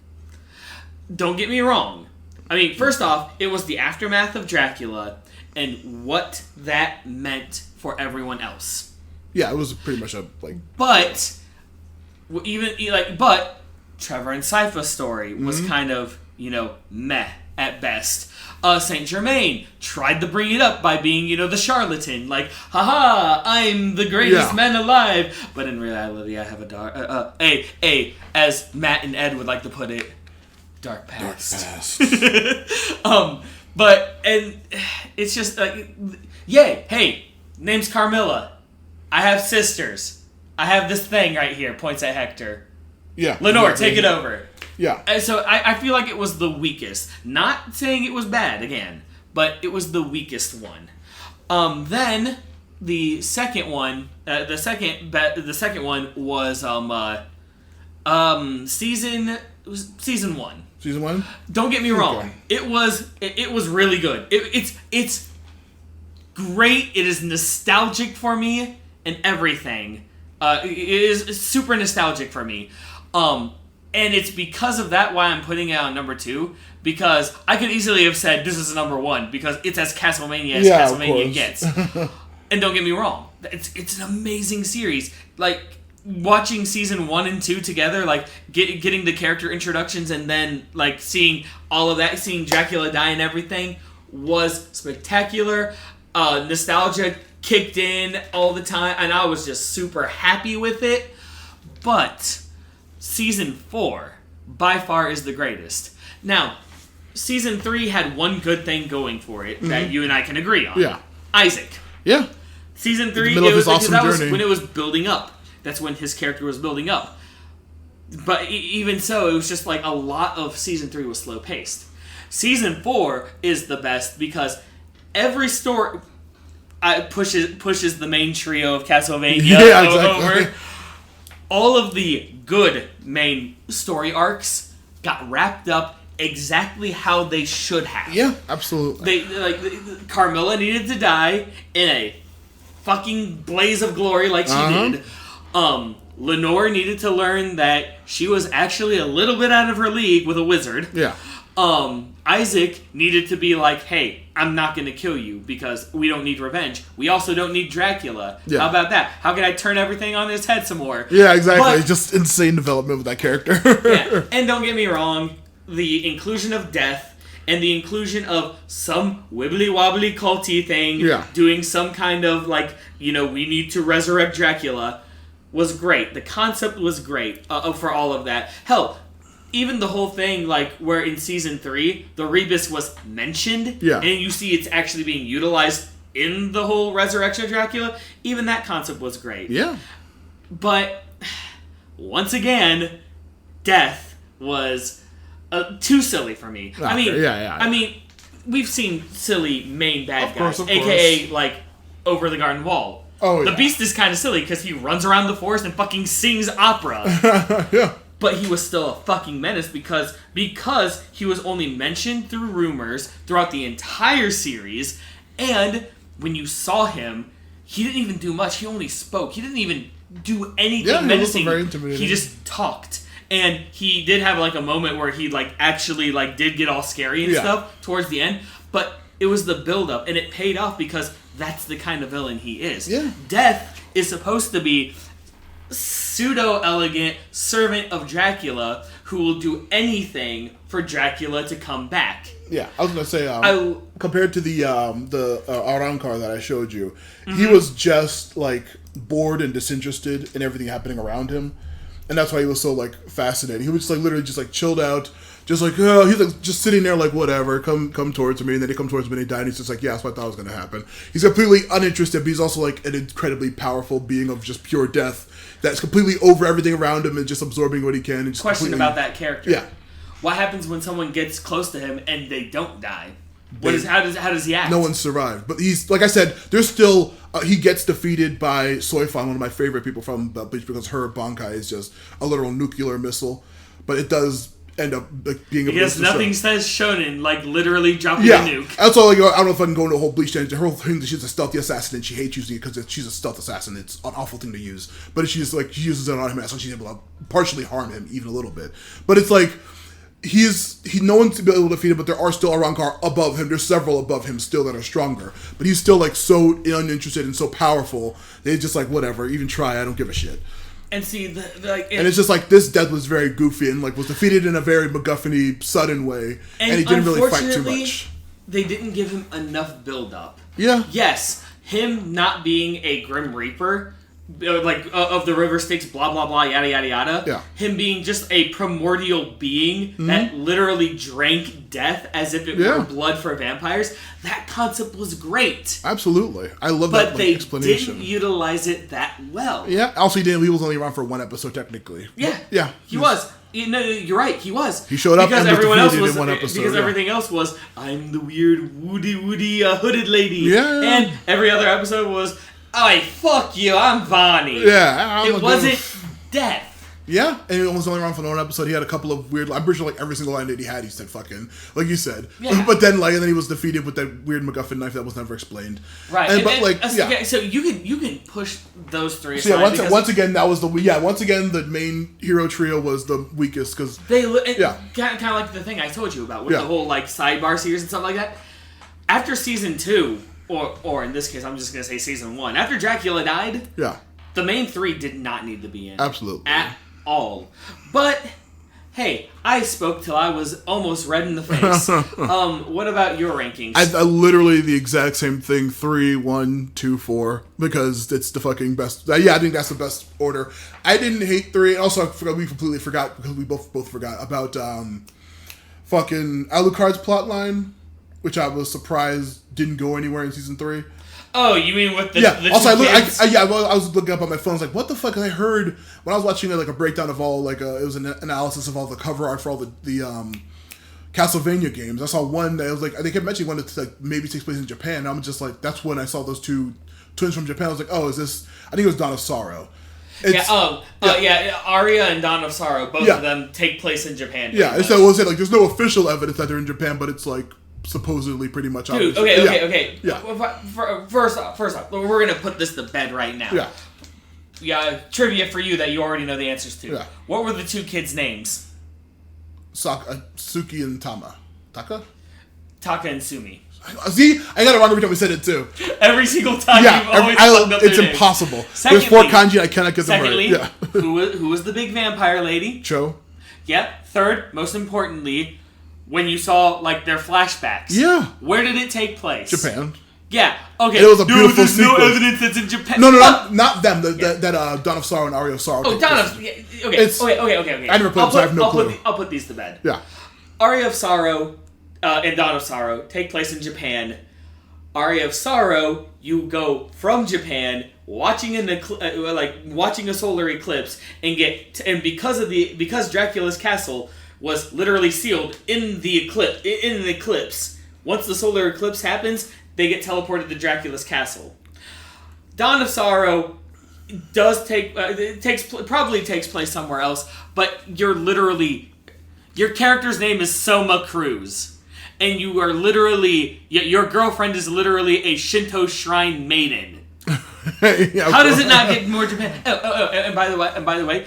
Don't get me wrong. I mean, first off, it was the aftermath of Dracula and what that meant for everyone else. Yeah, it was pretty much But Trevor and Sypha's story was kind of, meh at best. Saint Germain tried to bring it up by being, the charlatan. Like, haha, I'm the greatest man alive. But in reality, I have a as Matt and Ed would like to put it, dark past. But it's just like, yay, hey, name's Carmilla. I have sisters. I have this thing right here, points at Hector. Yeah. Lenore, take it over. Yeah. And so I feel like it was the weakest. Not saying it was bad, again, but it was the weakest one. Then the second one, the second one was season 1. Season 1? Don't get me wrong. It was really good. It's great. It is nostalgic for me and everything. It is super nostalgic for me. And it's because of that why I'm putting it on number 2. Because I could easily have said this is number 1 because it's as Castlevania as Castlevania gets. And don't get me wrong, it's an amazing series. Like watching season 1 and 2 together, like getting the character introductions and then like seeing all of that, seeing Dracula die and everything was spectacular. Nostalgia kicked in all the time, and I was just super happy with it. But Season 4, by far, is the greatest. Now, Season 3 had one good thing going for it that you and I can agree on. Yeah. Isaac. Yeah. Season 3, it was awesome was when it was building up. That's when his character was building up. But even so, it was just like a lot of Season 3 was slow-paced. Season 4 is the best because every story pushes the main trio of Castlevania over. All of the good main story arcs got wrapped up exactly how they should have. Yeah, absolutely. Carmilla needed to die in a fucking blaze of glory like she did. Lenore needed to learn that she was actually a little bit out of her league with a wizard. Yeah. Isaac needed to be like, hey, I'm not going to kill you because we don't need revenge. We also don't need Dracula. Yeah. How about that? How can I turn everything on his head some more? Yeah, exactly. Just insane development with that character. Yeah, and don't get me wrong, the inclusion of death and the inclusion of some wibbly-wobbly culty thing doing some kind of like, we need to resurrect Dracula was great. The concept was great for all of that. Hell, even the whole thing, like, where in Season 3, the Rebus was mentioned, and you see it's actually being utilized in the whole resurrection of Dracula, even that concept was great. Yeah. But, once again, death was too silly for me. I mean, we've seen silly main bad guys, a.k.a., like, Over the Garden Wall. Oh, The Beast is kind of silly because he runs around the forest and fucking sings opera. Yeah. But he was still a fucking menace because he was only mentioned through rumors throughout the entire series, and when you saw him, he didn't even do much. He only spoke. He didn't even do anything menacing. Very intimidating. He just talked. And he did have like a moment where he like actually like did get all scary and stuff towards the end, but it was the build up and it paid off because that's the kind of villain he is. Yeah. Death is supposed to be pseudo-elegant servant of Dracula who will do anything for Dracula to come back. Yeah, I was gonna say, compared to the Arankar that I showed you, he was just like bored and disinterested in everything happening around him, and that's why he was so like fascinating. He was just like literally just like chilled out, just like he's like just sitting there like whatever, come towards me, and then he come towards me and he died. And he's just like, yeah, that's what I thought was gonna happen. He's completely uninterested, but he's also like an incredibly powerful being of just pure death that's completely over everything around him and just absorbing what he can. And just question about that character. Yeah. What happens when someone gets close to him and they don't die? How does he act? No one survived. But he's, like I said, there's still, he gets defeated by Soifan, one of my favorite people from Bleach, because her Bankai is just a literal nuclear missile. But it does end up like, being a because nothing says shonen like literally dropping a nuke. That's all. Like, I don't know if I can go into a whole Bleach tangent. Her whole thing that she's a stealthy assassin and she hates using it because she's a stealth assassin. It's an awful thing to use. But she's like she uses it on him, so she's able to partially harm him even a little bit. But it's like no one's able to defeat him, but there are still Arankar above him. There's several above him still that are stronger. But he's still like so uninterested and so powerful. They just like whatever, even try. I don't give a shit. And see, and it's just like this death was very goofy and like was defeated in a very MacGuffin-y, sudden way, and he didn't really fight too much. They didn't give him enough build-up. Yeah. Yes, him not being a Grim Reaper, of the River Styx, blah blah blah, yada yada yada. Yeah. Him being just a primordial being that literally drank death as if it were blood for vampires. That concept was great. Absolutely, I love that explanation. But they didn't utilize it that well. Yeah. Also, he was only around for one episode technically. Yeah. Yeah. He was. No, you're right. He was. He showed up because and everyone else was in one episode. Because everything else was, I'm the weird woody hooded lady. Yeah. And every other episode was, oh, fuck you, I'm Bonnie. Yeah. It wasn't death. Yeah, and it was only around for one episode. He had a couple of weird. I'm pretty sure like every single line that he had, he said "fucking," like you said. Yeah. But then and then he was defeated with that weird MacGuffin knife that was never explained. Right. So you can push those three. So once again the main hero trio was the weakest because kind of like the thing I told you about with the whole like sidebar series and stuff like that. After season 2, or in this case, I'm just gonna say season 1. After Dracula died, the main 3 did not need to be in. Absolutely. At all. But hey, I spoke till I was almost red in the face. What about your rankings? I literally the exact same thing. 3, 1, 2, 4 because it's the fucking best. I think that's the best order. I didn't hate 3. Also, we completely forgot because we both forgot about fucking Alucard's plotline, which I was surprised didn't go anywhere in season 3. Oh, you mean with the the also, I was looking up on my phone. I was like, what the fuck? And I heard when I was watching a breakdown of all it was an analysis of all the cover art for all the Castlevania games. I saw one that was like they kept mentioning one that maybe takes place in Japan. And I'm just like, that's when I saw those two twins from Japan. I was like, oh, is this? I think it was Dawn of Sorrow. Aria and Dawn of Sorrow, both of them take place in Japan. Yeah, so was it like there's no official evidence that they're in Japan, but it's like supposedly pretty much obvious. Dude, okay. Yeah. First off, we're gonna put this to bed right now. Yeah. Yeah, trivia for you that you already know the answers to. Yeah. What were the two kids' names? Suki and Tama. Taka and Sumi. See, I got it wrong every time we said it too. Every single time you've always fucked up it's their impossible. Names. Secondly, there's 4 kanji, I cannot get them right. Yeah. who was the big vampire lady? Cho. Yeah. Third, most importantly, when you saw their flashbacks. Yeah. Where did it take place? Japan. Yeah. Okay. And it was a beautiful there's sequence. No evidence that's in Japan. No, not them. That Dawn of Sorrow and Aria of Sorrow. Oh, Dawn of... Okay. I never played them, so I have no clue. I'll put these to bed. Yeah. Aria of Sorrow and Dawn of Sorrow take place in Japan. Aria of Sorrow, you go from Japan, watching watching a solar eclipse, and because Dracula's castle was literally sealed in the eclipse. Once the solar eclipse happens, they get teleported to Dracula's castle. Dawn of Sorrow probably takes place somewhere else, but your character's name is Soma Cruz. And you are literally, your girlfriend is literally a Shinto shrine maiden. How does it not get more Japan? And by the way,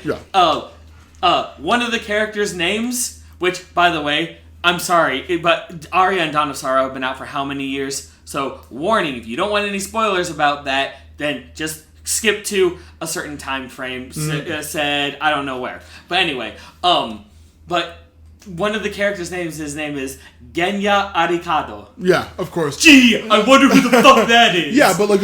one of the characters' names, which, by the way, I'm sorry, but Aria and Dawn of Sorrow have been out for how many years? So, warning, if you don't want any spoilers about that, then just skip to a certain time frame said, I don't know where. But anyway, but one of the characters' names, his name is Genya Arikado. Yeah, of course. Gee, I wonder who the fuck that is. Yeah, but go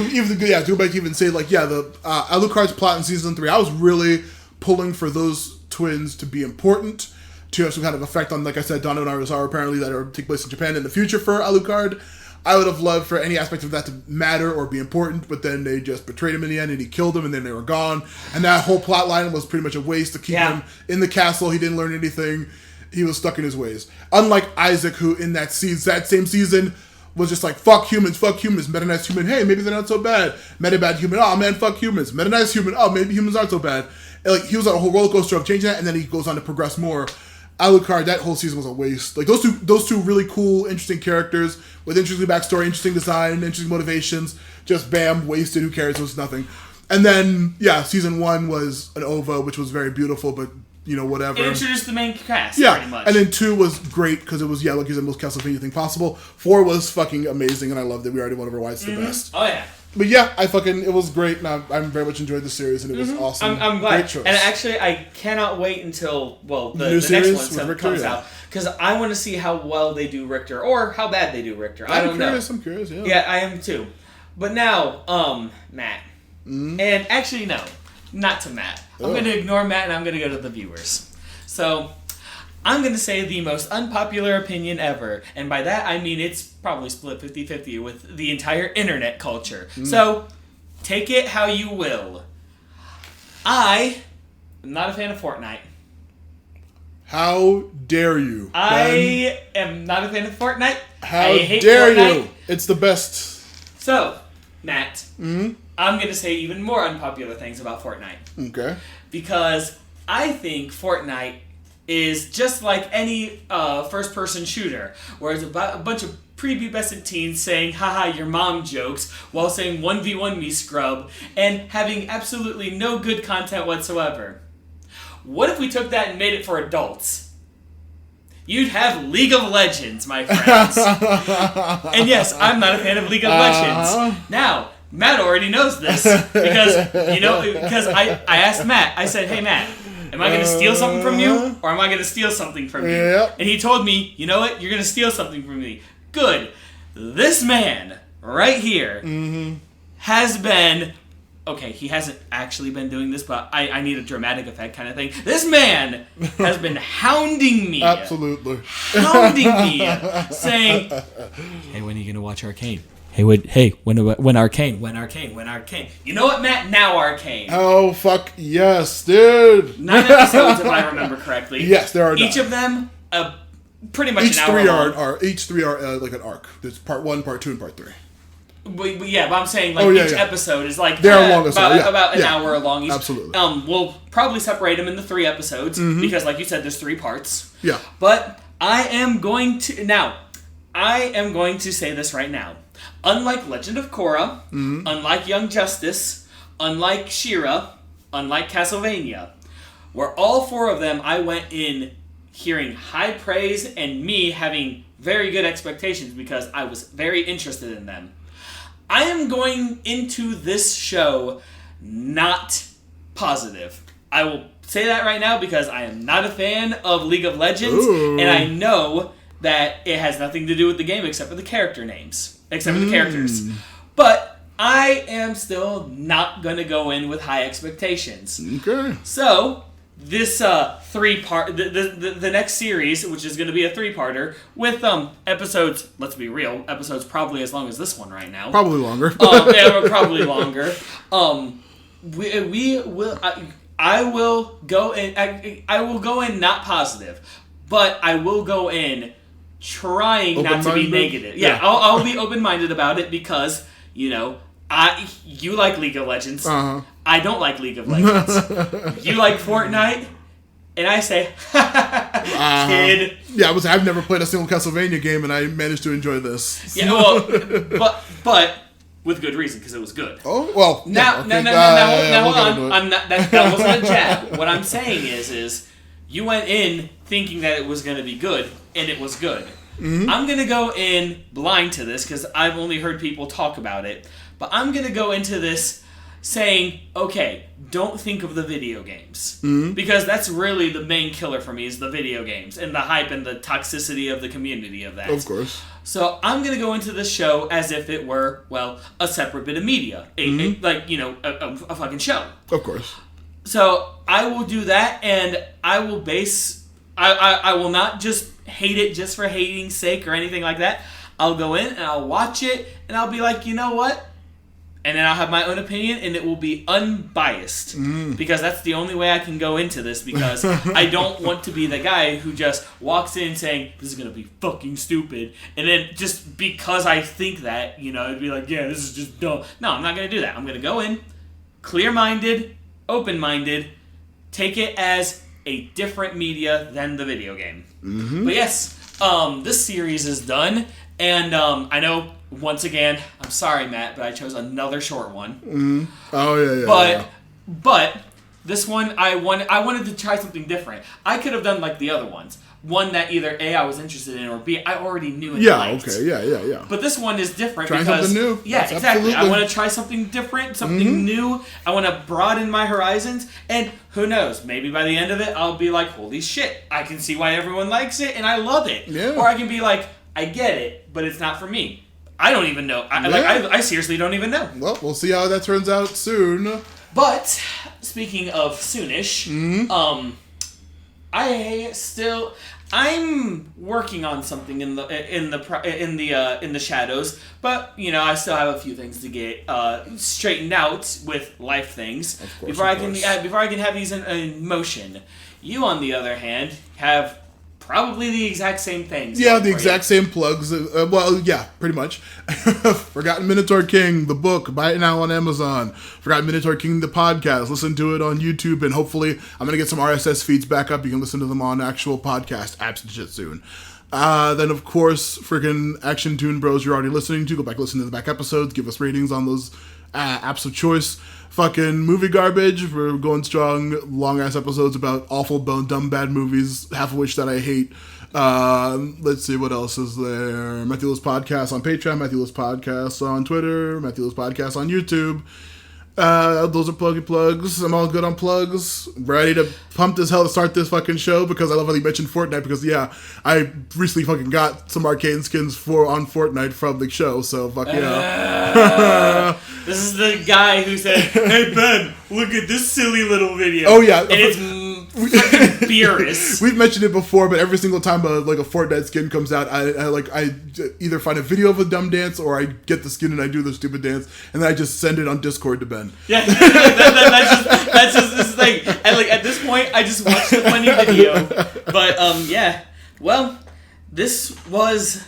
back to even say the Alucard's plot in season 3. I was really pulling for those twins to be important, to have some kind of effect on, like I said, Dawn and Aria apparently that take place in Japan in the future for Alucard. I would have loved for any aspect of that to matter or be important, but then they just betrayed him in the end, and he killed them, and then they were gone. And that whole plot line was pretty much a waste to keep him in the castle. He didn't learn anything. He was stuck in his ways. Unlike Isaac, who in that same season was just like, fuck humans, met a nice human, hey, maybe they're not so bad. Met a bad human, oh man, fuck humans. Met a nice human, oh, maybe humans aren't so bad. And, he was on a whole roller coaster of changing that, and then he goes on to progress more. Alucard, that whole season was a waste. Those two really cool, interesting characters with interesting backstory, interesting design, interesting motivations, just bam, wasted, who cares, it was nothing. And then, season 1 was an OVA, which was very beautiful, but whatever. It introduced the main cast, pretty much. And then 2 was great because it was, like the most Castlevania thing possible. 4 was fucking amazing, and I loved it. We already went over why it's the best. Oh, yeah. But yeah, it was great, and I'm very much enjoyed the series, and it was awesome. I'm glad. Great choice. And actually, I cannot wait until, the next one comes out. Because I want to see how well they do Richter, or how bad they do Richter. I don't know. I'm curious, yeah. Yeah, I am too. But now, Matt. And actually, no. Not to Matt. I'm going to ignore Matt, and I'm going to go to the viewers. So, I'm going to say the most unpopular opinion ever. And by that, I mean it's probably split 50-50 with the entire internet culture. So, take it how you will. I am not a fan of Fortnite. How dare you? I am not a fan of Fortnite. How dare you? It's the best. So, Matt, I'm going to say even more unpopular things about Fortnite. Okay. Because I think Fortnite is just like any first-person shooter, where it's about a bunch of prepubescent teens saying, haha, your mom jokes, while saying 1v1 me scrub, and having absolutely no good content whatsoever. What if we took that and made it for adults? You'd have League of Legends, my friends. And yes, I'm not a fan of League of Legends. Now, Matt already knows this, because I asked Matt, I said, hey Matt, am I going to steal something from you, or am I going to steal something from you? Yep. And he told me, you know what, you're going to steal something from me. Good. This man, right here, has been... Okay, he hasn't actually been doing this, but I need a dramatic effect kind of thing. This man has been hounding me. Absolutely. Hounding me, saying, hey, when are you going to watch Arcane? When Arcane? You know what, Matt? Now Arcane. Oh, fuck yes, dude. 9 episodes, if I remember correctly. Yes, there are 9. Each of them, pretty much each an hour long. Each 3 are like an arc. There's part 1, part 2, and part 3. But I'm saying each episode is like about an hour long. Absolutely. We'll probably separate them into 3 episodes because, like you said, there's 3 parts. Yeah. But I am going to say this right now. Unlike Legend of Korra, unlike Young Justice, unlike She-Ra, unlike Castlevania, where all 4 of them I went in hearing high praise and me having very good expectations because I was very interested in them. I am going into this show not positive. I will say that right now because I am not a fan of League of Legends, and I know that it has nothing to do with the game except for the character names, except for the characters. But I am still not going to go in with high expectations. Okay. So, this 3-part, the next series, which is going to be a 3-parter, with episodes, let's be real, episodes probably as long as this one right now. Probably longer. Probably longer. We will. I will go in. I will go in not positive, but I will go in trying not to be negative. Yeah. I'll be open-minded about it because you like League of Legends. I don't like League of Legends. You like Fortnite, and I say, kid. Yeah, I've never played a single Castlevania game, and I managed to enjoy this. Yeah, well, but with good reason because it was good. Oh well. Now, hold on. I'm not. That wasn't a jab. What I'm saying is you went in thinking that it was going to be good, and it was good. I'm going to go in blind to this because I've only heard people talk about it, but I'm going to go into this saying, okay, don't think of the video games. Because that's really the main killer for me is the video games and the hype and the toxicity of the community of that. Of course. So I'm going to go into this show as if it were, a separate bit of media. A fucking show. Of course. So I will do that and I will I will not just hate it just for hating's sake or anything like that. I'll go in and I'll watch it and I'll be like, you know what? And then I'll have my own opinion, and it will be unbiased. Because that's the only way I can go into this, because I don't want to be the guy who just walks in saying, this is going to be fucking stupid. And then just because I think that, it'd be like, yeah, this is just dumb. No, I'm not going to do that. I'm going to go in, clear-minded, open-minded, take it as a different media than the video game. But yes, this series is done, and I know... Once again, I'm sorry, Matt, but I chose another short one. Oh yeah. But this one, I wanted to try something different. I could have done like the other ones. one that either A, I was interested in, or B, I already knew and liked. Okay, yeah. But this one is different Trying because... something new. Yeah, That's exactly. absolutely. I want to try something different, something new. I want to broaden my horizons, and who knows, maybe by the end of it, I'll be like, holy shit, I can see why everyone likes it, and I love it. Yeah. Or I can be like, I get it, but it's not for me. I don't even know. I seriously don't even know. Well, we'll see how that turns out soon. But speaking of soonish, I'm working on something in the shadows, but I still have a few things to get straightened out with life things before I can have these in motion. You, on the other hand, have probably the exact same things. Yeah, the exact same plugs. Well, yeah, pretty much. Forgotten Minotaur King, the book. Buy it now on Amazon. Forgotten Minotaur King, the podcast. Listen to it on YouTube, and hopefully I'm going to get some RSS feeds back up. You can listen to them on actual podcast apps and shit soon. Then, of course, freaking Action Toon Bros you're already listening to. Go back, listen to the back episodes. Give us ratings on those apps of choice. Fucking movie garbage. We're going strong, long-ass episodes about awful, dumb, bad movies, half of which that I hate. Let's see, what else is there? Matthew Lewis Podcast on Patreon, Matthew Lewis Podcast on Twitter, Matthew Lewis Podcast on YouTube. Those are plugs. I'm all good on plugs. Ready to pumped as hell to start this fucking show because I love how you mentioned Fortnite because, yeah, I recently fucking got some arcane skins on Fortnite from the show, so fuck yeah. This is the guy who said, hey Ben, look at this silly little video. Oh yeah. And it's fucking Beerus. We've mentioned it before, but every single time a Fortnite skin comes out, I either find a video of a dumb dance or I get the skin and I do the stupid dance, and then I just send it on Discord to Ben. Yeah, that's just this thing. And at this point, I just watched the funny video. But yeah. Well, this was,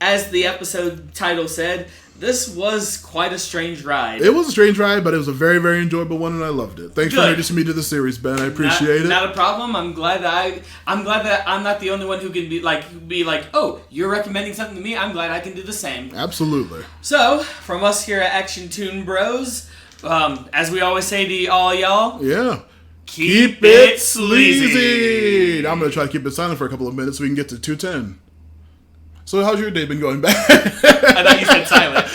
as the episode title said, this was quite a strange ride. It was a strange ride, but it was a very, very enjoyable one, and I loved it. Thanks for introducing me to the series, Ben. I appreciate it. Not a problem. I'm glad that I'm not the only one who can be like, oh, you're recommending something to me. I'm glad I can do the same. Absolutely. So, from us here at Action Toon Bros, as we always say to all y'all, yeah, keep it sleazy. I'm gonna try to keep it silent for a couple of minutes so we can get to 2:10. So how's your day been going back? I thought you said silent.